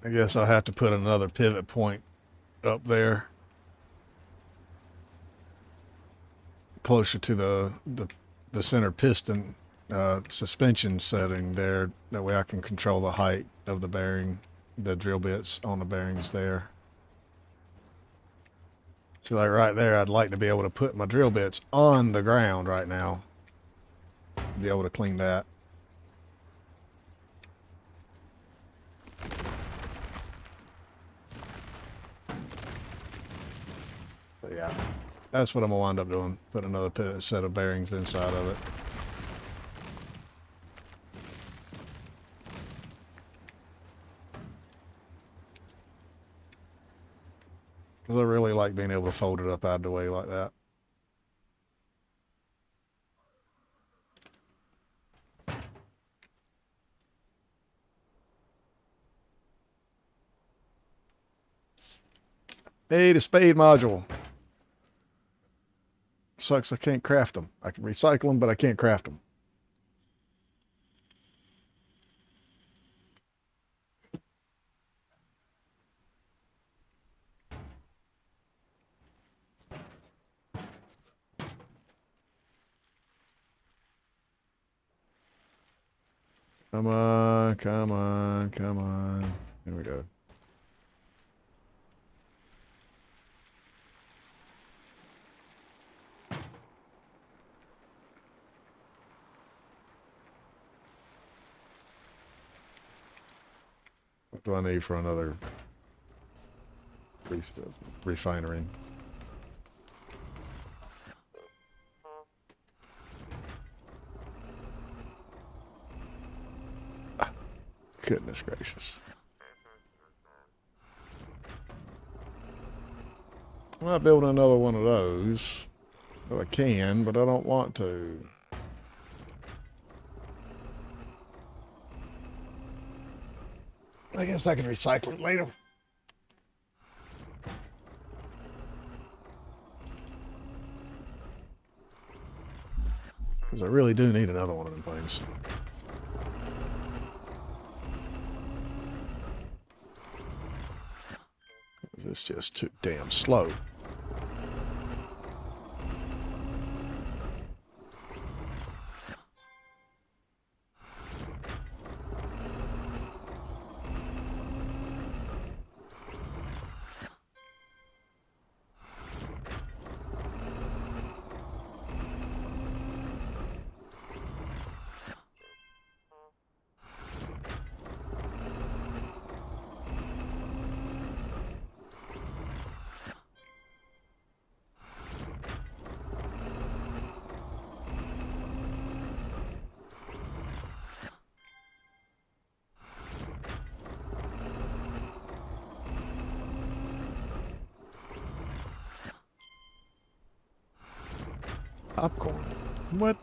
I guess I'll have to put another pivot point up there, closer to the center piston suspension setting there. That way I can control the height of the bearing, the drill bits on the bearings there. So like right there, I'd like to be able to put my drill bits on the ground right now. Be able to clean that. So yeah, that's what I'm gonna wind up doing. Put another set of bearings inside of it. Because I really like being able to fold it up out of the way like that. Hey, the spade module. Sucks I can't craft them. I can recycle them, but I can't craft them. Come on, come on, come on. Here we go. What do I need for another refinery? Ah, goodness gracious. I'm not building another one of those. Well, I can, but I don't want to. I guess I can recycle it later. Because I really do need another one of them things. It's just too damn slow. Popcorn. What?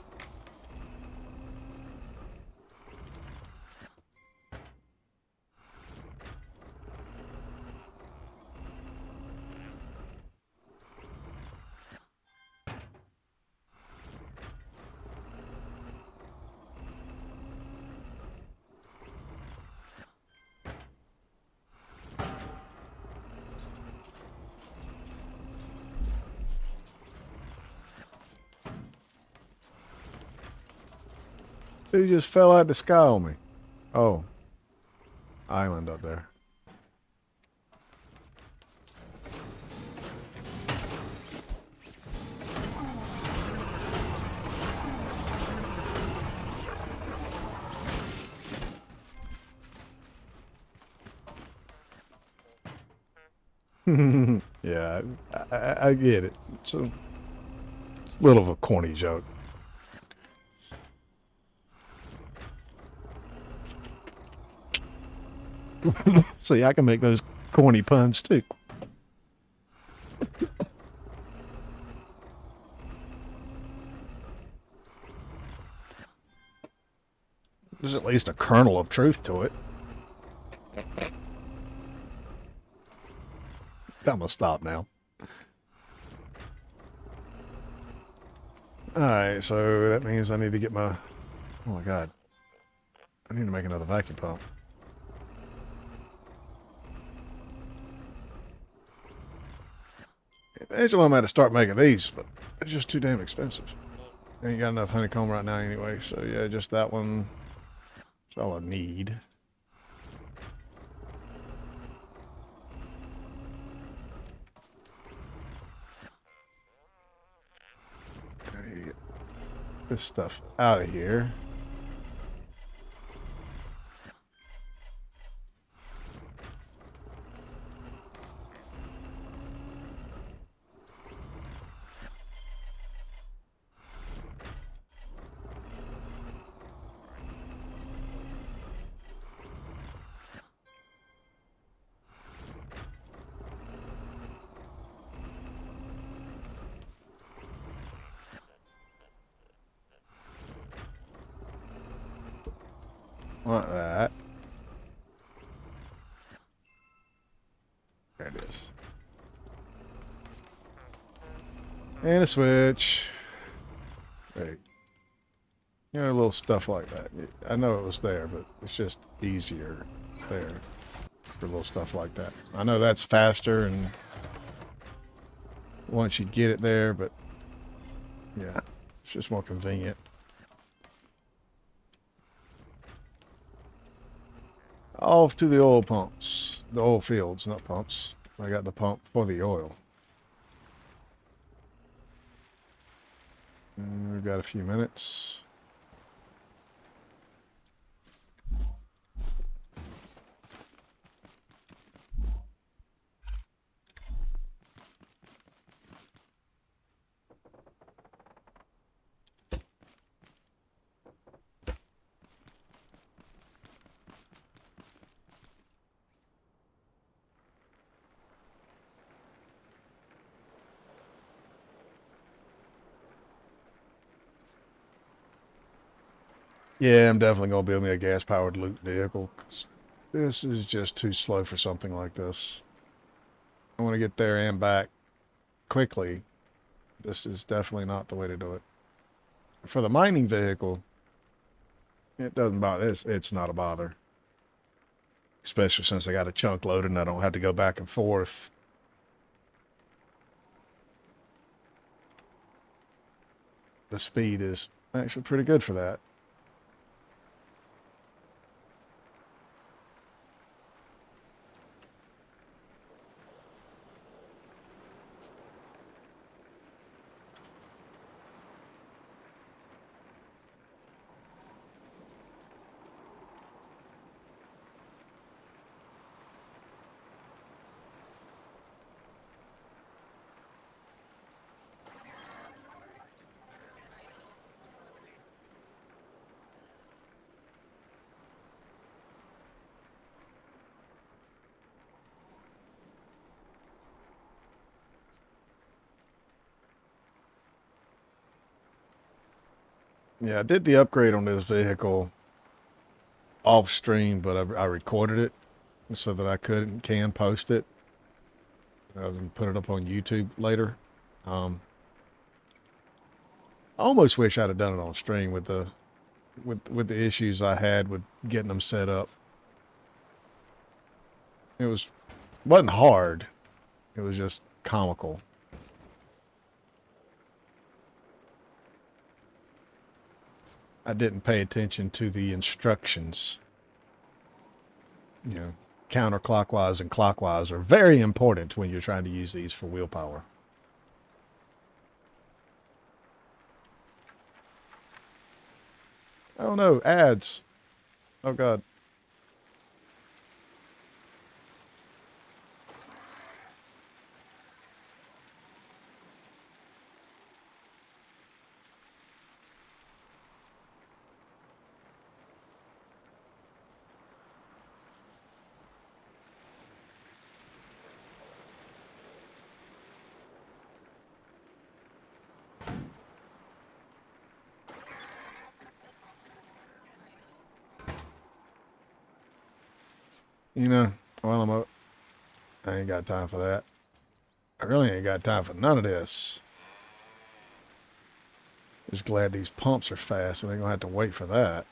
Dude just fell out of the sky on me. Oh. Island up there. Yeah, I get it. It's a little of a corny joke. See, I can make those corny puns too. There's at least a kernel of truth to it. I'm gonna stop now. Alright, so that means I need to get my... Oh my god. I need to make another vacuum pump. Eventually I'm going to start making these, but they're just too damn expensive. Ain't got enough honeycomb right now anyway, so yeah, just that one. That's all I need. Okay, get this stuff out of here. Want that. There it is. And a switch. There. You know, little stuff like that. I know it was there, but it's just easier there for little stuff like that. I know that's faster and once you get it there, but yeah, it's just more convenient. Off to the oil pumps. The oil fields, not pumps. I got the pump for the oil. And we've got a few minutes. Yeah, I'm definitely going to build me a gas-powered loot vehicle, 'cause this is just too slow for something like this. I want to get there and back quickly. This is definitely not the way to do it. For the mining vehicle, it doesn't bother. It's not a bother. Especially since I got a chunk loaded and I don't have to go back and forth. The speed is actually pretty good for that. Yeah, I did the upgrade on this vehicle off stream, but I recorded it so that I could and can post it and put it up on YouTube later. I almost wish I'd have done it on stream with the with the issues I had with getting them set up. It wasn't hard. It was just comical. I didn't pay attention to the instructions. You know, counterclockwise and clockwise are very important when you're trying to use these for wheel power. Oh no, ads. Oh god. You know, while I'm up, I ain't got time for that. I really ain't got time for none of this. Just glad these pumps are fast and they're gonna have to wait for that.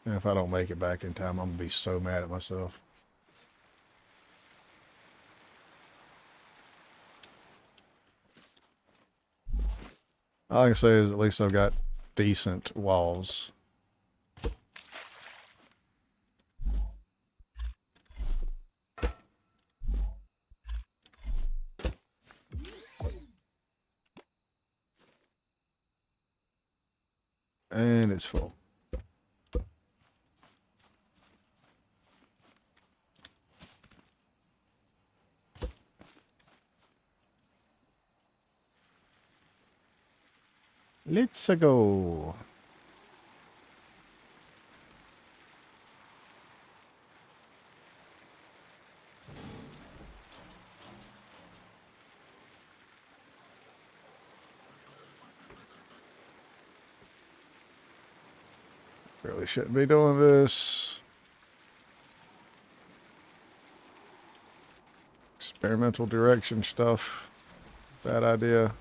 And if I don't make it back in time, I'm gonna be so mad at myself. All I can say is at least I've got decent walls. And it's full. Let's go. Really shouldn't be doing this. Experimental direction stuff. Bad idea.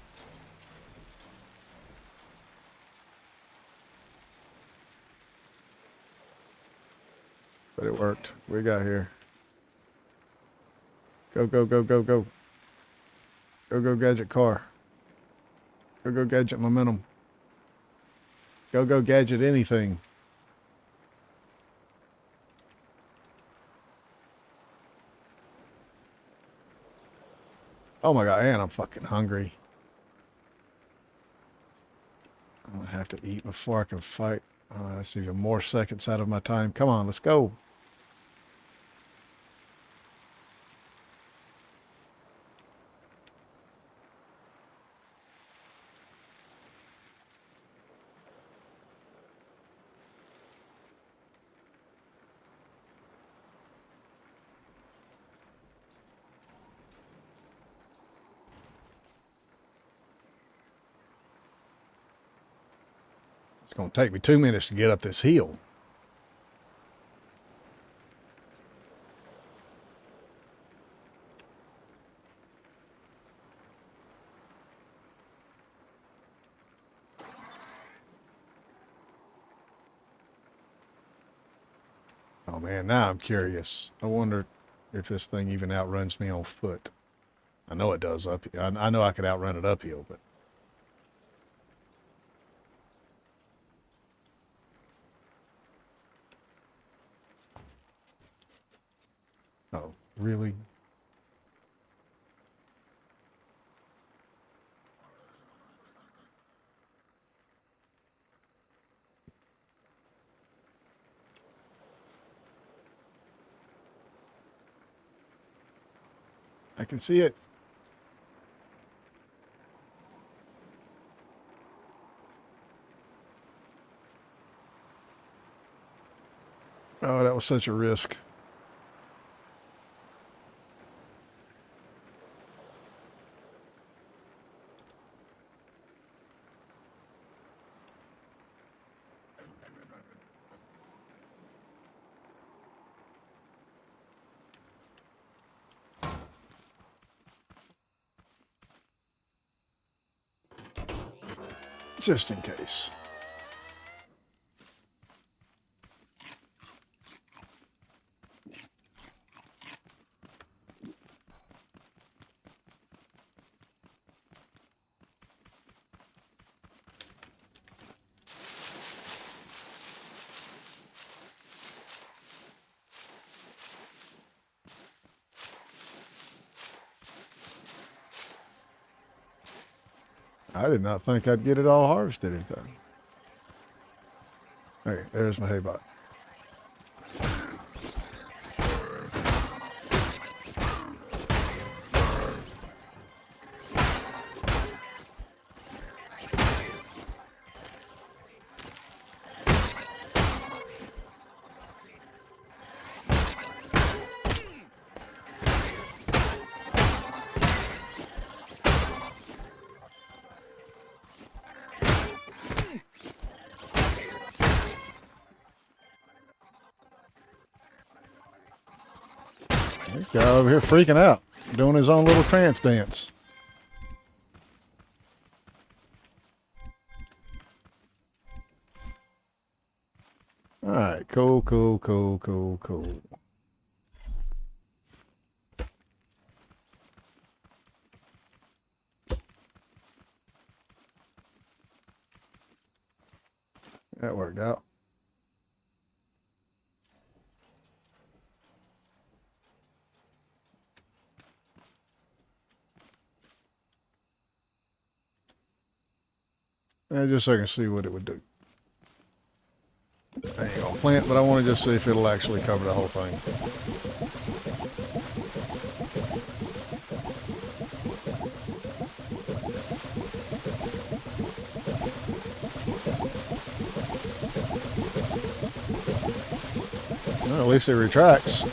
But it worked. We got here. Go, go, go, go, go. Go, go, gadget car. Go, go, gadget momentum. Go, go, gadget anything. Oh my god, and I'm fucking hungry. I'm gonna have to eat before I can fight. That's even more seconds out of my time. Come on, let's go. It's gonna take me 2 minutes to get up this hill. Oh man, now I'm curious. I wonder if this thing even outruns me on foot. I know it does up here. I know I could outrun it uphill, but oh, really? I can see it. Oh, that was such a risk. Just in case. I did not think I'd get it all harvested in time. Hey, there's my hay bot. This guy over here freaking out, doing his own little trance dance. All right, cool, cool, cool, cool, cool. That worked out. Just so I can see what it would do. I ain't gonna plant, but I want to just see if it'll actually cover the whole thing. Well, at least it retracts.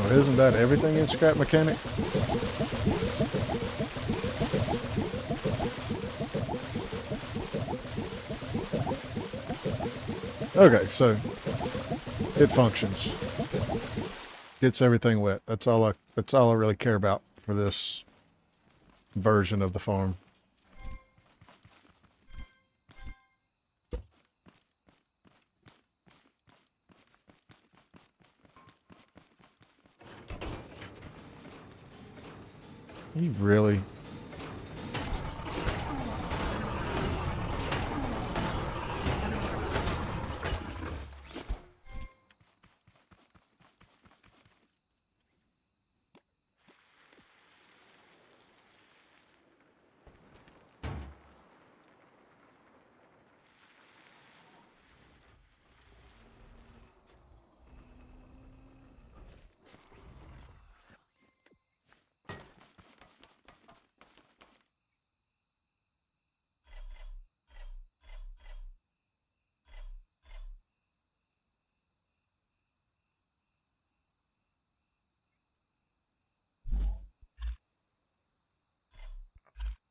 Well, isn't that everything in Scrap Mechanic? Okay, so it functions. Gets everything wet. That's all I really care about for this version of the farm. You really?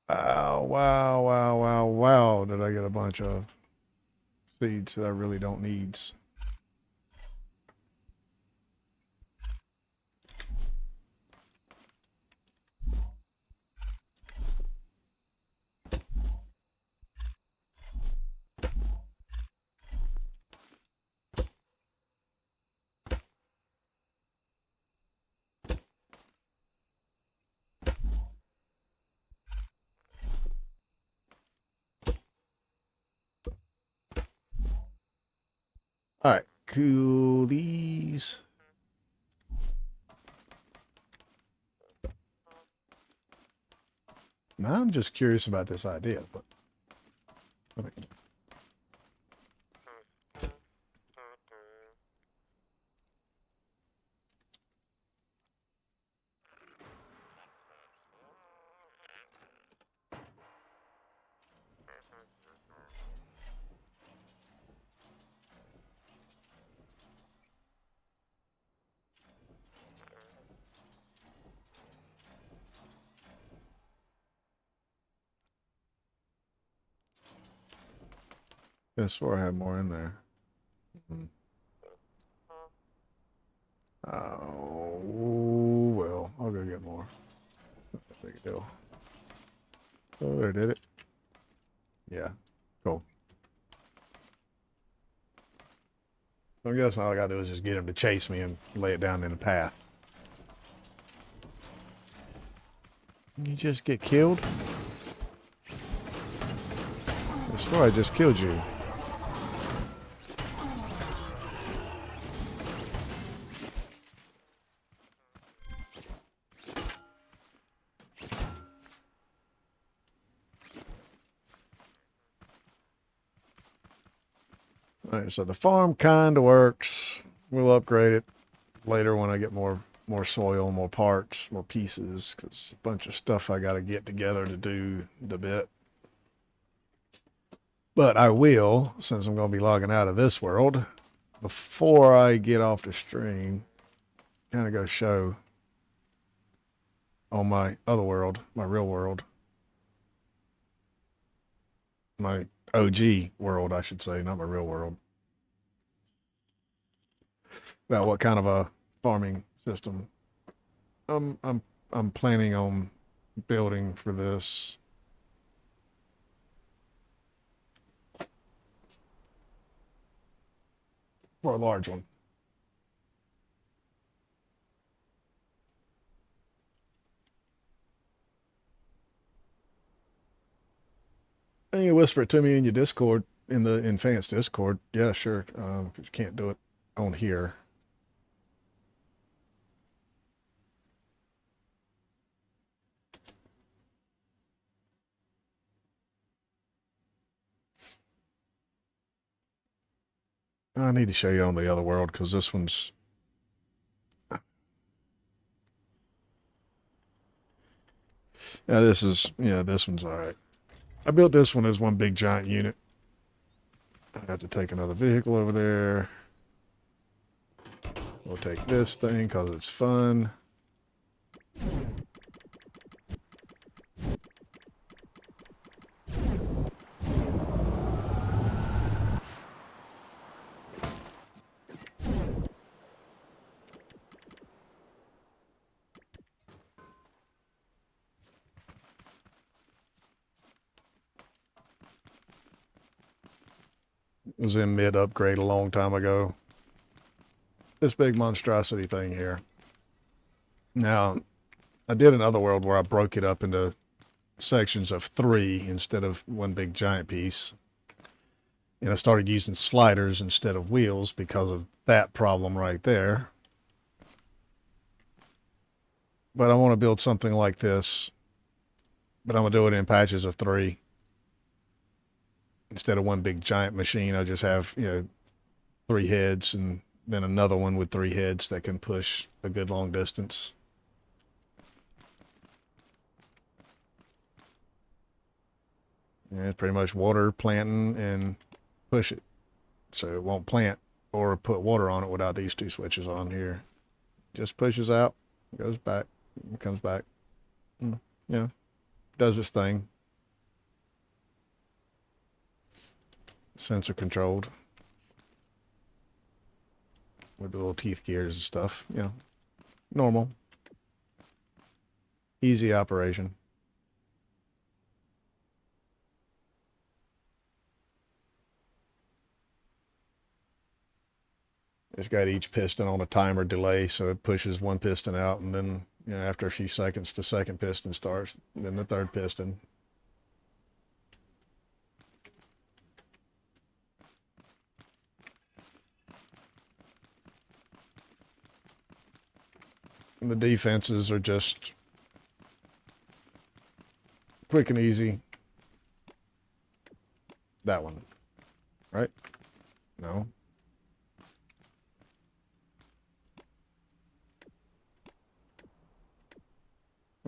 Wow, wow, wow, wow, wow. Did I get a bunch of seeds that I really don't need? All right, cool these. Now I'm just curious about this idea, but I mean, I swore I had more in there. Mhm. Oh, well, I'll go get more. Not that big a deal. Oh, there, did it? Yeah, cool. So I guess all I gotta do is just get him to chase me and lay it down in the path. You just get killed? I swear I just killed you. Alright, so the farm kinda works. We'll upgrade it later when I get more soil, more parts, more pieces, because a bunch of stuff I gotta get together to do the bit. But I will, since I'm gonna be logging out of this world, before I get off the stream, kinda go show on my other world, my real world. my OG world, I should say, not my real world. About what kind of a farming system I'm planning on building for this. For a large one. And you whisper it to me in your Discord, in the advanced Discord. Yeah, sure. But you can't do it on here. I need to show you on the other world because this one's. Yeah, this one's all right. I built this one as one big giant unit. I have to take another vehicle over there. We'll take this thing because it's fun. It was in mid upgrade a long time ago. This big monstrosity thing here. Now, I did another world where I broke it up into sections of 3 instead of one big giant piece. And I started using sliders instead of wheels because of that problem right there. But I want to build something like this. But I'm going to do it in patches of 3. Instead of one big giant machine, I just have, 3 heads and then another one with 3 heads that can push a good long distance. And it's pretty much water, planting, and push it. So it won't plant or put water on it without these 2 switches on here. Just pushes out, goes back, comes back. Does its thing. Sensor controlled. With the little teeth gears and stuff. Normal. Easy operation. It's got each piston on a timer delay, so it pushes one piston out, and then, after a few seconds, the second piston starts, then the third piston. And the defenses are just quick and easy. That one, right? No.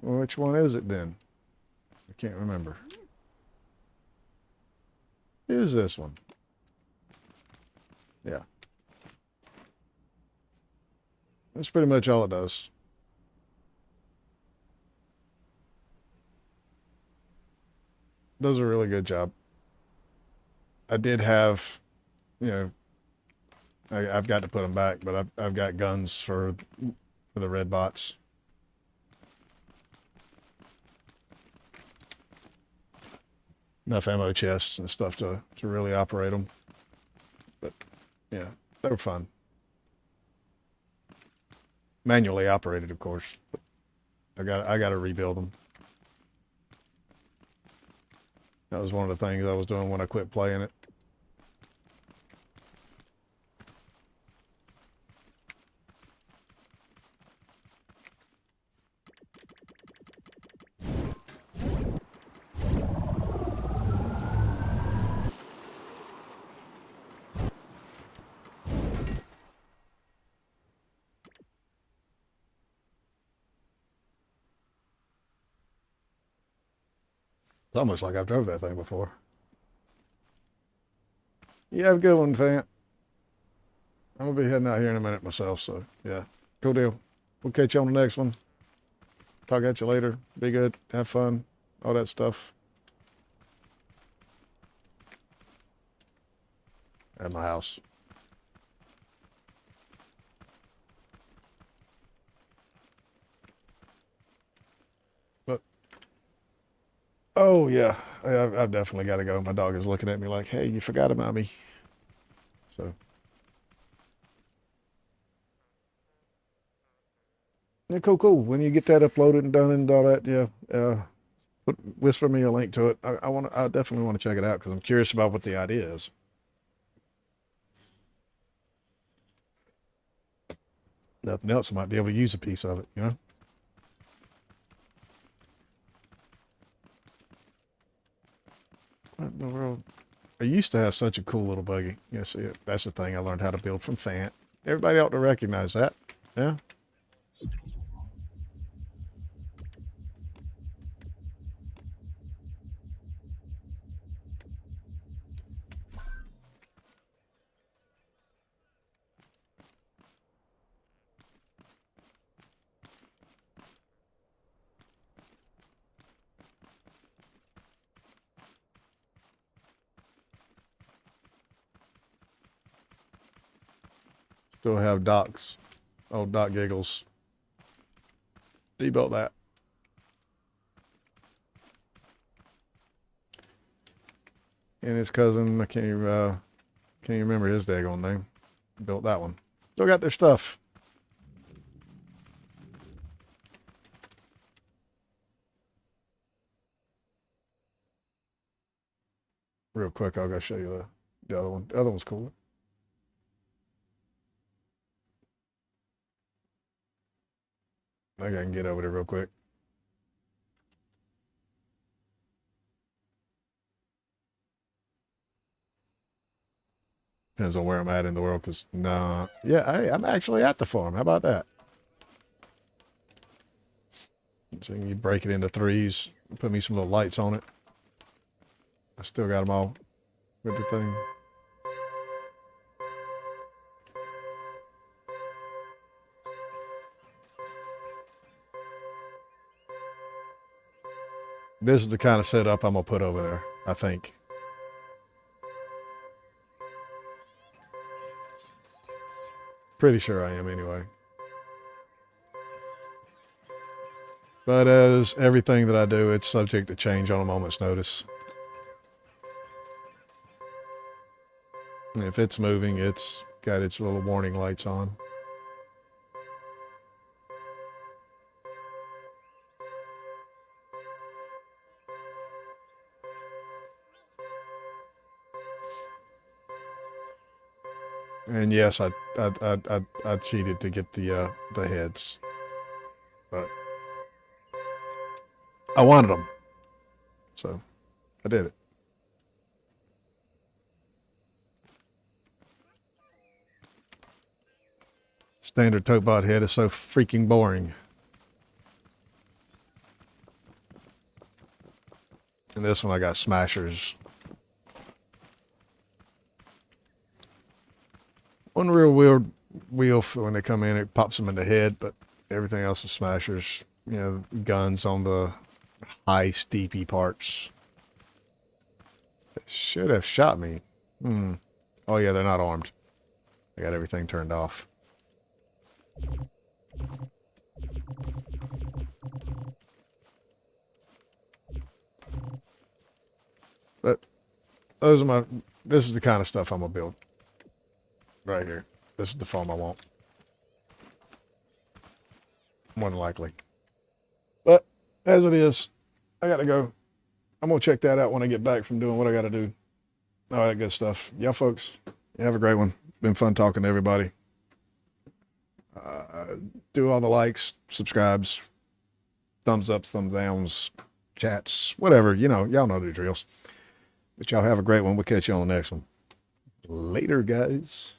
Well, which one is it then? I can't remember. Is this one? Yeah. That's pretty much all it does. Does a really good job. I did have, I've got to put them back, but I've got guns for the red bots. Enough ammo chests and stuff to really operate them. But yeah, they were fun. Manually operated, of course. But I got to rebuild them. That was one of the things I was doing when I quit playing it. It's almost like I've drove that thing before. You have a good one, Fant. I'm going to be heading out here in a minute myself, so yeah. Cool deal. We'll catch you on the next one. Talk at you later. Be good. Have fun. All that stuff. at my house. But oh yeah, I've definitely got to go. My dog is looking at me like, "Hey, you forgot about me." So yeah, cool, cool. When you get that uploaded and done and all that, yeah, whisper me a link to it. I definitely want to check it out because I'm curious about what the idea is. Nothing else, I might be able to use a piece of it, you know? What in the world? I used to have such a cool little buggy. You know, see, that's the thing I learned how to build from Fant. Everybody ought to recognize that. Yeah. Still have Doc's. Old Doc Giggles. He built that. And his cousin, can't even remember his daggone name. Built that one. Still got their stuff. Real quick, I'll go show you the other one. The other one's cool. I think I can get over there real quick. Depends on where I'm at in the world, because, nah. Yeah, I'm actually at the farm. How about that? So you break it into threes, put me some little lights on it. I still got them all with the thing. This is the kind of setup I'm going to put over there, I think. Pretty sure I am anyway. But as everything that I do, it's subject to change on a moment's notice. And if it's moving, it's got its little warning lights on. And yes, I cheated to get the heads, but I wanted them, so I did it. Standard Topbot head is so freaking boring. And this one I got smashers. One real weird wheel for when they come in, it pops them in the head, but everything else is smashers. You know, guns on the high steepy parts. They should have shot me. Oh yeah, they're not armed. I got everything turned off. But those are this is the kind of stuff I'm gonna build. Right here. This is the farm I want. More than likely. But as it is, I gotta go. I'm gonna check that out when I get back from doing what I gotta do. All that good stuff. Y'all folks, have a great one. Been fun talking to everybody. Do all the likes, subscribes, thumbs ups, thumbs downs, chats, whatever. You know, y'all know the drills. But y'all have a great one. We'll catch you on the next one. Later, guys.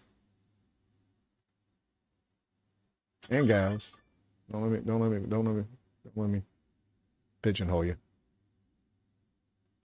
And gals. Don't let me pigeonhole you.